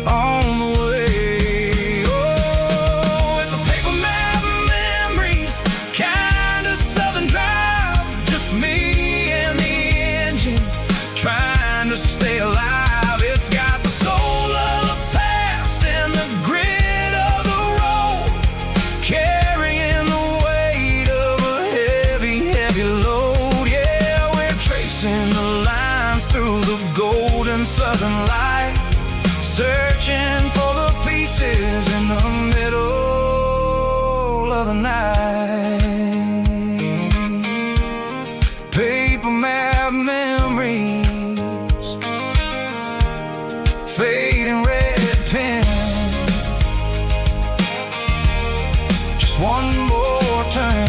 on the way. Oh, it's a paper map memories, kind of southern drive, just me and the engine trying to stay alive. It's got the soul of the past and the grit of the road, carrying the weight of a heavy, heavy load. Yeah, we're tracing the lines through the golden southern light, searching for the pieces in the middle of the night. Paper map memories, fading red pen, just one more turn.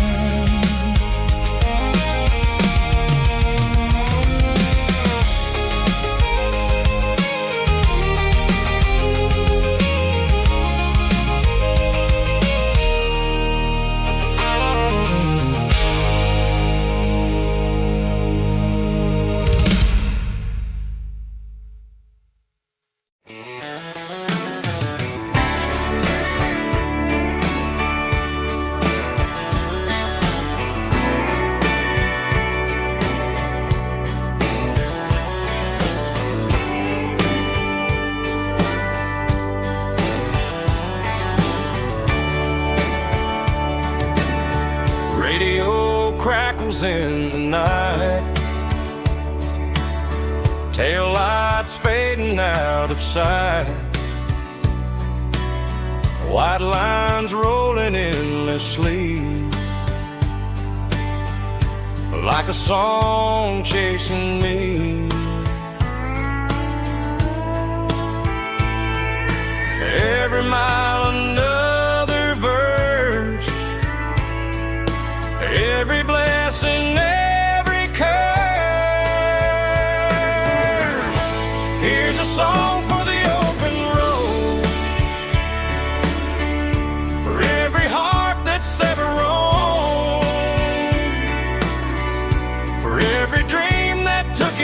Radio crackles in the night, tail lights fading out of sight, white lines rolling endlessly, like a song chasing me. Every mile another verse, every blessing, every curse. Here's a song for the open road, for every heart that's ever roamed, for every dream that took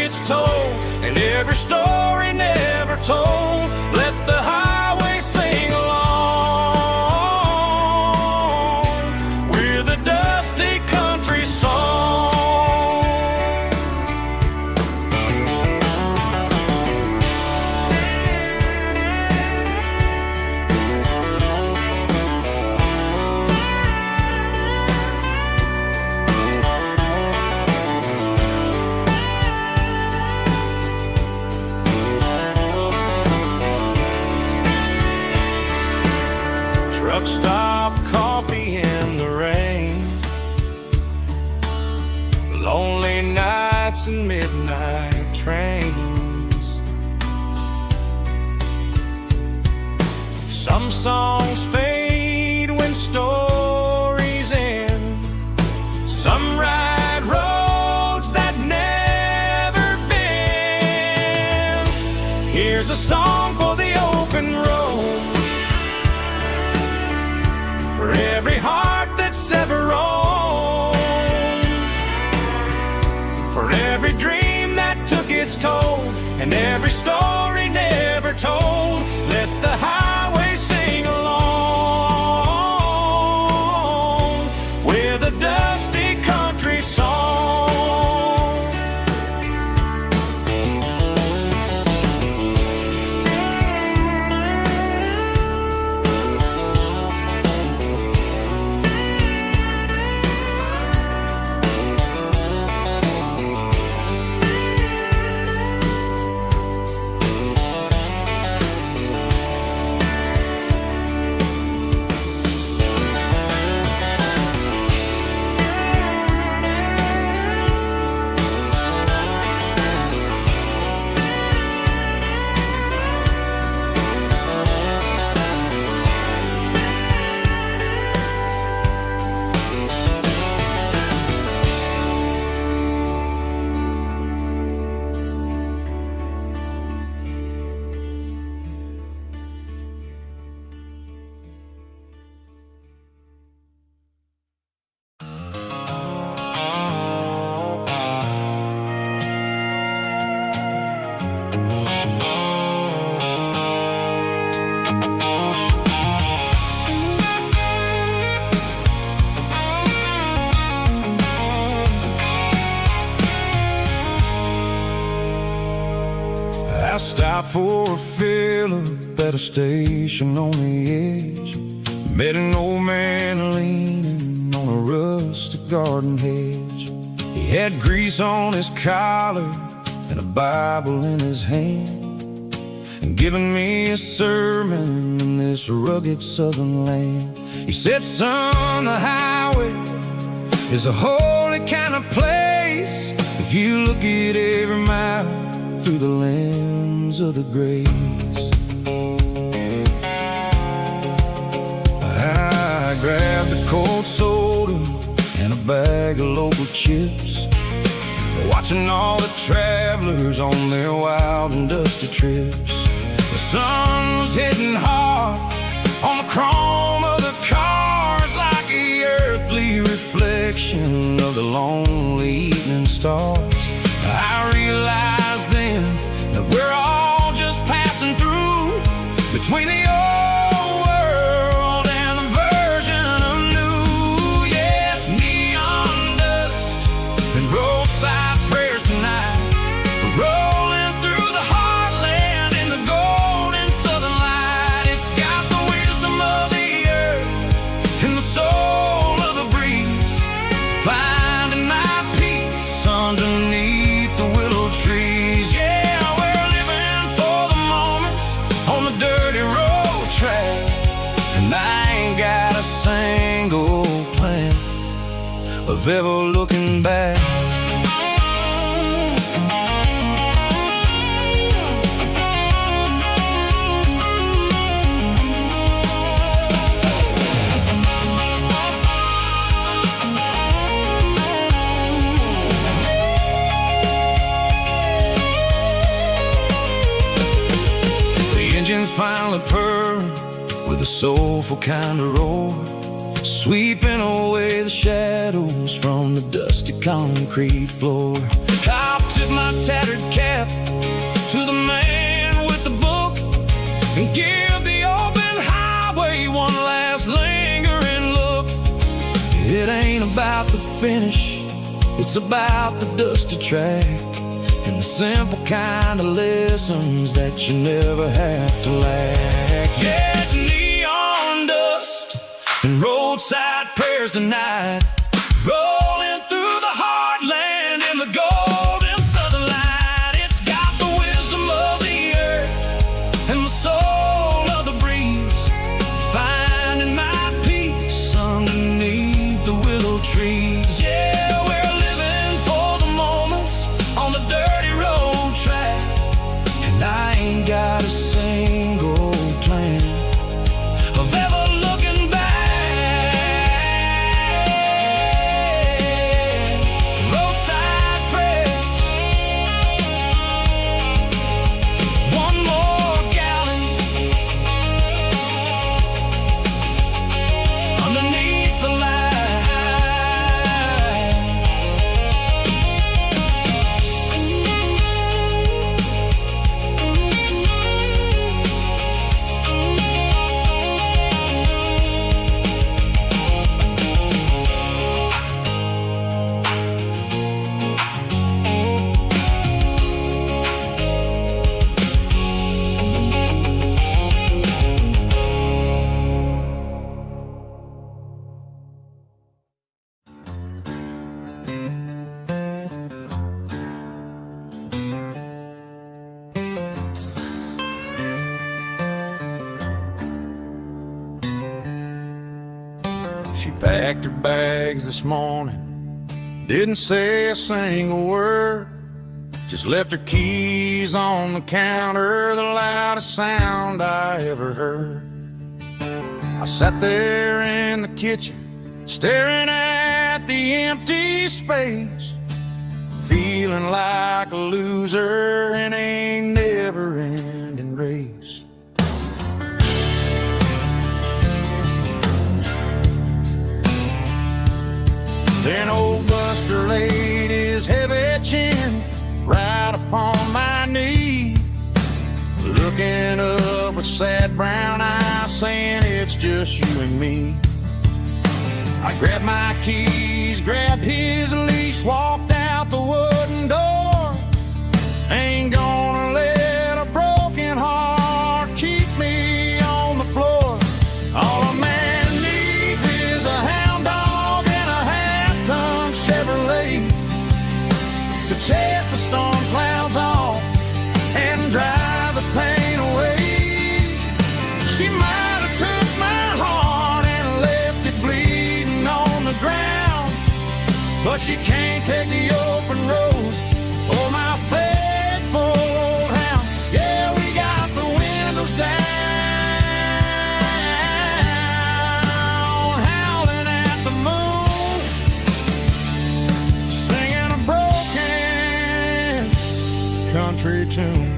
truck stop coffee in the rain, lonely nights and midnight trains. Some songs fade when stories end. Some ride roads that never bend. Here's a song for the open road, for every heart that's ever roamed, for every dream that took its toll, and every story never told. Let the highway sing along with a dusty country song. I stopped for a fill-up at a station on the edge. Met an old man leaning on a rustic garden hedge. He had grease on his collar and a Bible in his hand, and giving me a sermon in this rugged southern land. He said, son, the highway is a holy kind of place if you look at every mile through the lens of the grace. I grabbed a cold soda and a bag of local chips, watching all the travelers on their wild and dusty trips. The sun was hitting hard on the chrome of the cars, like the earthly reflection of the lonely evening stars. I realized then that we're all just passing through between the old world and the version of new. Yeah, it's neon dust and roadside prayers tonight, rolling through the heartland in the golden southern light. It's got the wisdom of the earth and the soul of the breeze, finding my peace underneath the willow trees. Yeah, we're living for the moments on the dirty road track, and I ain't got a single plan of ever looking back. Engines finally purr with a soulful kind of roar, sweeping away the shadows from the dusty concrete floor. I'll tip my tattered cap to the man with the book and give the open highway one last lingering look. It ain't about the finish, it's about the dusty track and the simple kind of lessons that you never have to lack. Yeah, it's neon dust and roadside prayers tonight, rolling through the heartland in the golden southern light. It's got the wisdom of the earth and the soul of the breeze, finding my She packed her bags this morning, didn't say a single word, just left her keys on the counter, the loudest sound I ever heard. I sat there in the kitchen, staring at the empty space, feeling like a loser in a never-ending race. Then old Buster laid his heavy chin right upon my knee, looking up with sad brown eyes, saying it's just you and me. I grabbed my keys, grabbed his leash, walked out the wooden door. Ain't gonna let a broken heart keep me on the floor. All a man needs is a hound dog and a half-ton Chevrolet to chase the storm clouds off and drive the pain away. She might have took my heart and left it bleeding on the ground, but she can't take the open road or my faithful old hound. Yeah, we got the windows down, howling at the moon, singing a broken country tune.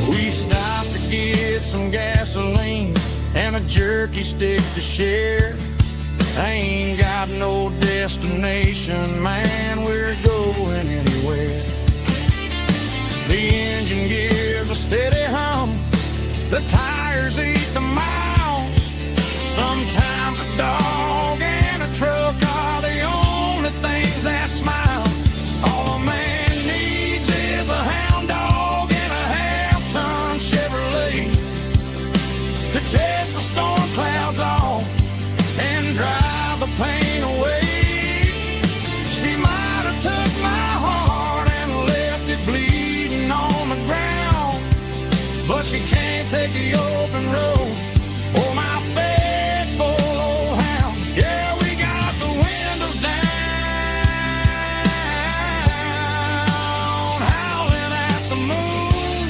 We stopped to get some gasoline and a jerky stick to share. I ain't got no destination, man, we're going anywhere. The engine gives a steady hum, the tires eat the miles. Sometimes a dog and a truck are the only things that smile. All a man needs is a hound dog and a half-ton Chevrolet to chase the storm clouds off and drive the pain away. She might have took my heart and left it bleeding on the ground, but she can't take the open road or my faithful old hound. Yeah, we got the windows down, howling at the moon,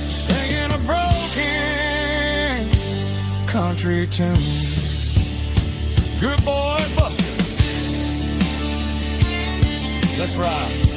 singing a broken country tune. Good boy, Buster. Let's ride.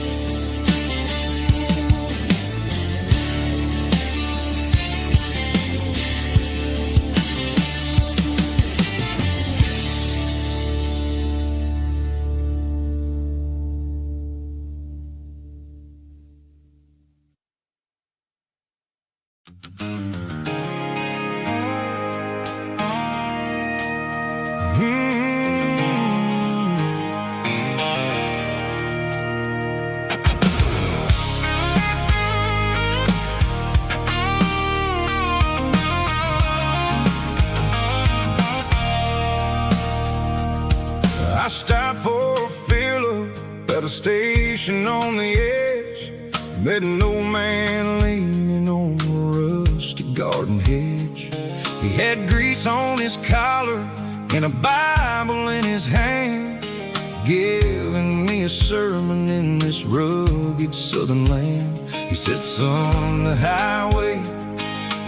I stopped for a fill-up at a station on the edge. Met an old man leaning on a rusty garden hedge. He had grease on his collar and a Bible in his hand, giving me a sermon in this rugged southern land. He said, son, the highway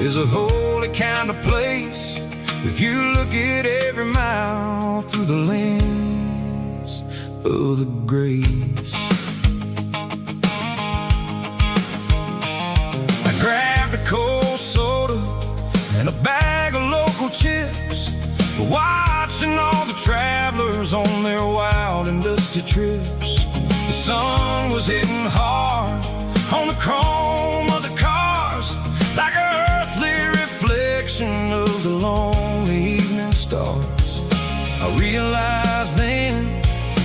is a holy kind of place if you look at every mile through the lens of the grace. I grabbed a cold soda and a bag of local chips, watching all the travelers on their wild and dusty trips. The sun was hitting hard on the chrome of the cars, like an earthly reflection of the lonely evening stars. I realized then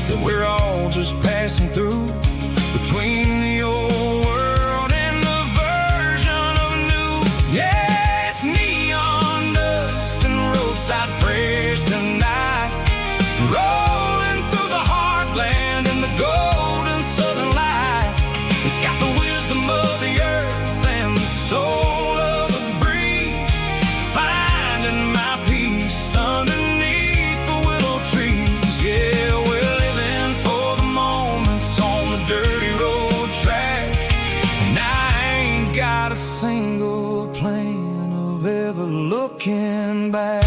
that we're all just passing through between the old world and the version of new. Yeah, it's neon dust and roadside prayers tonight. looking back.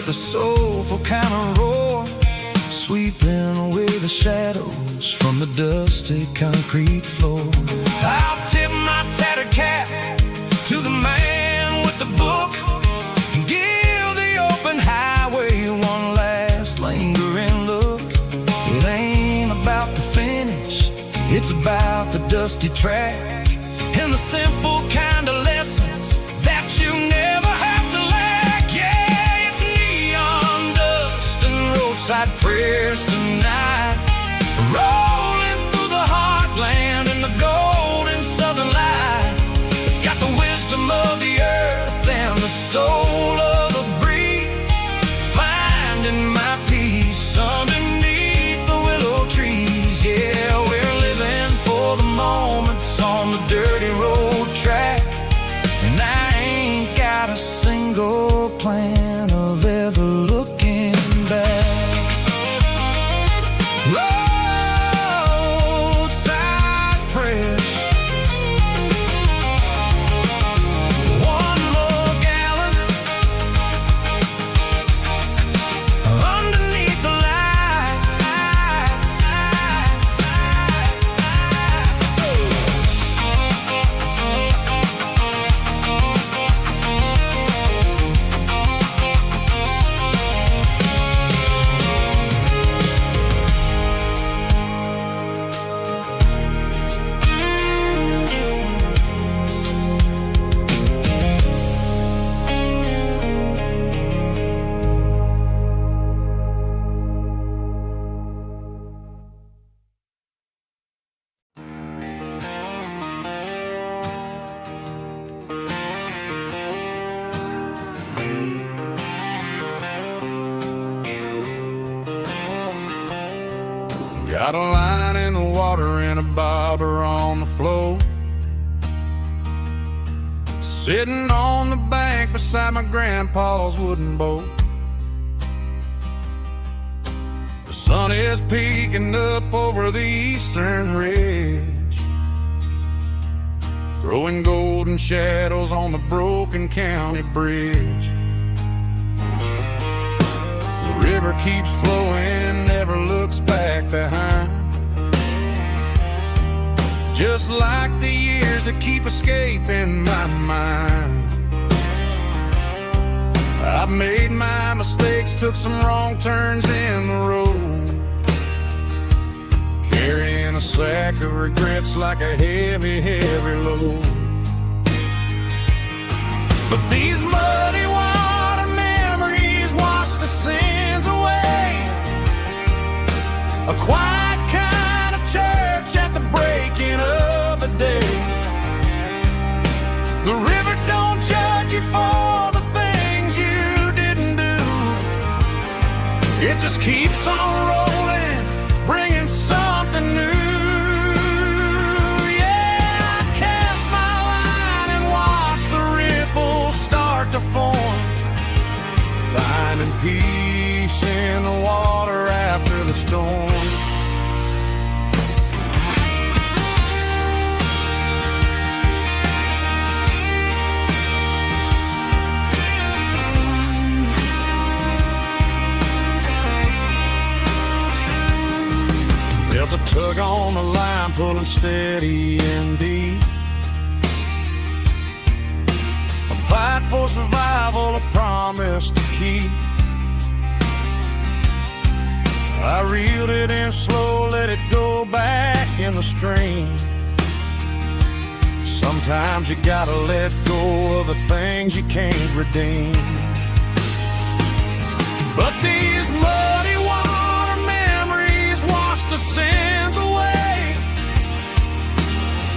The soulful kind of roar, sweeping away the shadows from the dusty concrete floor. I'll tip my tattered cap to the man with the book and give the open highway one last lingering look. It ain't about the finish, it's about the dusty track and the simple kind of lessons that you never have to lack. Yeah, it's neon dust and roadside prayers tonight, rolling through the heartland in the golden southern light. It's got the wisdom of the earth and the soul of the breeze, finding my peace underneath the willow trees. Yeah, we're living for the moments on the dirty road track, and I ain't got a single plan of ever looking back. Roadside prayers, one more gallon underneath the light. Got a line in the water and a bobber on the floor, sitting on the bank beside my grandpa's wooden boat. The sun is peeking up over the eastern ridge, throwing golden shadows on the broken county bridge. The river keeps flowing, never looks back behind, just like the years that keep escaping my mind. I've made my mistakes, took some wrong turns in the road, carrying a sack of regrets like a heavy, heavy load. But these muddy water memories wash the sins away. A quiet kind of church at the breaking of the day. The river don't judge you for the things you didn't do. It just keeps on rolling, bringing something new. Yeah, I cast my line and watch the ripples start to form, finding peace in the water after the storm. Felt a tug on the line, pulling steady and deep. A fight for survival, a promise to keep. I reeled it in slow, let it go back in the stream. Sometimes you gotta let go of the things you can't redeem. But these muddy water memories wash the sins away.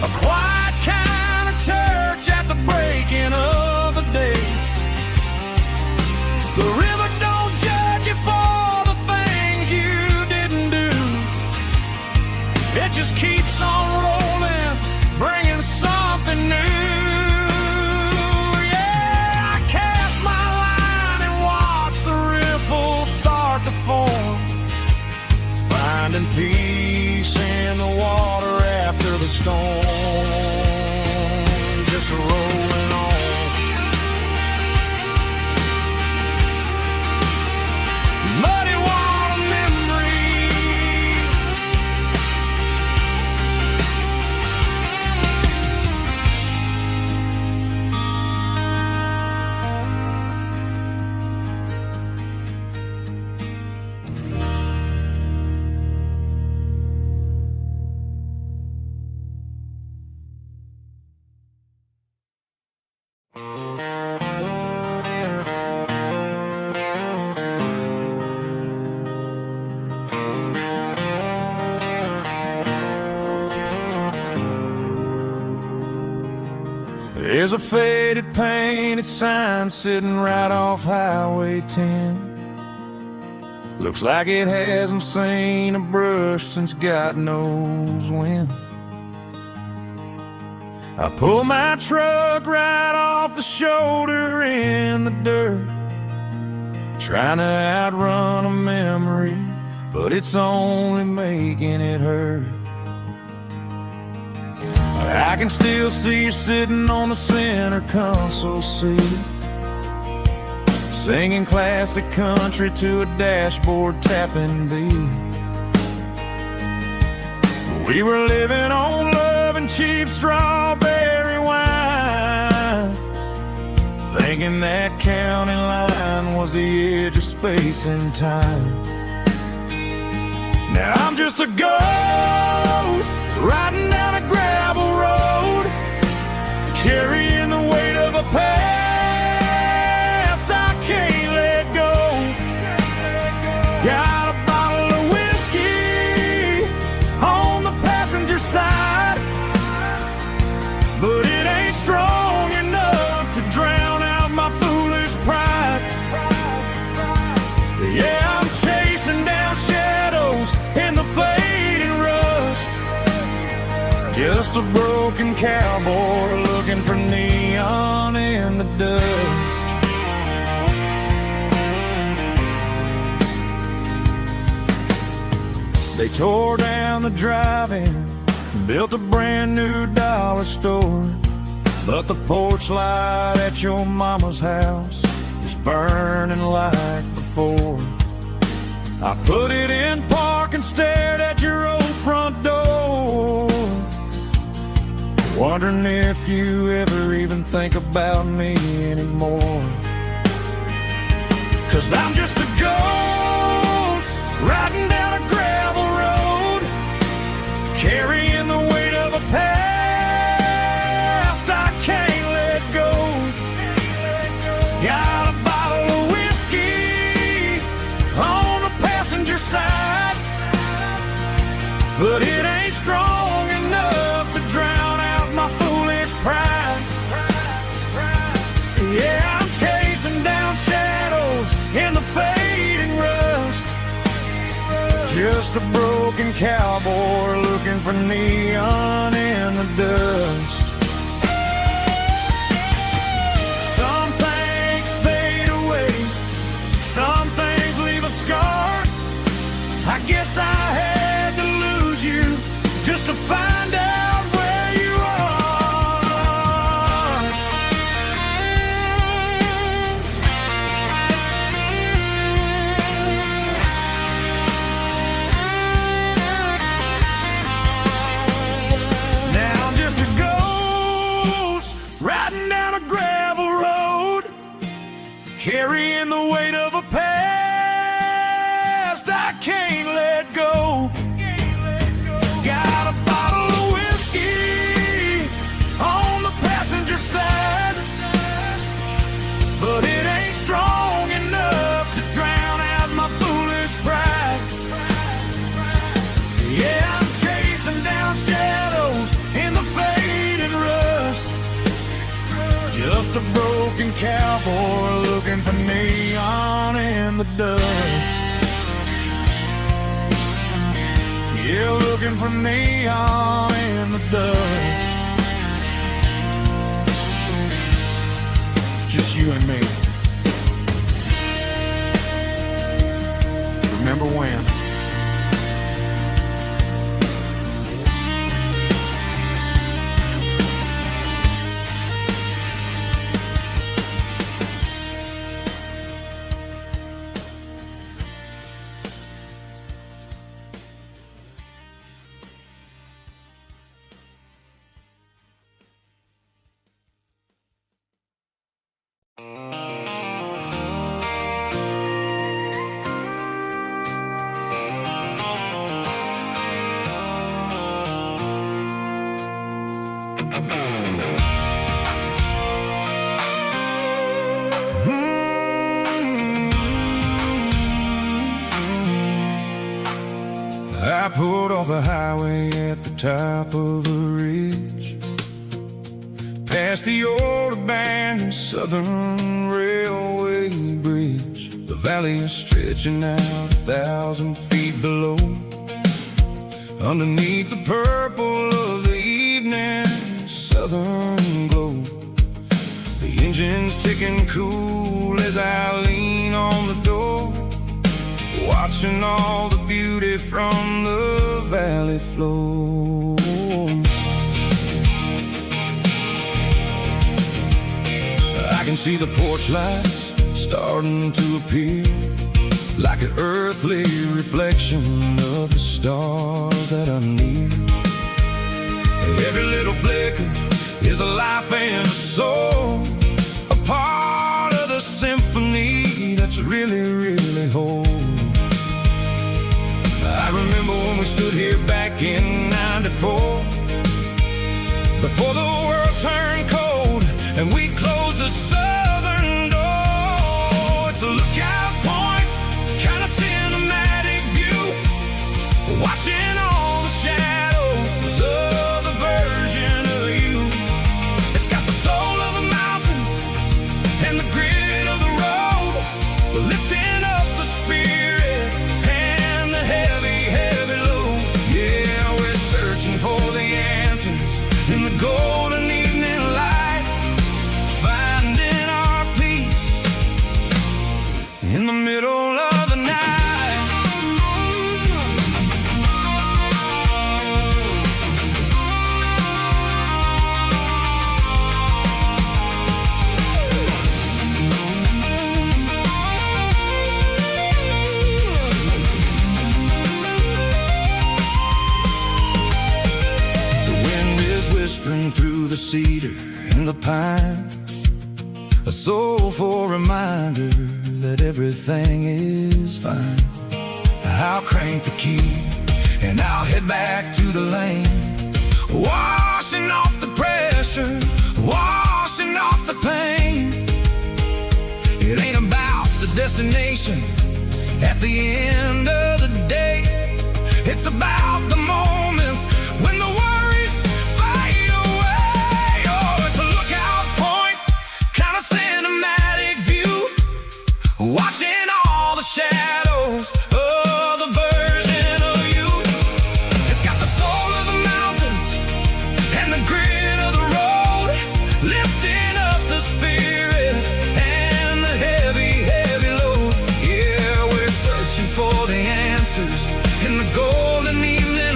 A quiet kind of church at the breaking of the day. The river don't judge you for the things you didn't do. It just just keeps on rolling, bringing something new. Yeah, I cast my line and watch the ripples start to form, finding peace in the water after the storm, just rolling on. Muddy water memory. There's a faded painted sign sitting right off Highway 10. Looks like it hasn't seen a brush since God knows when. I pull my truck right off the shoulder in the dirt, trying to outrun a memory, but it's only making it hurt. I can still see you sitting on the center console seat, singing classic country to a dashboard tapping beat. We were living on love and cheap strawberry wine, thinking that county line was the edge of space and time. Now I'm just a ghost riding down a gravel road, carrying the weight of a past I can't let go. Got a bottle of whiskey on the passenger side, but it ain't strong enough to drown out my foolish pride. Yeah, I'm chasing down shadows in the fading rust, just a broken cowboy looking for neon in the dust. They tore down the drive-in, built a brand new dollar store, but the porch light at your mama's house is burning like before. I put it in park and stared at your old front door, wondering if you ever even think about me anymore. 'Cause I'm just a ghost riding down a gravel road, carrying the weight of a past I can't let go. Got a bottle of whiskey on the passenger side, but it ain't strong enough to drown out my foolish pride. Yeah, I'm chasing down shadows in the fading rust, just a broken cowboy looking for neon in the dust. Some things fade away, some things leave a scar. I guess I had to lose you just to find out where you are. Now I'm just a ghost riding down a gravel road, carrying the weight of a past I can't let go. Got a bottle of whiskey on the passenger side, but it ain't strong enough to drown out my foolish pride. Yeah, I'm chasing down shadows in the fading rust, just a broken cowboy looking for neon in the dust. Yeah, look looking for neon in the dust. Just you and me. Remember when? I pulled off the highway at the top of the ridge, past the old abandoned Southern Railway bridge. The valley is stretching out 1,000 feet below, underneath the purple of the evening southern glow. The engine's ticking cool as I lean on the door, watching all the beauty from the valley flow. I can see the porch lights starting to appear, like an earthly reflection of the stars that are near. Every little flicker is a life and a soul, a part of the symphony that's really, really whole. I remember when we stood here back in '94, before the world turned cold and we closed the southern door. It's a lookout point, kind of cinematic view, watching all the shadows of the version of you. It's got the soul of the mountains and the grit of the road, lifting up the spirit and the heavy, heavy load. Yeah, we're searching for the answers in the golden evening light, finding our peace in the middle of the night. Whispering through the cedar and the pine, a soulful reminder that everything is fine. I'll crank the key and I'll head back to the lane, washing off the pressure, washing off the pain. It ain't about the destination at the end of the day, it's about the moments when the worries fade away. Oh, it's a lookout point, kind of cinematic view, watching all the shadows of the version of you. It's got the soul of the mountains and the grit of the road, lifting up the spirit and the heavy, heavy load. Yeah, we're searching for the answers in the golden evening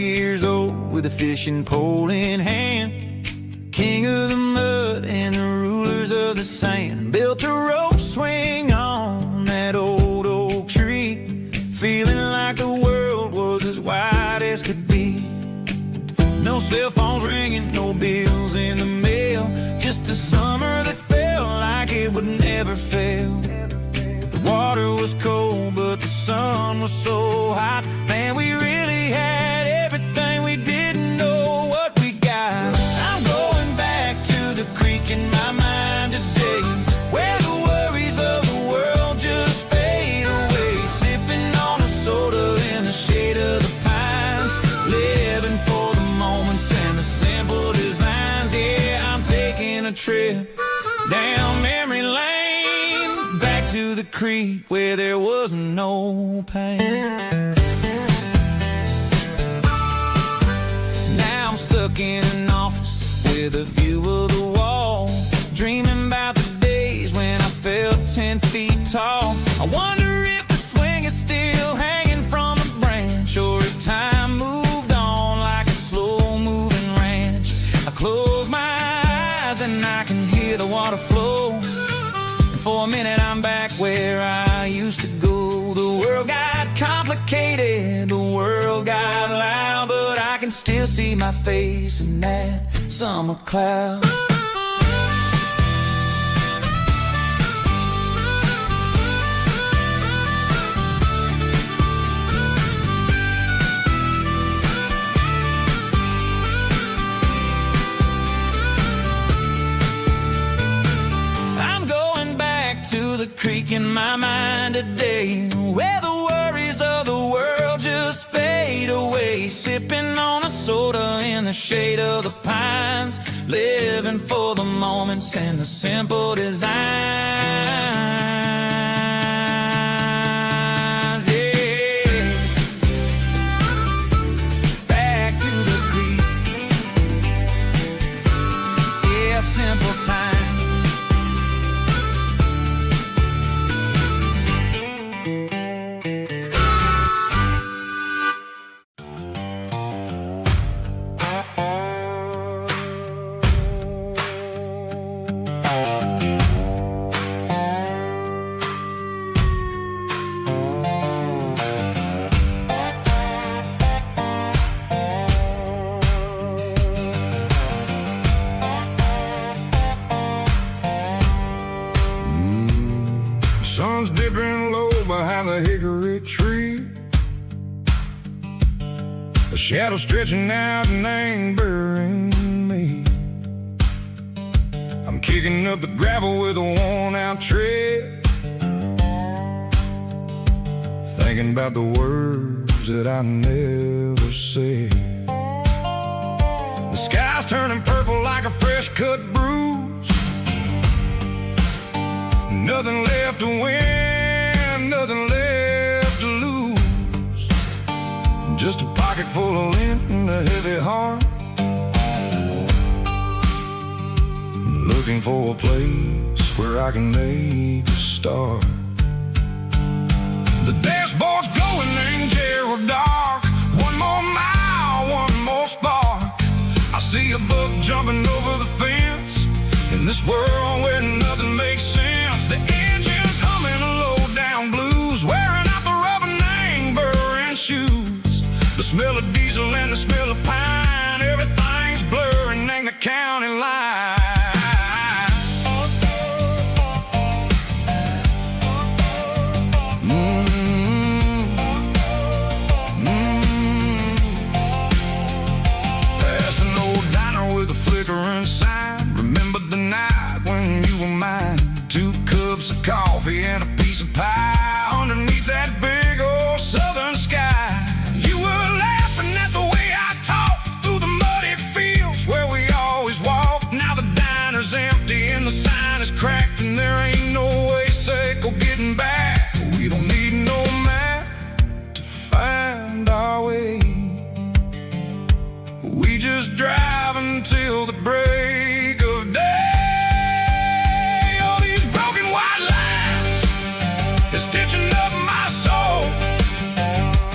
years old with a fishing pole in hand. King of the mud and the rulers of the sand. Built a rope swing on that old oak tree, feeling like the world was as wide as could be. No cell phones ringing, no bills in the mail, just a summer that felt like it would never fail. The water was cold, but the sun was so hot. Man, we really had everything, we didn't know what we got. I'm going back to the creek in my mind today, where the worries of the world just fade away. Sipping on a soda in the shade of the pines, living for the moments and the simple designs. Yeah, I'm taking a trip down memory lane, back to the creek where there was no pain. Now I'm stuck in an office with a view of the wall, dreaming about the days when I felt 10 feet tall. I wonder if the swing is still hanging from a branch, or if time moved on like a slow-moving ranch. I close my eyes and I can hear the water flow, and for a minute I'm back where I used to go. The world got complicated, the world got loud, but I can still see my face in that summer cloud. I'm going back to the creek in my mind today, where the worries of the world just fade away. Sipping on a soda in the shade of the pines, living for the moments and the simple designs. Yeah, back to the creek. Yeah, simple times. Sun's dipping low behind the hickory tree, a shadow stretching out and angering me. I'm kicking up the gravel with a worn-out tread, thinking about the words that I never said. The sky's turning purple like a fresh-cut bruise. Nothing left to win, nothing left to lose. Just a pocket full of lint and a heavy heart, looking for a place where I can make a start. The dashboard's glowing in Gerald dark. One more mile, one more spark. I see a buck jumping over the fence, in this world where nothing makes sense. The engine's humming a low-down blues, wearing out the rubber-name burring shoes. The smell of diesel and the smell of pine, everything's blurring in the county line. Past an old diner with a flickering sign, remember the night when you were mine. 2 cups of coffee and a piece of pie underneath that big old southern sky. You were laughing at the way I talked through the muddy fields where we always walked. Now the diner's empty and the sign is cracked, and there ain't no way safe of getting back. We don't need no map to find our way. We just drive until the break of day. Stitching up my soul,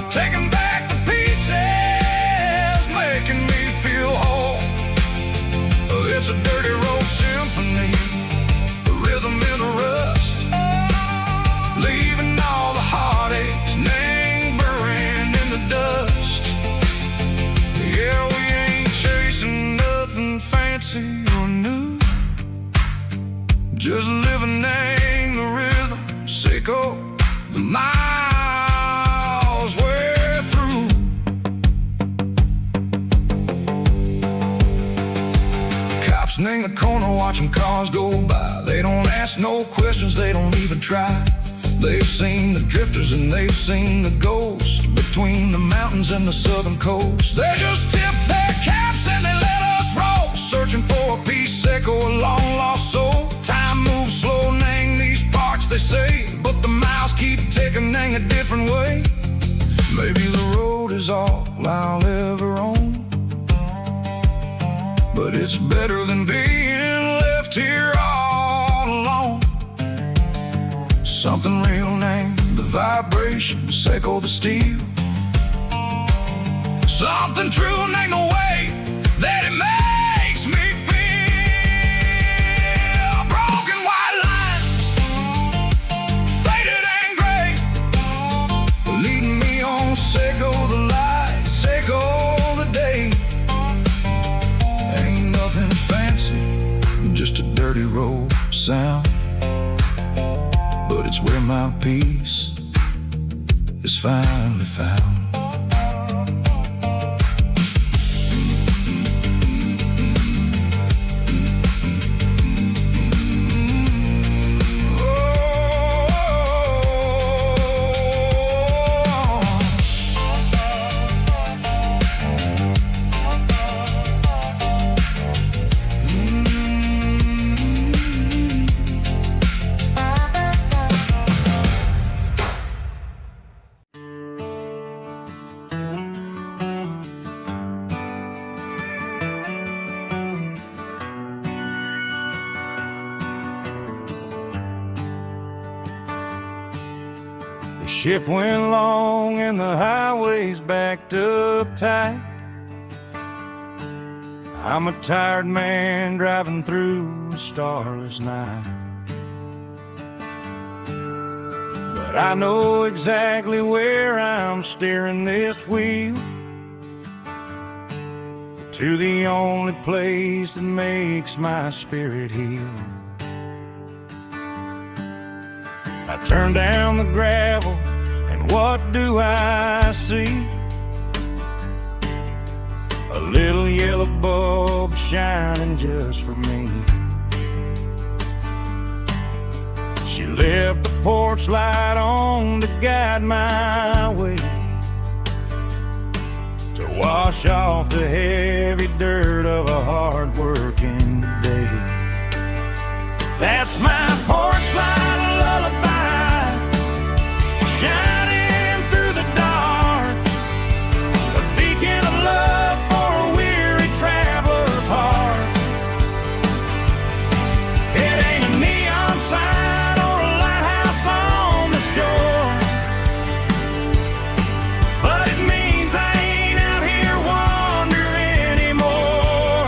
taking back the pieces fancy or new. Just living in the rhythm, Seiko, the miles we're through. Cops in the corner watching cars go by. They don't ask no questions, they don't even try. They've seen the drifters and they've seen the ghosts between the mountains and the southern coast. They just tip their caps and they let us roll, searching for a piece, Seiko, a long lost soul. Time moves slow, Nang, these parts they say, but the miles keep ticking, Nang, a different way. Maybe the road is all I'll ever own, but it's better than being left here all alone. Something real, Nang, the vibration, Seiko, the steel. Something true, Nang, the way that it makes me feel. Broken white lines, faded and gray, leading me on, Seiko, the light, Seiko, the day. Ain't nothing fancy, just a dirty road sound, but it's where my peace is finally found. Shift went long and the highway's backed up tight. I'm a tired man driving through a starless night, but I know exactly where I'm steering this wheel, to the only place that makes my spirit heal. I turn down the gravel, and what do I see? A little yellow bulb shining just for me. She left the porch light on to guide my way, to wash off the heavy dirt of a hard-working day. That's my porch light lullaby, shining through the dark, a beacon of love for a weary traveler's heart. It ain't a neon sign or a lighthouse on the shore, but it means I ain't out here wandering anymore.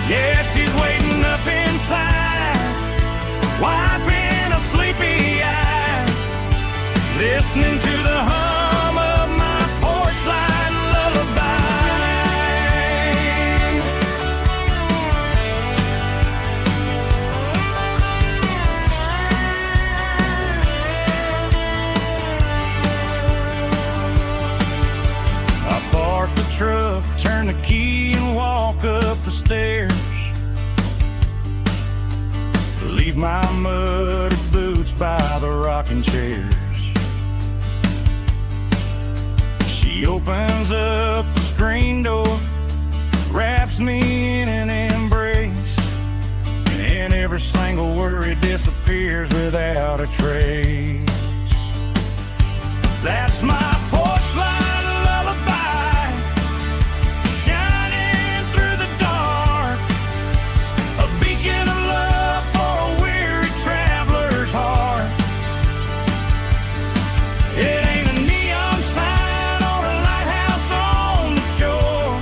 Yeah, she's waiting up inside, wiping a sleepy eye, listening to the hum of my porch light lullaby. I park the truck, turn the key and walk up the stairs, leave my muddy boots by the rocking chairs. She opens up the screen door, wraps me in an embrace, and every single worry disappears without a trace. That's my porch light lullaby, shining through the dark, a beacon of love for a weary traveler's heart. It ain't a neon sign or a lighthouse on the shore,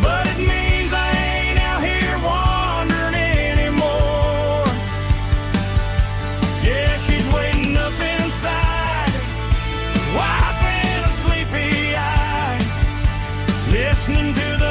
but it means I ain't out here wandering anymore. Yeah, she's waiting up inside, wiping a sleepy eye, listening to the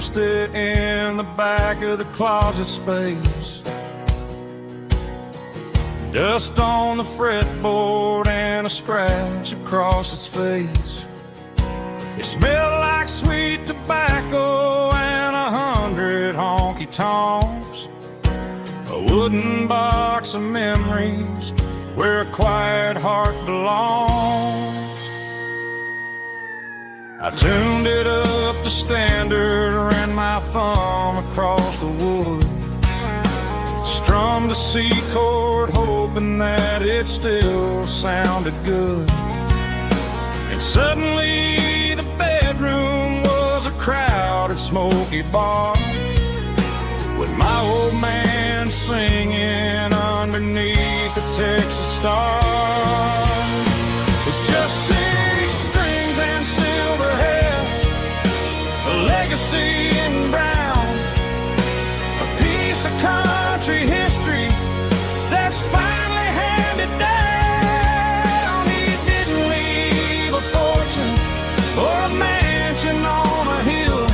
used it in the back of the closet space. Dust on the fretboard and a scratch across its face. It smelled like sweet tobacco and 100 honky-tonks. A wooden box of memories where a quiet heart belongs. I tuned it up to standard, ran my thumb across the wood, strummed a C chord hoping that it still sounded good. And suddenly the bedroom was a crowded smoky bar, with my old man singing underneath the Texas star. It's just 6 strings and silver hair, a legacy in brown, a piece of country history that's finally handed down. He didn't leave a fortune or a mansion on a hill,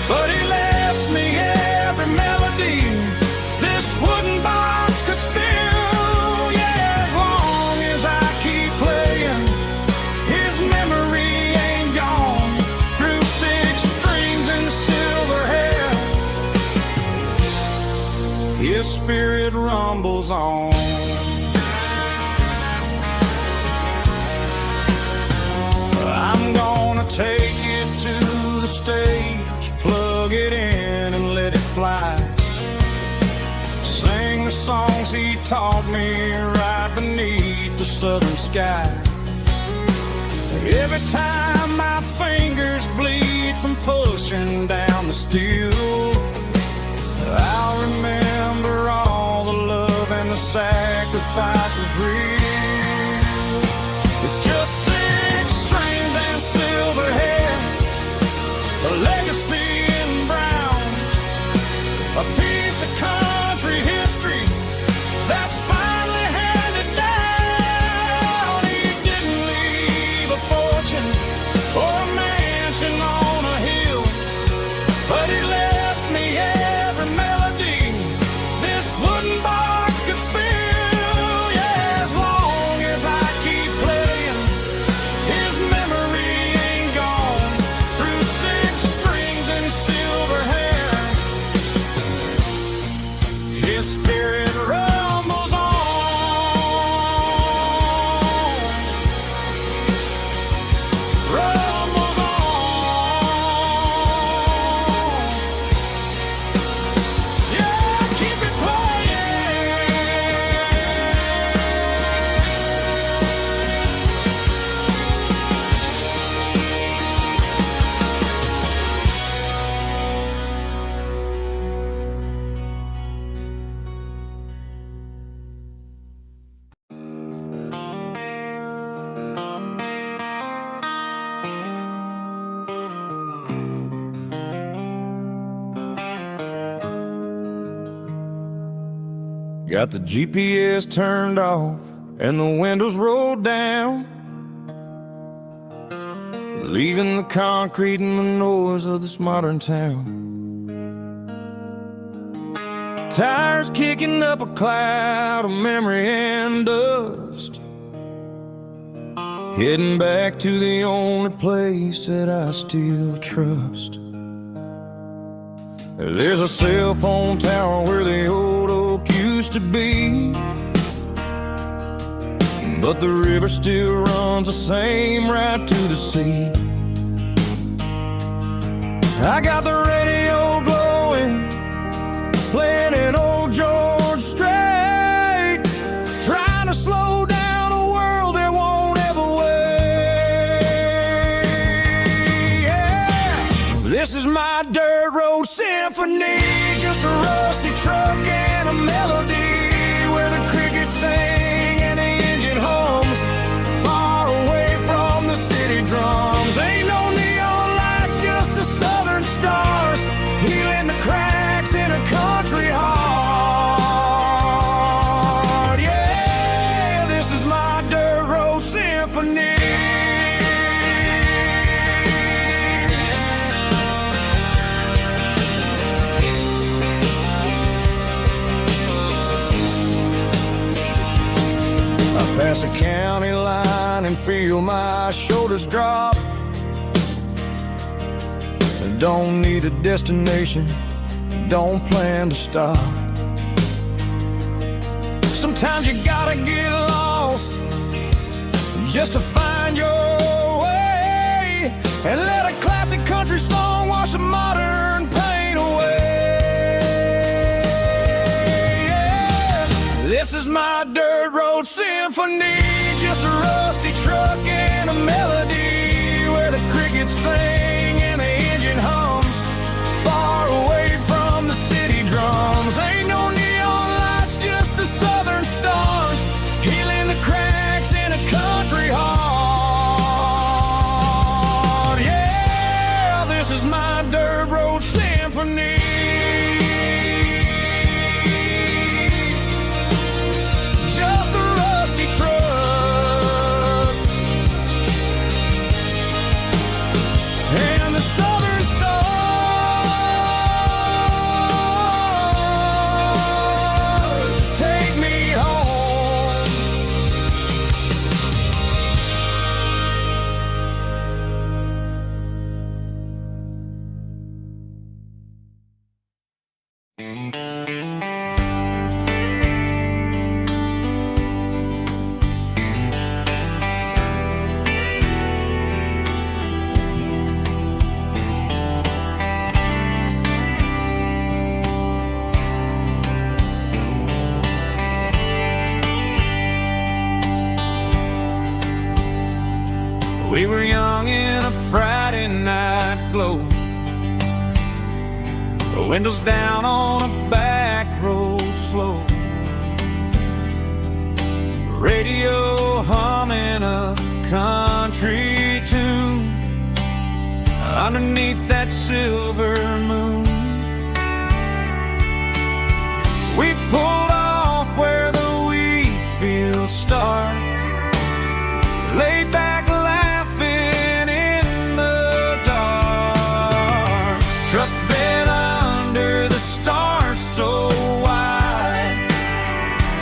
but he left me every melody this wooden box could spill. Yeah, as long as I keep playing, his memory ain't gone. Through 6 strings and silver hair, his spirit rumbles on. I'm gonna take it to the stage, plug it in and let it fly. Sing the songs he taught me right beneath the southern sky. Every time my fingers bleed from pushing down the steel, I'll remember all the love and the sacrifices real. It's just 6 strings and silver hair, a legacy in brown, a piece of country history that's finally handed down. He didn't leave a fortune or a mansion on a hill, but he left me every melody this wooden box could spill. Yeah, as long as I keep playing, his memory ain't gone. Through 6 strings and silver hair, his spirit rumbles on. Rumbles on. Yeah, keep it playing. Got the GPS turned off and the windows rolled down, leaving the concrete and the noise of this modern town. Tires kicking up a cloud of memory and dust, heading back to the only place that I still trust. There's a cell phone tower where the old oak used to be, but the river still runs the same right to the sea. I got the radio glowing, playing an old George Strait, trying to slow down a world that won't ever wait. Yeah, this is my dirt road symphony, just a rusty truck and a melody where the crickets sing and the engine hums, far away from the city drums. Ain't no neon lights, just the southern stars, healing the cracks in a country heart. Yeah, this is my dirt road symphony. Pass the county line and feel my shoulders drop. Don't need a destination, don't plan to stop. Sometimes you gotta get lost just to find your way, and let a classic country song wash the modern pain away. Yeah. This is my dirt road symphony, just a rusty truck and a melody where the crickets sing and the engine hums, far away from the city drums. Ain't no neon lights, just the southern stars, healing the cracks in a country heart. Yeah, this is my dirt road symphony. Just a rusty truck and the southern stars take me home. We were young in a Friday night glow, the windows down on a back road slow, radio humming a country tune underneath that silver moon. We pulled off where the wheat fields start, laid back laughing in the dark, truck bed under the stars so wide,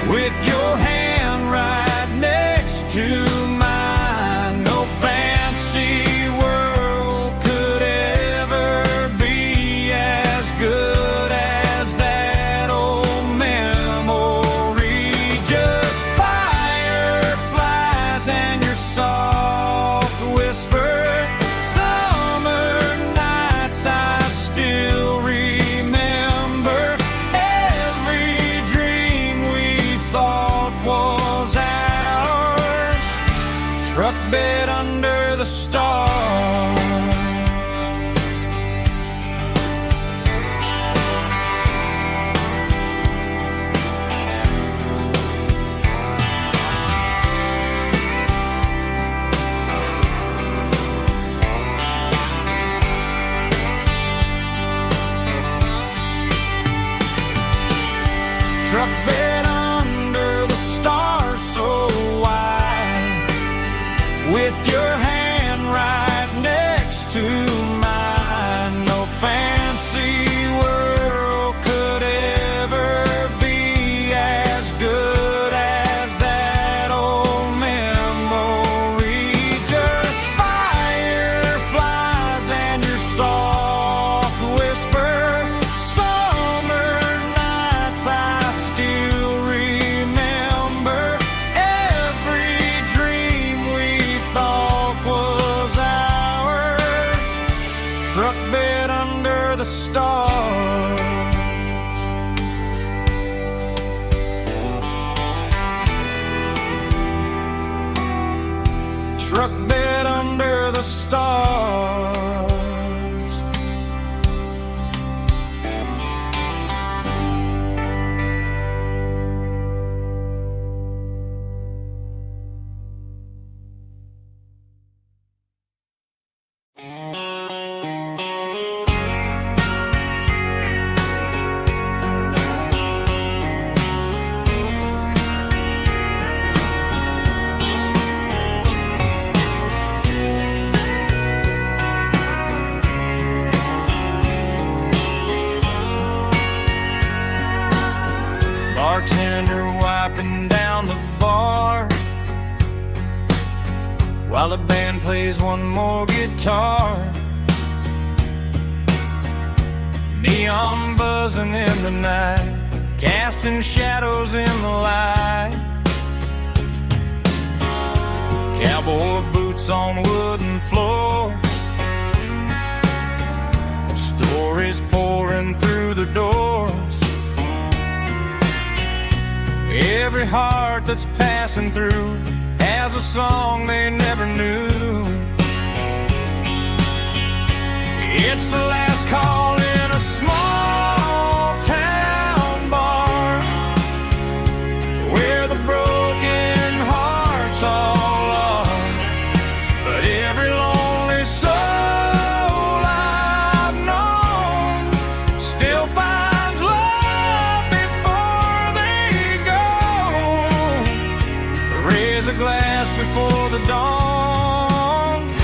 with your hand right next to mine. No fancy world could ever be as good as that old memory. Just fireflies and your soft whisper. Summer nights I still remember. Every dream we thought was ours, truck bed under the stars. Truck bed under the stars so wide, with your hand right next to mine. No fancy world could ever be as good as that old memory. Just fireflies and your soft whisper. Summer nights I still remember. Every dream we thought was ours, truck bed under the stars. Truck bed under the stars. while the band plays one more guitar. Neon buzzing in the night, casting shadows in the light. Cowboy boots on wooden floors, stories pouring through the doors. Every heart that's passing through has a song they never knew. It's the last call in a small town bar, where the broken hearts all are. But every lonely soul I've known still finds love before they go. Raise a glass before the dawn,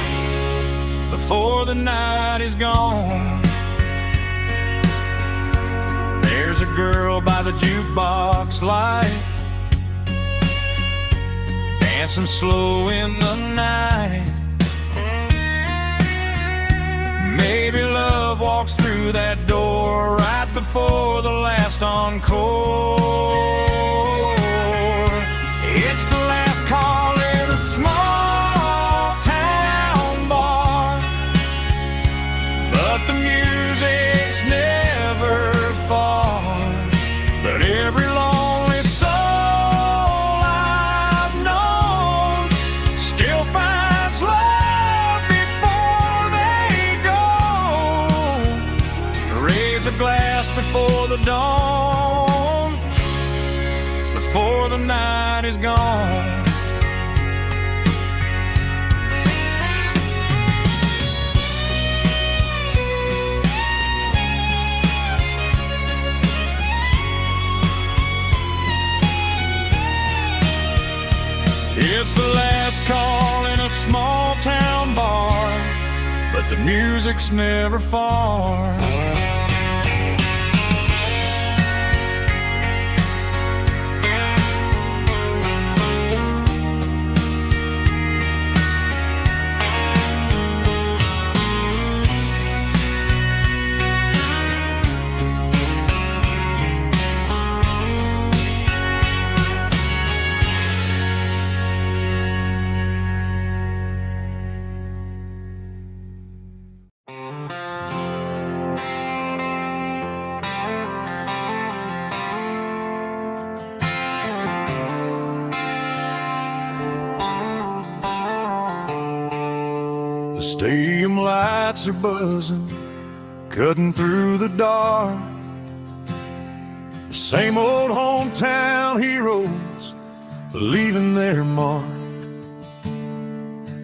before the night is gone. There's a girl by the jukebox light, dancing slow in the night. Maybe love walks through that door right before the last encore. It's the last call in a small town bar, but the music's never far. But every lonely soul I've known still finds love before they go. Raise a glass before the dawn, before the night is gone. It's the last call in a small town bar, but the music's never far. The stadium lights are buzzing, cutting through the dark. The same old hometown heroes leaving their mark.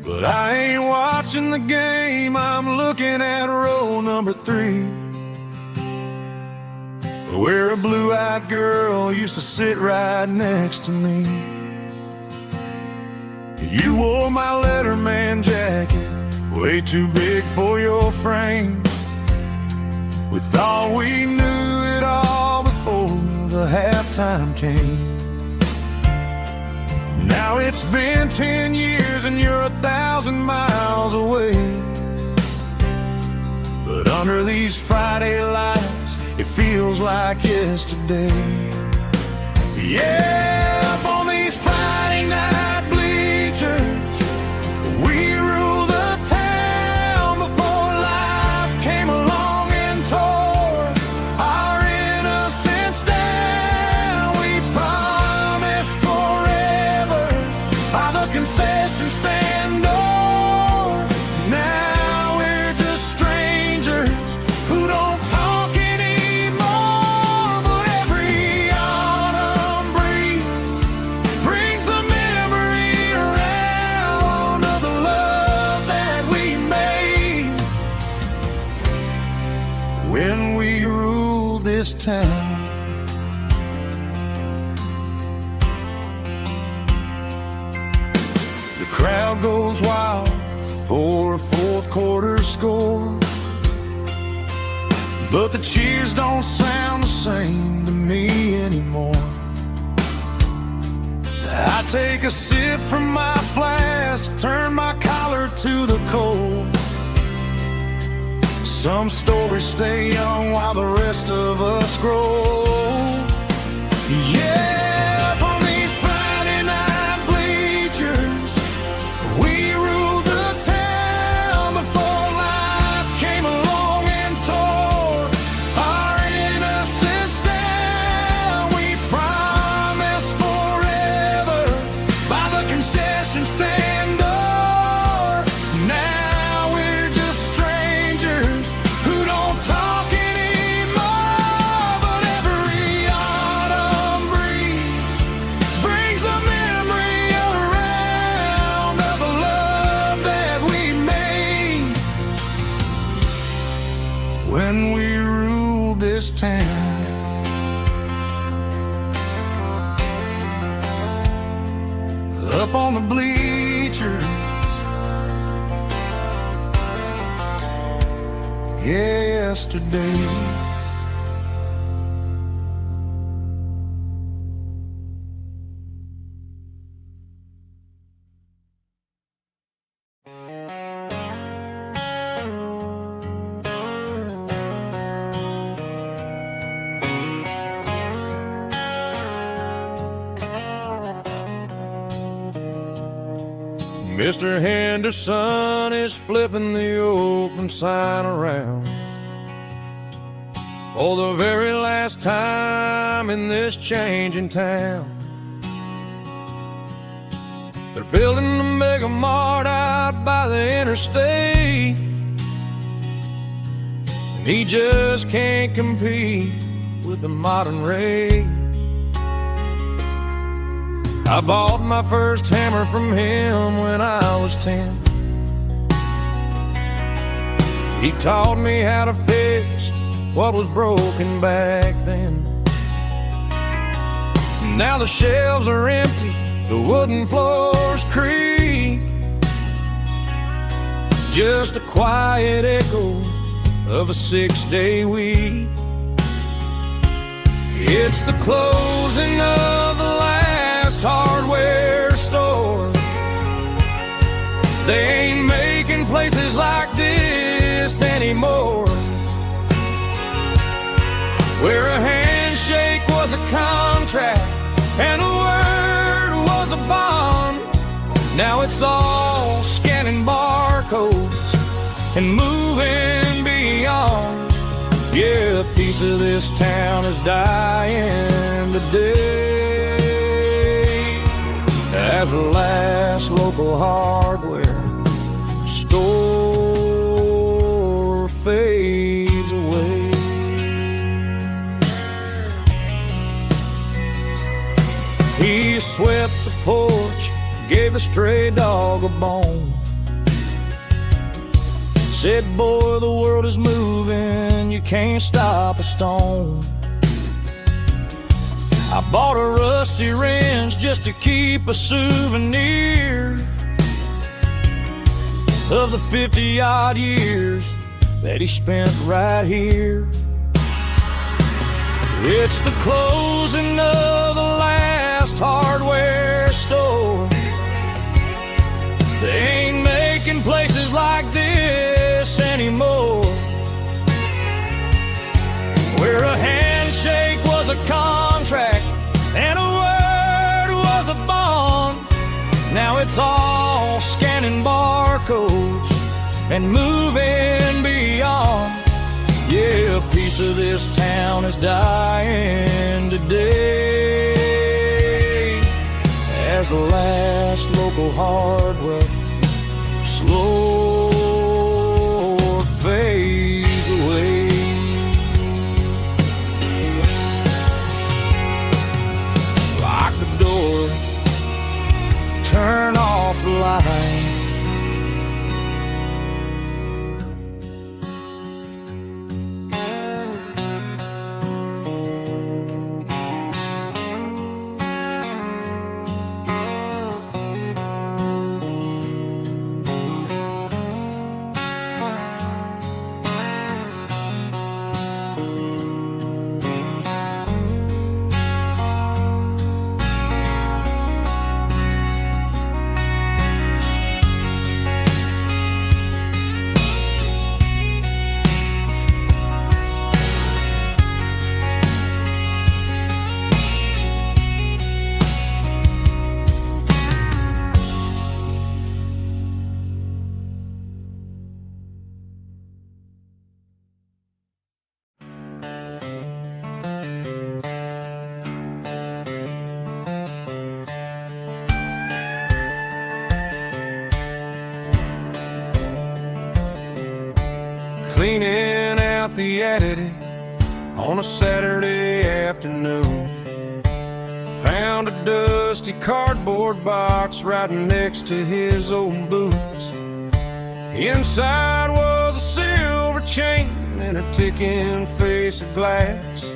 But I ain't watching the game, I'm looking at row number 3, where a blue-eyed girl used to sit right next to me. You wore my Letterman jacket, way too big for your frame. We thought we knew it all before the halftime came. Now it's been 10 years and you're 1,000 miles away. But under these Friday lights, it feels like yesterday. Yeah, up on these Friday night bleachers, we rule the town before life came along and tore our innocence down. We promised forever by the concession stand door. Now we're just strangers who don't talk anymore. But every autumn breeze brings the memory around of the love that we made when we ruled this town. The crowd goes wild for a fourth quarter score, but the cheers don't sound the same to me anymore. I take a sip from my flask just turn my collar to the cold. Some stories stay young while the rest of us grow. Yeah, up on these Friday night bleachers, we ruled the town before life came along and tore our innocence down. We promised forever by the concession stand door. Now we're just strangers who don't talk anymore. But every autumn breeze brings the memory around of the love that we made when we ruled this town. Up on the bleachers, yesterday. Mr. Henderson is flipping the open sign around for the very last time in this changing town. They're building a mega mart out by the interstate, and he just can't compete with the modern rate. I bought my first hammer from him when I was 10. He taught me how to fix what was broken back then. Now the shelves are empty, the wooden floors creak, just a quiet echo of a 6-day week. It's the closing of the last hardware store. They ain't making places like this anymore, where a handshake was a contract and a word was a bond. Now it's all scanning barcodes and moving beyond. Yeah, a piece of this town is dying today as the last local hardware store fades away. He swept the porch, gave a stray dog a bone, said, boy, the world is moving, you can't stop a stone. I bought a rusty wrench just to keep a souvenir of the 50-odd years that he spent right here. It's the closing of the last hardware store. They ain't making places like this anymore, where a handshake was a contract and a word was a bond. Now it's all scanning barcodes and moving beyond. Yeah, a piece of this town is dying today as the last local hardware slow fades away. Lock the door, turn off the light. cleaning out the attic on a Saturday afternoon. Found a dusty cardboard box right next to his old boots. Inside was a silver chain and a ticking face of glass,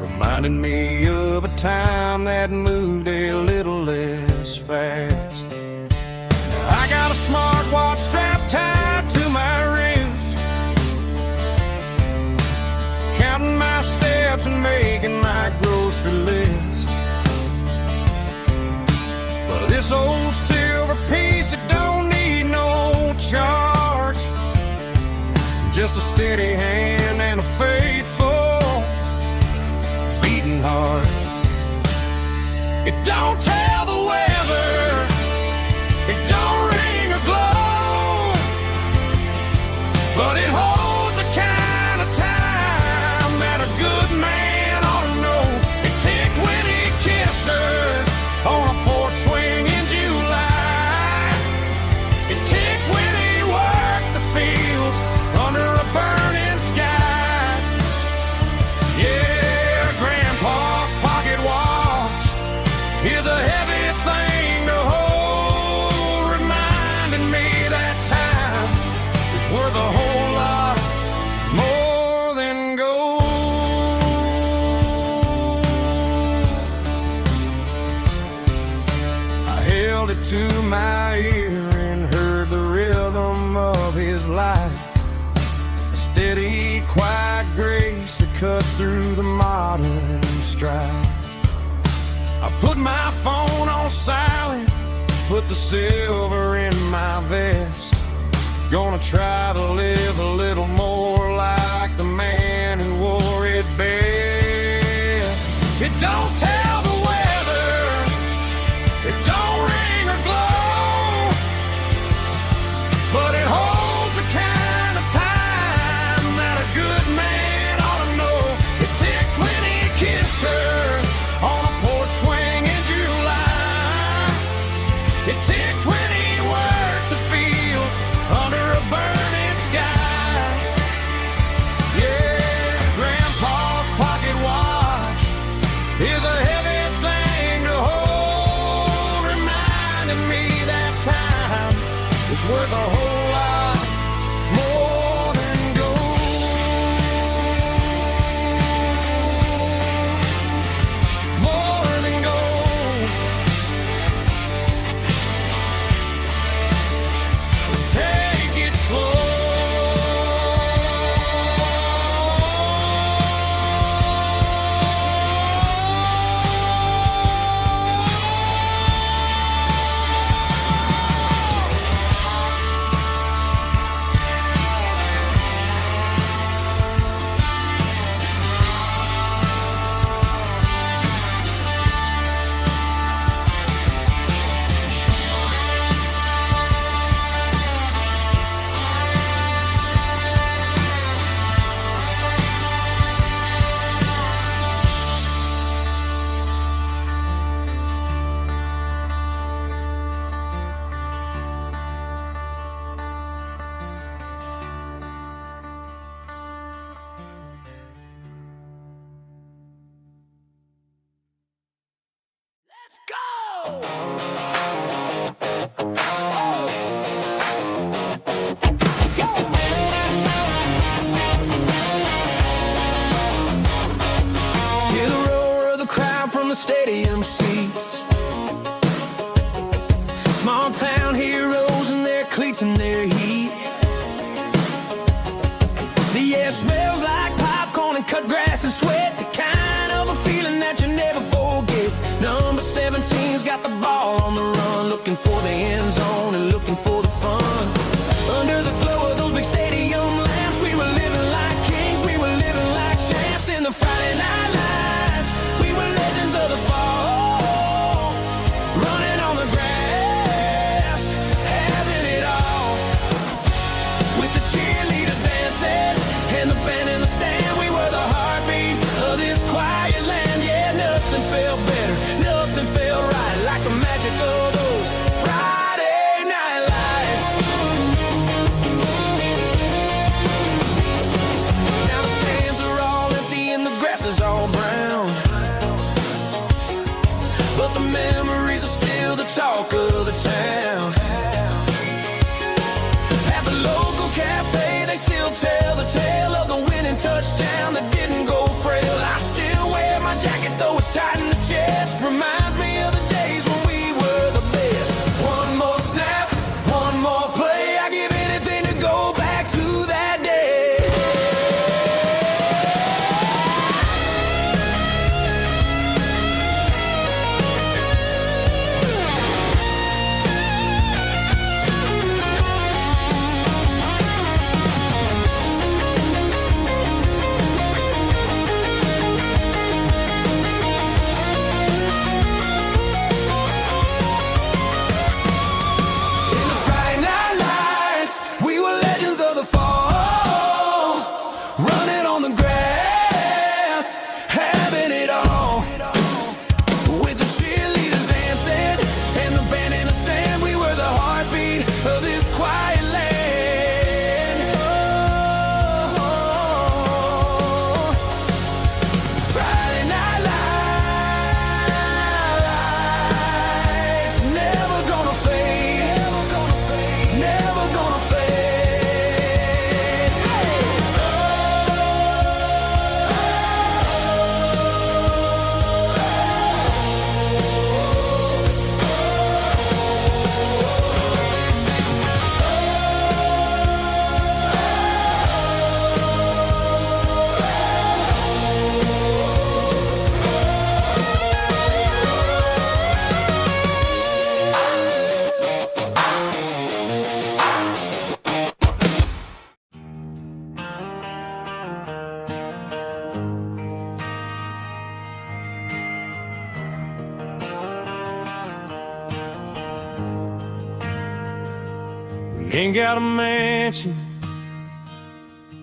reminding me of a time that moved a little less fast. Now I got a smartwatch strapped tied to my wrist, counting my steps and making my grocery list. Well, this old silver piece, it don't need no charge, just a steady hand and a faithful beating heart. It don't tell the weather, it don't ring or glow, but it holds the kind of time that a good man ought to know. It ticked when he kissed her on a porch swing in July. It ticked when he worked the fields under a burning sky. Yeah, Grandpa's pocket watch is a heavy thing to hold, reminding me that time is worth a whole lot more than gold. I held it to my ear and heard the rhythm of his life, a steady, quiet grace that cut through the modern strife. I put my phone on silent, put the silver in my vest. Gonna try to live a little more like the man who wore it best. It don't tell the weather, it don't ring or glow, but it holds the kind of time that a good man ought to know. It ticked when he kissed her on a porch swing in July. It ticked when he worked the fields under a burning sky. Yeah, Grandpa's pocket watch is a heavy thing to hold, reminding me that time is worth a whole lot more than gold. More than gold. Take it slow. Let's go! Hear the roar of the crowd from the stadium seats. Small town heroes in their cleats and their heat. The air smells like popcorn and cut grass and sweat, the kind of a feeling that you never forget. Number 17's got the ball on the run, looking for the end zone and looking for the fun. Under the glow of those big stadium lamps, we were living like kings, we were living like champs in the Friday night lights. We were legends of the fall, running on the grass, having it all. With the cheerleaders dancing and the band in the stand, we were the heartbeat of this quiet land. Yeah, nothing felt better, nothing felt right like the magic of those Friday night lights. town. At the local cafe, they still tell the tale of the winning touchdown that didn't go frail. I still wear my jacket, though it's tight in the chest. Reminds me of the days when we were the best. One more snap, one more play. I give anything to go back to that day. Ain't got a mansion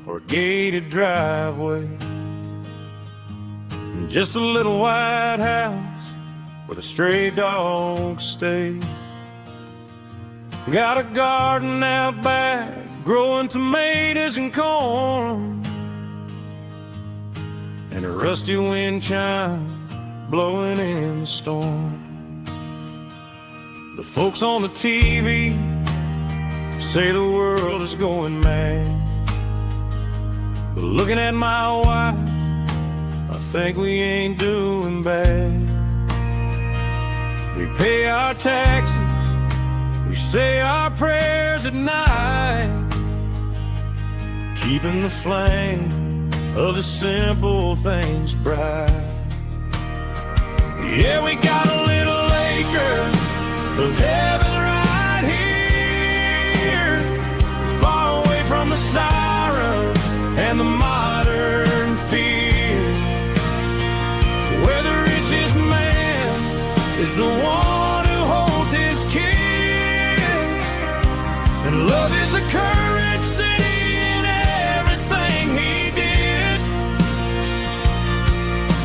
or a gated driveway, just a little white house where the stray dogs stay. Got a garden out back, growing tomatoes and corn, and a rusty wind chime blowing in the storm. The folks on the TV say the world is going mad, but looking at my wife, I think we ain't doing bad. We pay our taxes, we say our prayers at night, keeping the flame of the simple things bright. Yeah, we got a little acre of heaven right here, far away from the sirens and the modern fear, where the richest man is the one who holds his kids, and love is the currency in everything he did.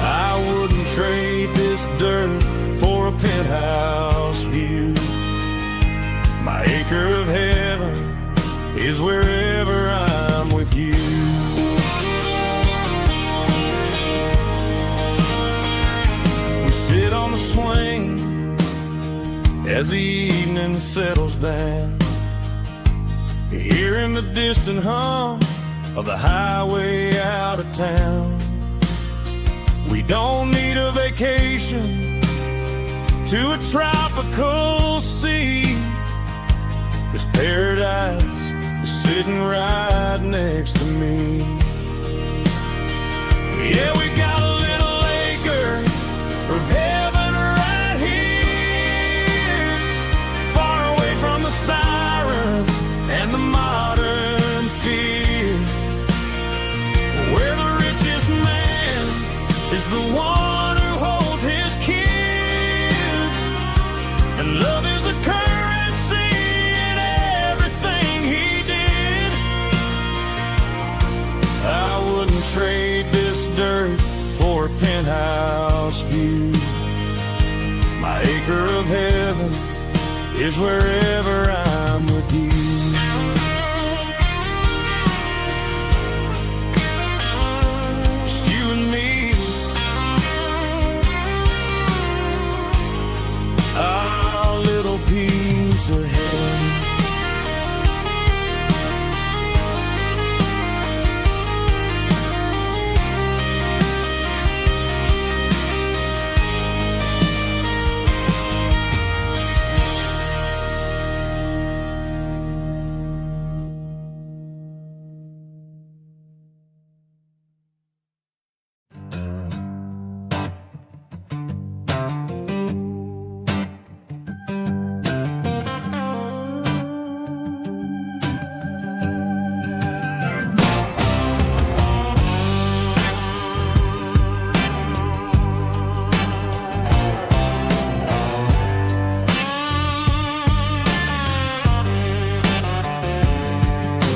I wouldn't trade this dirt for a penthouse view. My acre of heaven is wherever I'm with you. We sit on the swing as the evening settles down, hearing the distant hum of the highway out of town. We don't need a vacation to a tropical sea, 'cause paradise is sitting right next to me. Yeah, we got a little acre of heaven right here, far away from the sirens and the modern fear, where the richest man is the one who holds his kids, and love is a currency in everything he did. I wouldn't trade this dirt for a penthouse view. My acre of heaven is wherever I'm with you. Just you and me, our little piece what's ahead.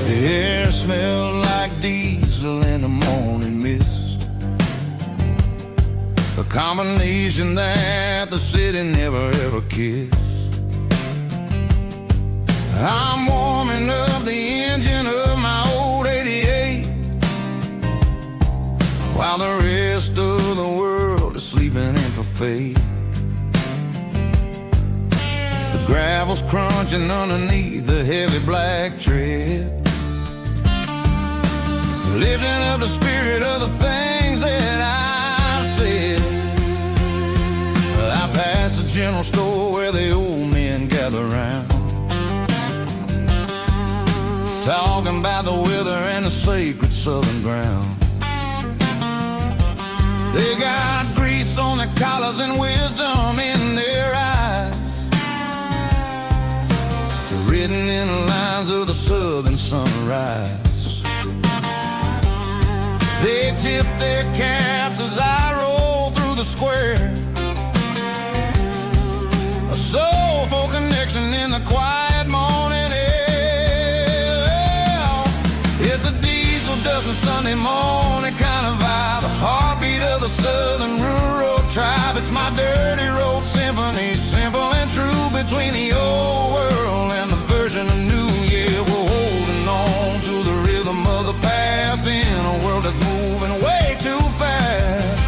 The air smelled like diesel in the morning mist, a combination that the city never ever kissed. I'm warming up the engine of my old 88, while the rest of the world is sleeping in for fate. The gravel's crunching underneath the heavy black tread, lifting up the spirit of the things that I said. I passed the general store where the old men gather round, talking about the weather and the sacred southern ground. They got grease on their collars and wisdom in their eyes, written in the lines of the southern sunrise. They tip their caps as I roll through the square, a soulful connection in the quiet morning air. It's a diesel dusting Sunday morning kind of vibe, the heartbeat of the southern rural tribe. It's my dirty road symphony, simple and true, between the old world and the version of new. Yeah, we're holding on to the rhythm of the past in a world that's moving way too fast.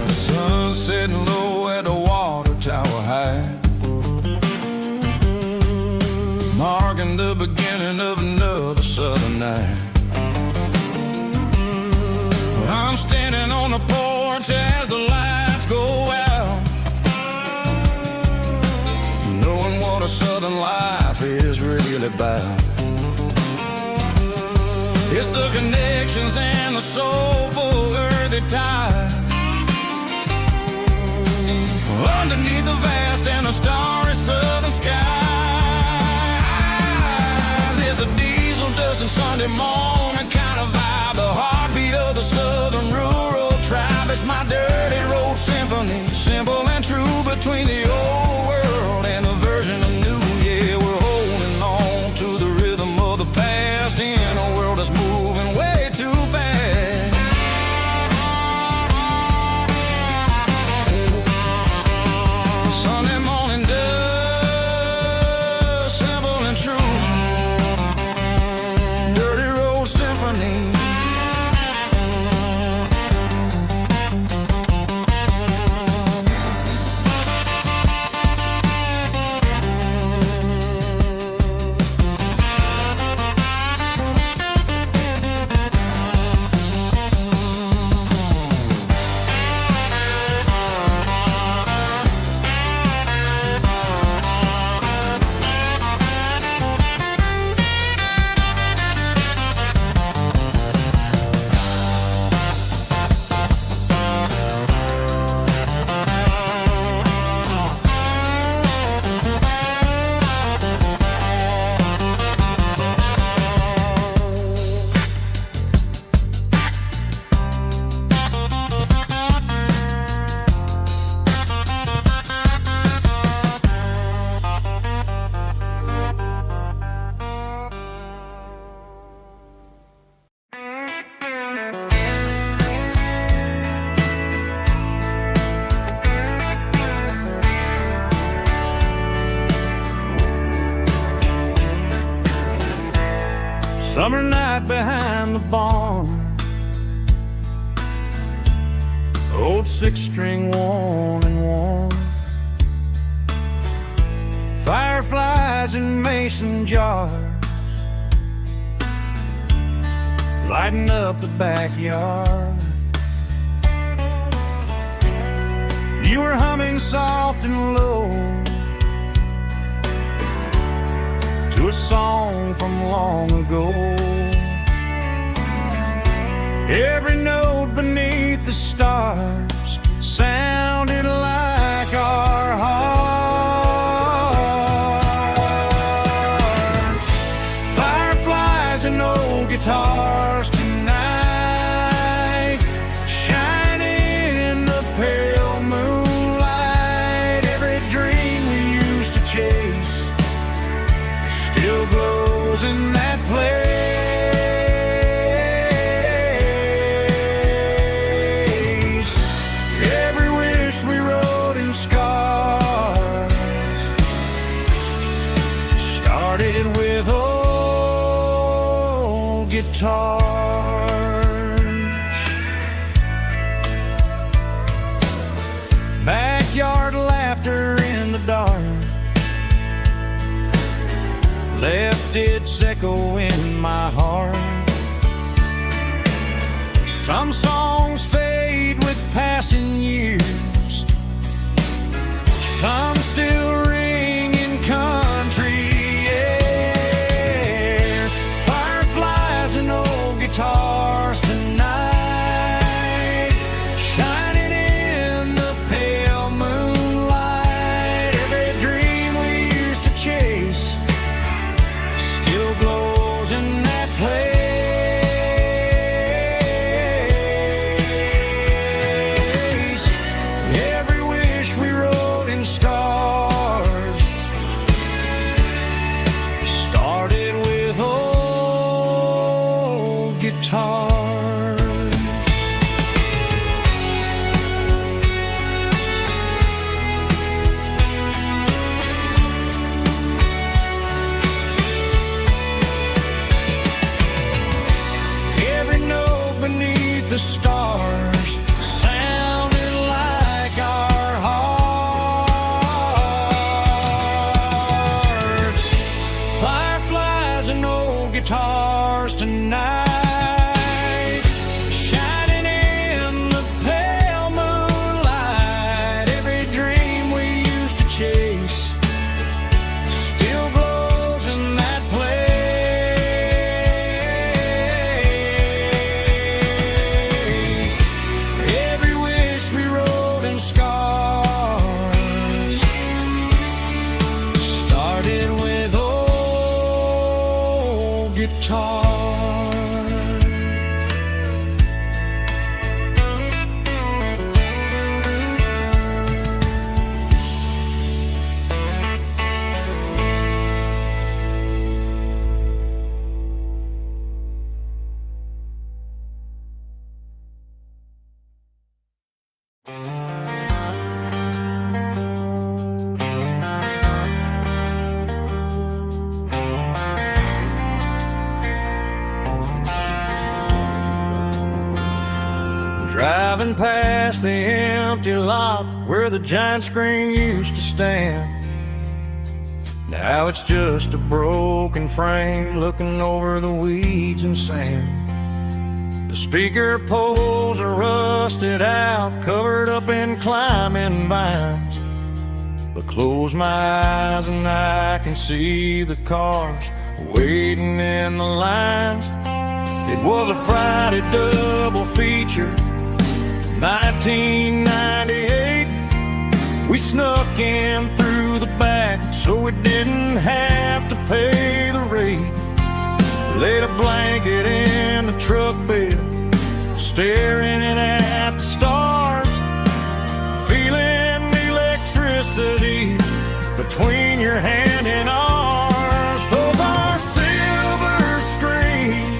The sun setting low at the water tower high, marking the beginning of another southern night. I'm standing on the porch as the lights go out, knowing what a southern life is really about. It's the connections and the soulful earthy tide, underneath the vast and the starry southern skies. It's a diesel dusting Sunday morning kind of vibe, the heartbeat of the southern rural tribe. It's my dirty road symphony, simple and true, between the old world and the version of new. Yeah, we're holding on to the rhythm of the past in a world that's moving way too fast. Sunday morning dust, simple and true, dirty road symphony. Summer night behind the barn, old six-string worn and worn, fireflies in mason jars lighting up the backyard. You were humming soft and low to a song from long ago. Every note beneath the stars sounded like our hearts. Fireflies and old guitars tonight, shining in the pale moonlight. Every dream we used to chase still glows in that place. Every wish we wrote in scars started with old guitars. Backyard laughter in the dark left its echo in my heart. Some songs fade with passing years, some still ring in country air. Fireflies and old guitars tonight, shining in the pale moonlight. Every dream we used to chase still glows in that place. Every wish we wrote in scars started with old guitars. Every note beneath the stars sounded like our hearts. Fireflies and old guitars tonight, shining in the pale moonlight. Every dream we used to chase still glows in that place. Every wish we wrote in scars started with old guitars. Driving past the empty lot where the giant screen used to stand. Now it's just a broken frame looking over the weeds and sand. The speaker poles are rusted out, covered up in climbing vines. But close my eyes and I can see the cars waiting in the lines. It was a Friday double feature, 1998. We snuck in through the back so we didn't have to pay the rate. Laid a blanket in the truck bed, staring at the stars, feeling the electricity between your hand and ours. Those are silver screen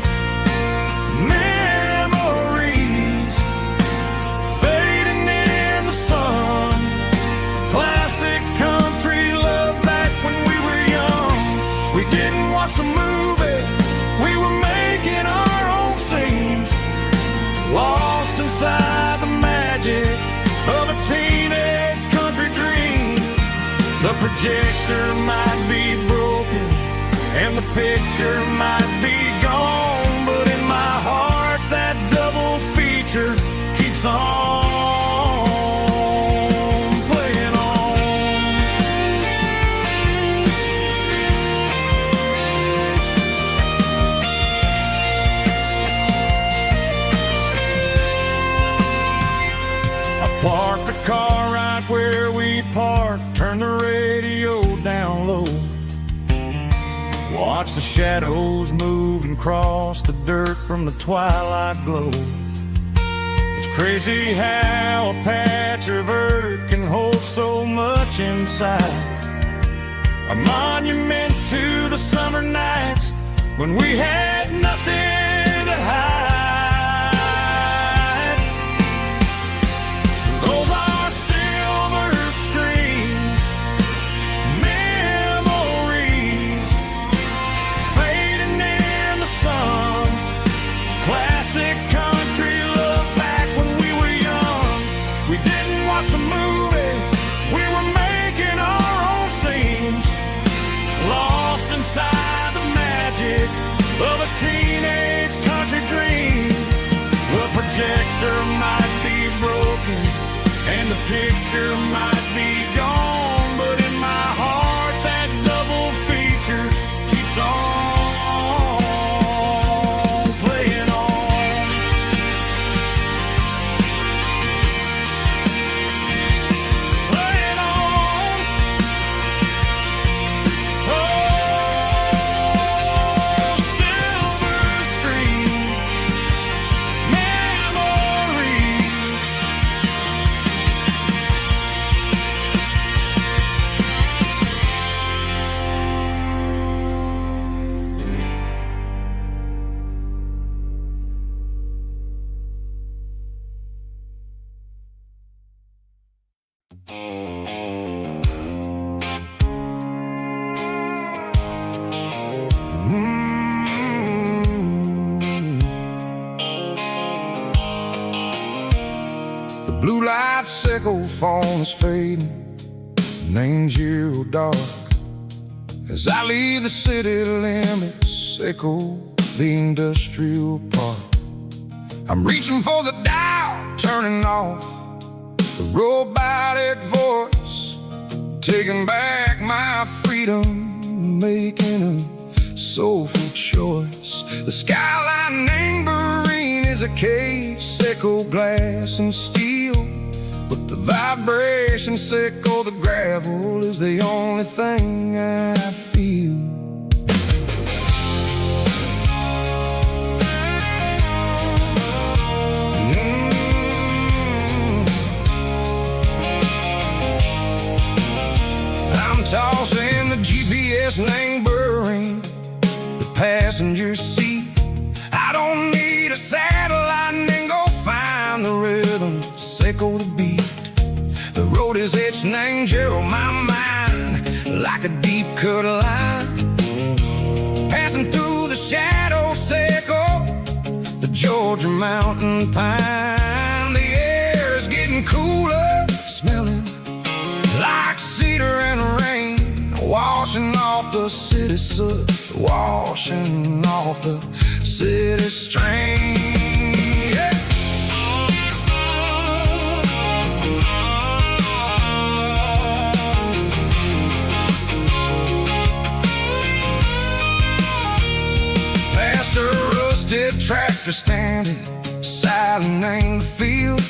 memories fading in the sun. Classic country love back when we were young. We didn't watch the movie, we were made The projector might be broken and the picture might be gone, but in my heart that double feature keeps on playing on. I parked the car right where we parked, turned the radio down low, watch the shadows move and cross the dirt from the twilight glow. It's crazy how a patch of earth can hold so much inside. A monument to the summer nights when we had nothing to hide. Those are silver screen memories fading in the sun. Classic country look back when we were young. We didn't watch the movie, we were making our own scenes, lost inside the magic of a teenage country dream. The projector might be broken and the picture might be gone, but in my heart that double feature keeps on playing on. Playing on. Oh, silver screen memories. The blue light sickle phone is fading, name's zero dark. As I leave the city limits, echo the industrial park. I'm reaching for the dial, turning off the robotic voice, taking back my freedom, making a soulful choice. The skyline neighboring is a case, echo glass and steel, but the vibration sickle, the gravel is the only thing I feel. I'm tossing the GPS neighboring the passenger seat. I don't need a satellite and go find the rhythm, sickle the beat. The road is etched and angel on my mind like a deep cut line, passing through the shadow sickle, the Georgia mountain pine. The air is getting cooler, smelling like cedar and rain, washing off the city soot, washing off the city strain. Yeah. Past a rusted tractor standing silent in the field,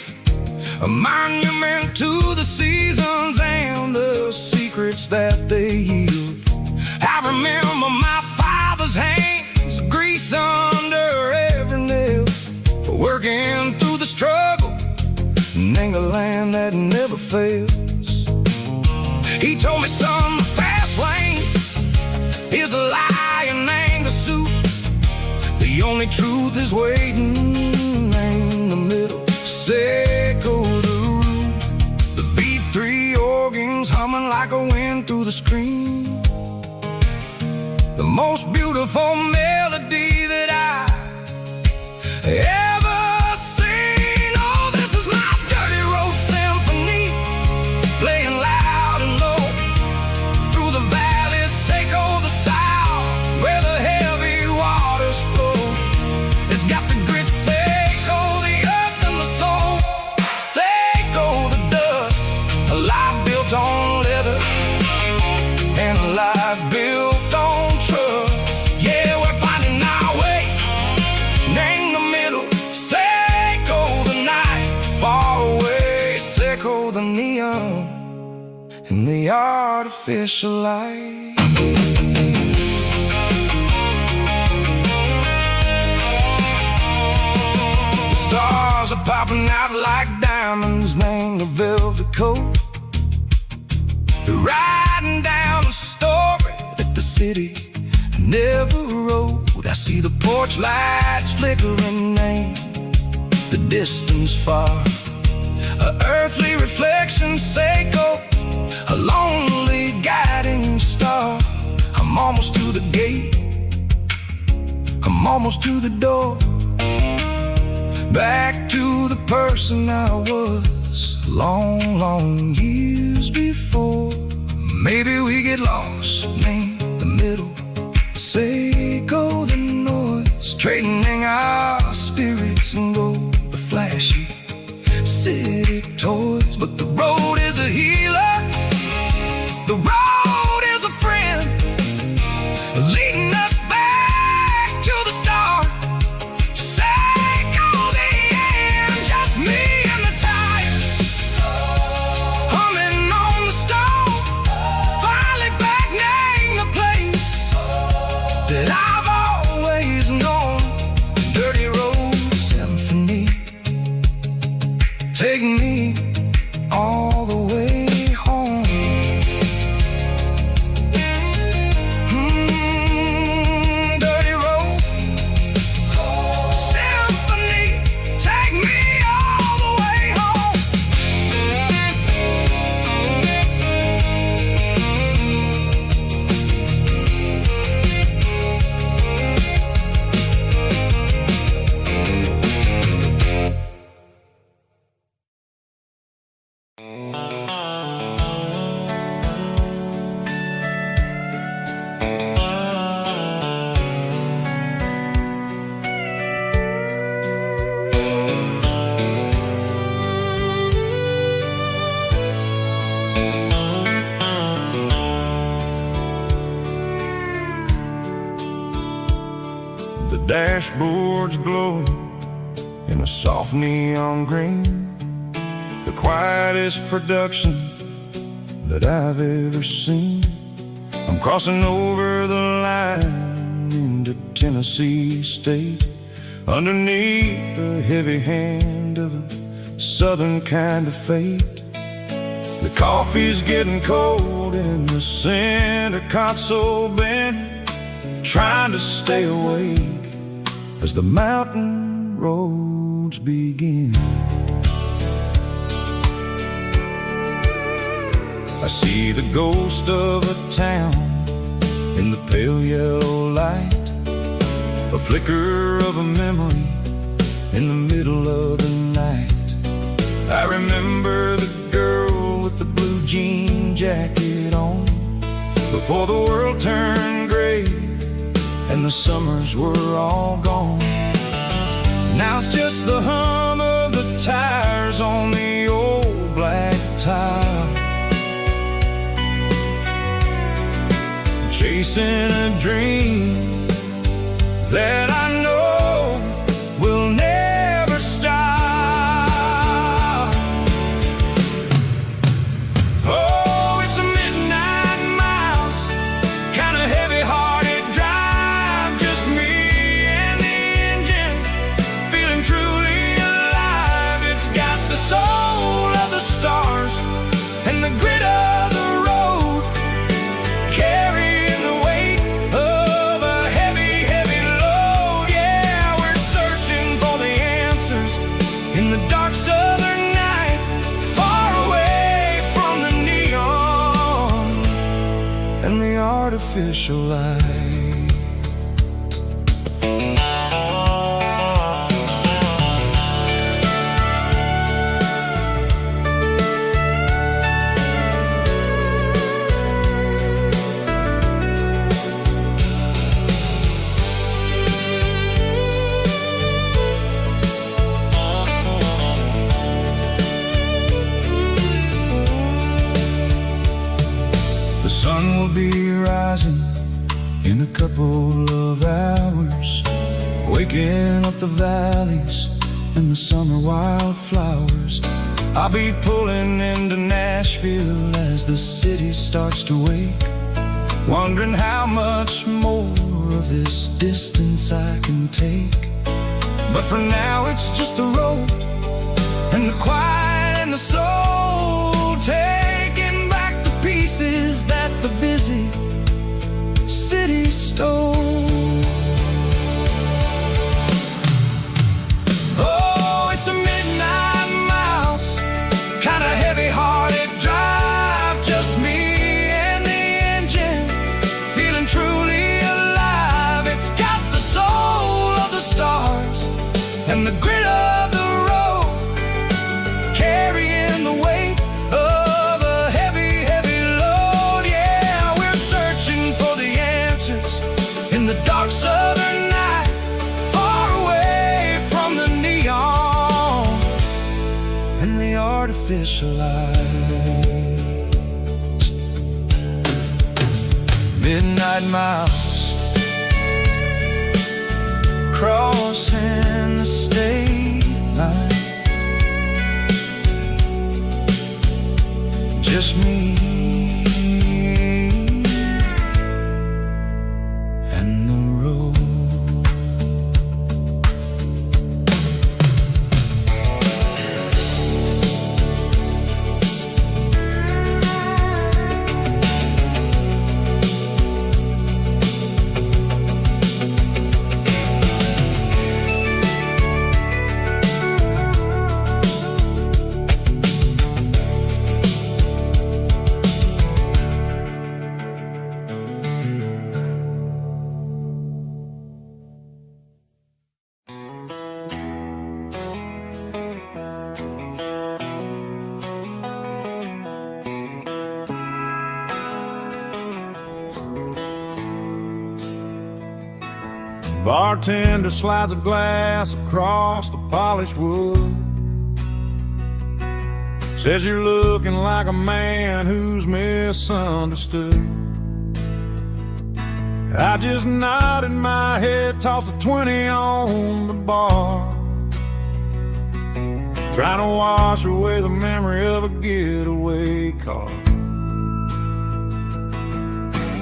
a monument to the seasons and the secrets that they yield. I remember my father's hands, grease under every nail, for working through the struggle and the land that never fails. He told me, son, the fast lane is a lie and anger soup. The only truth is waiting in the middle. Sickle the root, the B3 organs humming like a wind through the screen. The most beautiful melody that I ever seen. Oh, this is my dirty road symphony, playing loud and low, life built on leather and a life built on trust. Yeah, we're finding our way, name the middle, Seiko the night, far away, Seiko the neon, and the artificial light. The stars are popping out like diamonds, name the velvet coat. They're riding down a story that the city never wrote. I see the porch lights flickering, name the distance far. A earthly reflection, Seiko, a lonely guiding star. I'm almost to the gate, I'm almost to the door, back to the person I was long, long years before. Maybe we get lost, name the middle, Seiko the noise, trading our spirits and go the flashy city toys. But the road is a healer, the road is a friend, leading us back to the start. Seiko the end, just me and the tires, humming on the stove. Finally back, name the place that I've always known. Dirty road symphony, take me all the way home. Dirty road symphony, take me all the way home. The dashboard's glowing in a soft neon green, the quietest production that I've ever seen. I'm crossing over the line into Tennessee State, underneath the heavy hand of a southern kind of fate. The coffee's getting cold in the center console bin, trying to stay awake as the mountain roads begin. I see the ghost of a town in the pale yellow light, a flicker of a memory in the middle of the night. I remember the girl with the blue jean jacket on, before the world turned gray and the summers were all gone. Now it's just the hum of the tires on the old black tile, chasing a dream that I know will never stop. Oh, it's a midnight miles, kind of heavy-hearted drive, just me and the engine, feeling truly alive. It's got the soul of the stars and the grit of the road, carrying the weight of a heavy, heavy load. Yeah, we're searching for the answers in the dark southern night, far away from the neon and the artificial light. The sun will be rising in a couple of hours, waking up the valleys and the summer wildflowers. I'll be pulling into Nashville as the city starts to wake, wondering how much more of this distance I can take. But for now it's just the road and the quiet and the soul, taking back the pieces that the busy city stole. Oh, it's a midnight mouse, kinda heavy-hearted drive, just me and the engine, feeling truly alive. It's got the soul of the stars and the grit of the road, carrying the weight of a heavy, heavy load. Yeah, we're searching for the answers in the dark southern night, far away from the neon and the artificial lights. Midnight mouse, crossing the state line, just me and the road. Bartender slides a glass across the polished wood, says you're looking like a man who's misunderstood. I just nodded my head, tossed a 20 on the bar, trying to wash away the memory of a getaway car.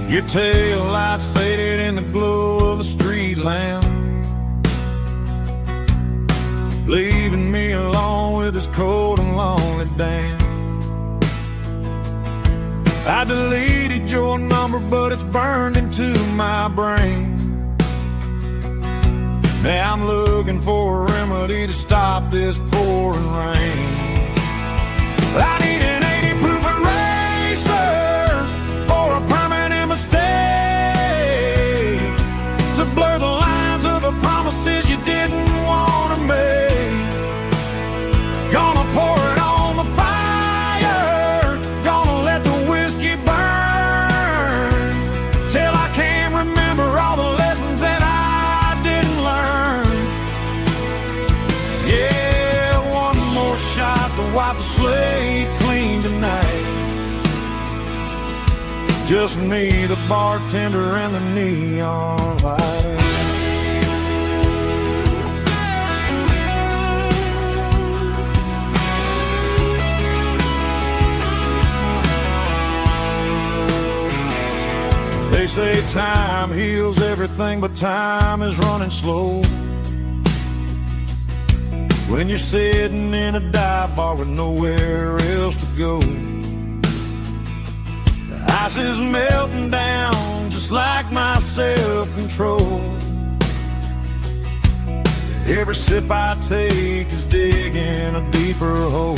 Your tail lights faded in the glow of a street lamp, leaving me alone with this cold and lonely damn. I deleted your number, but it's burned into my brain. Now I'm looking for a remedy to stop this pouring rain. I need an 80-proof eraser for a permanent mistake, to blur the lines of the promises you didn't want to make. Gonna pour it on the fire, gonna let the whiskey burn, till I can't remember all the lessons that I didn't learn. Yeah, one more shot to wipe the slate clean tonight. Just me, the bartender, and the neon light. They say time heals everything, but time is running slow when you're sitting in a dive bar with nowhere else to go. The ice is melting down just like my self-control. Every sip I take is digging a deeper hole.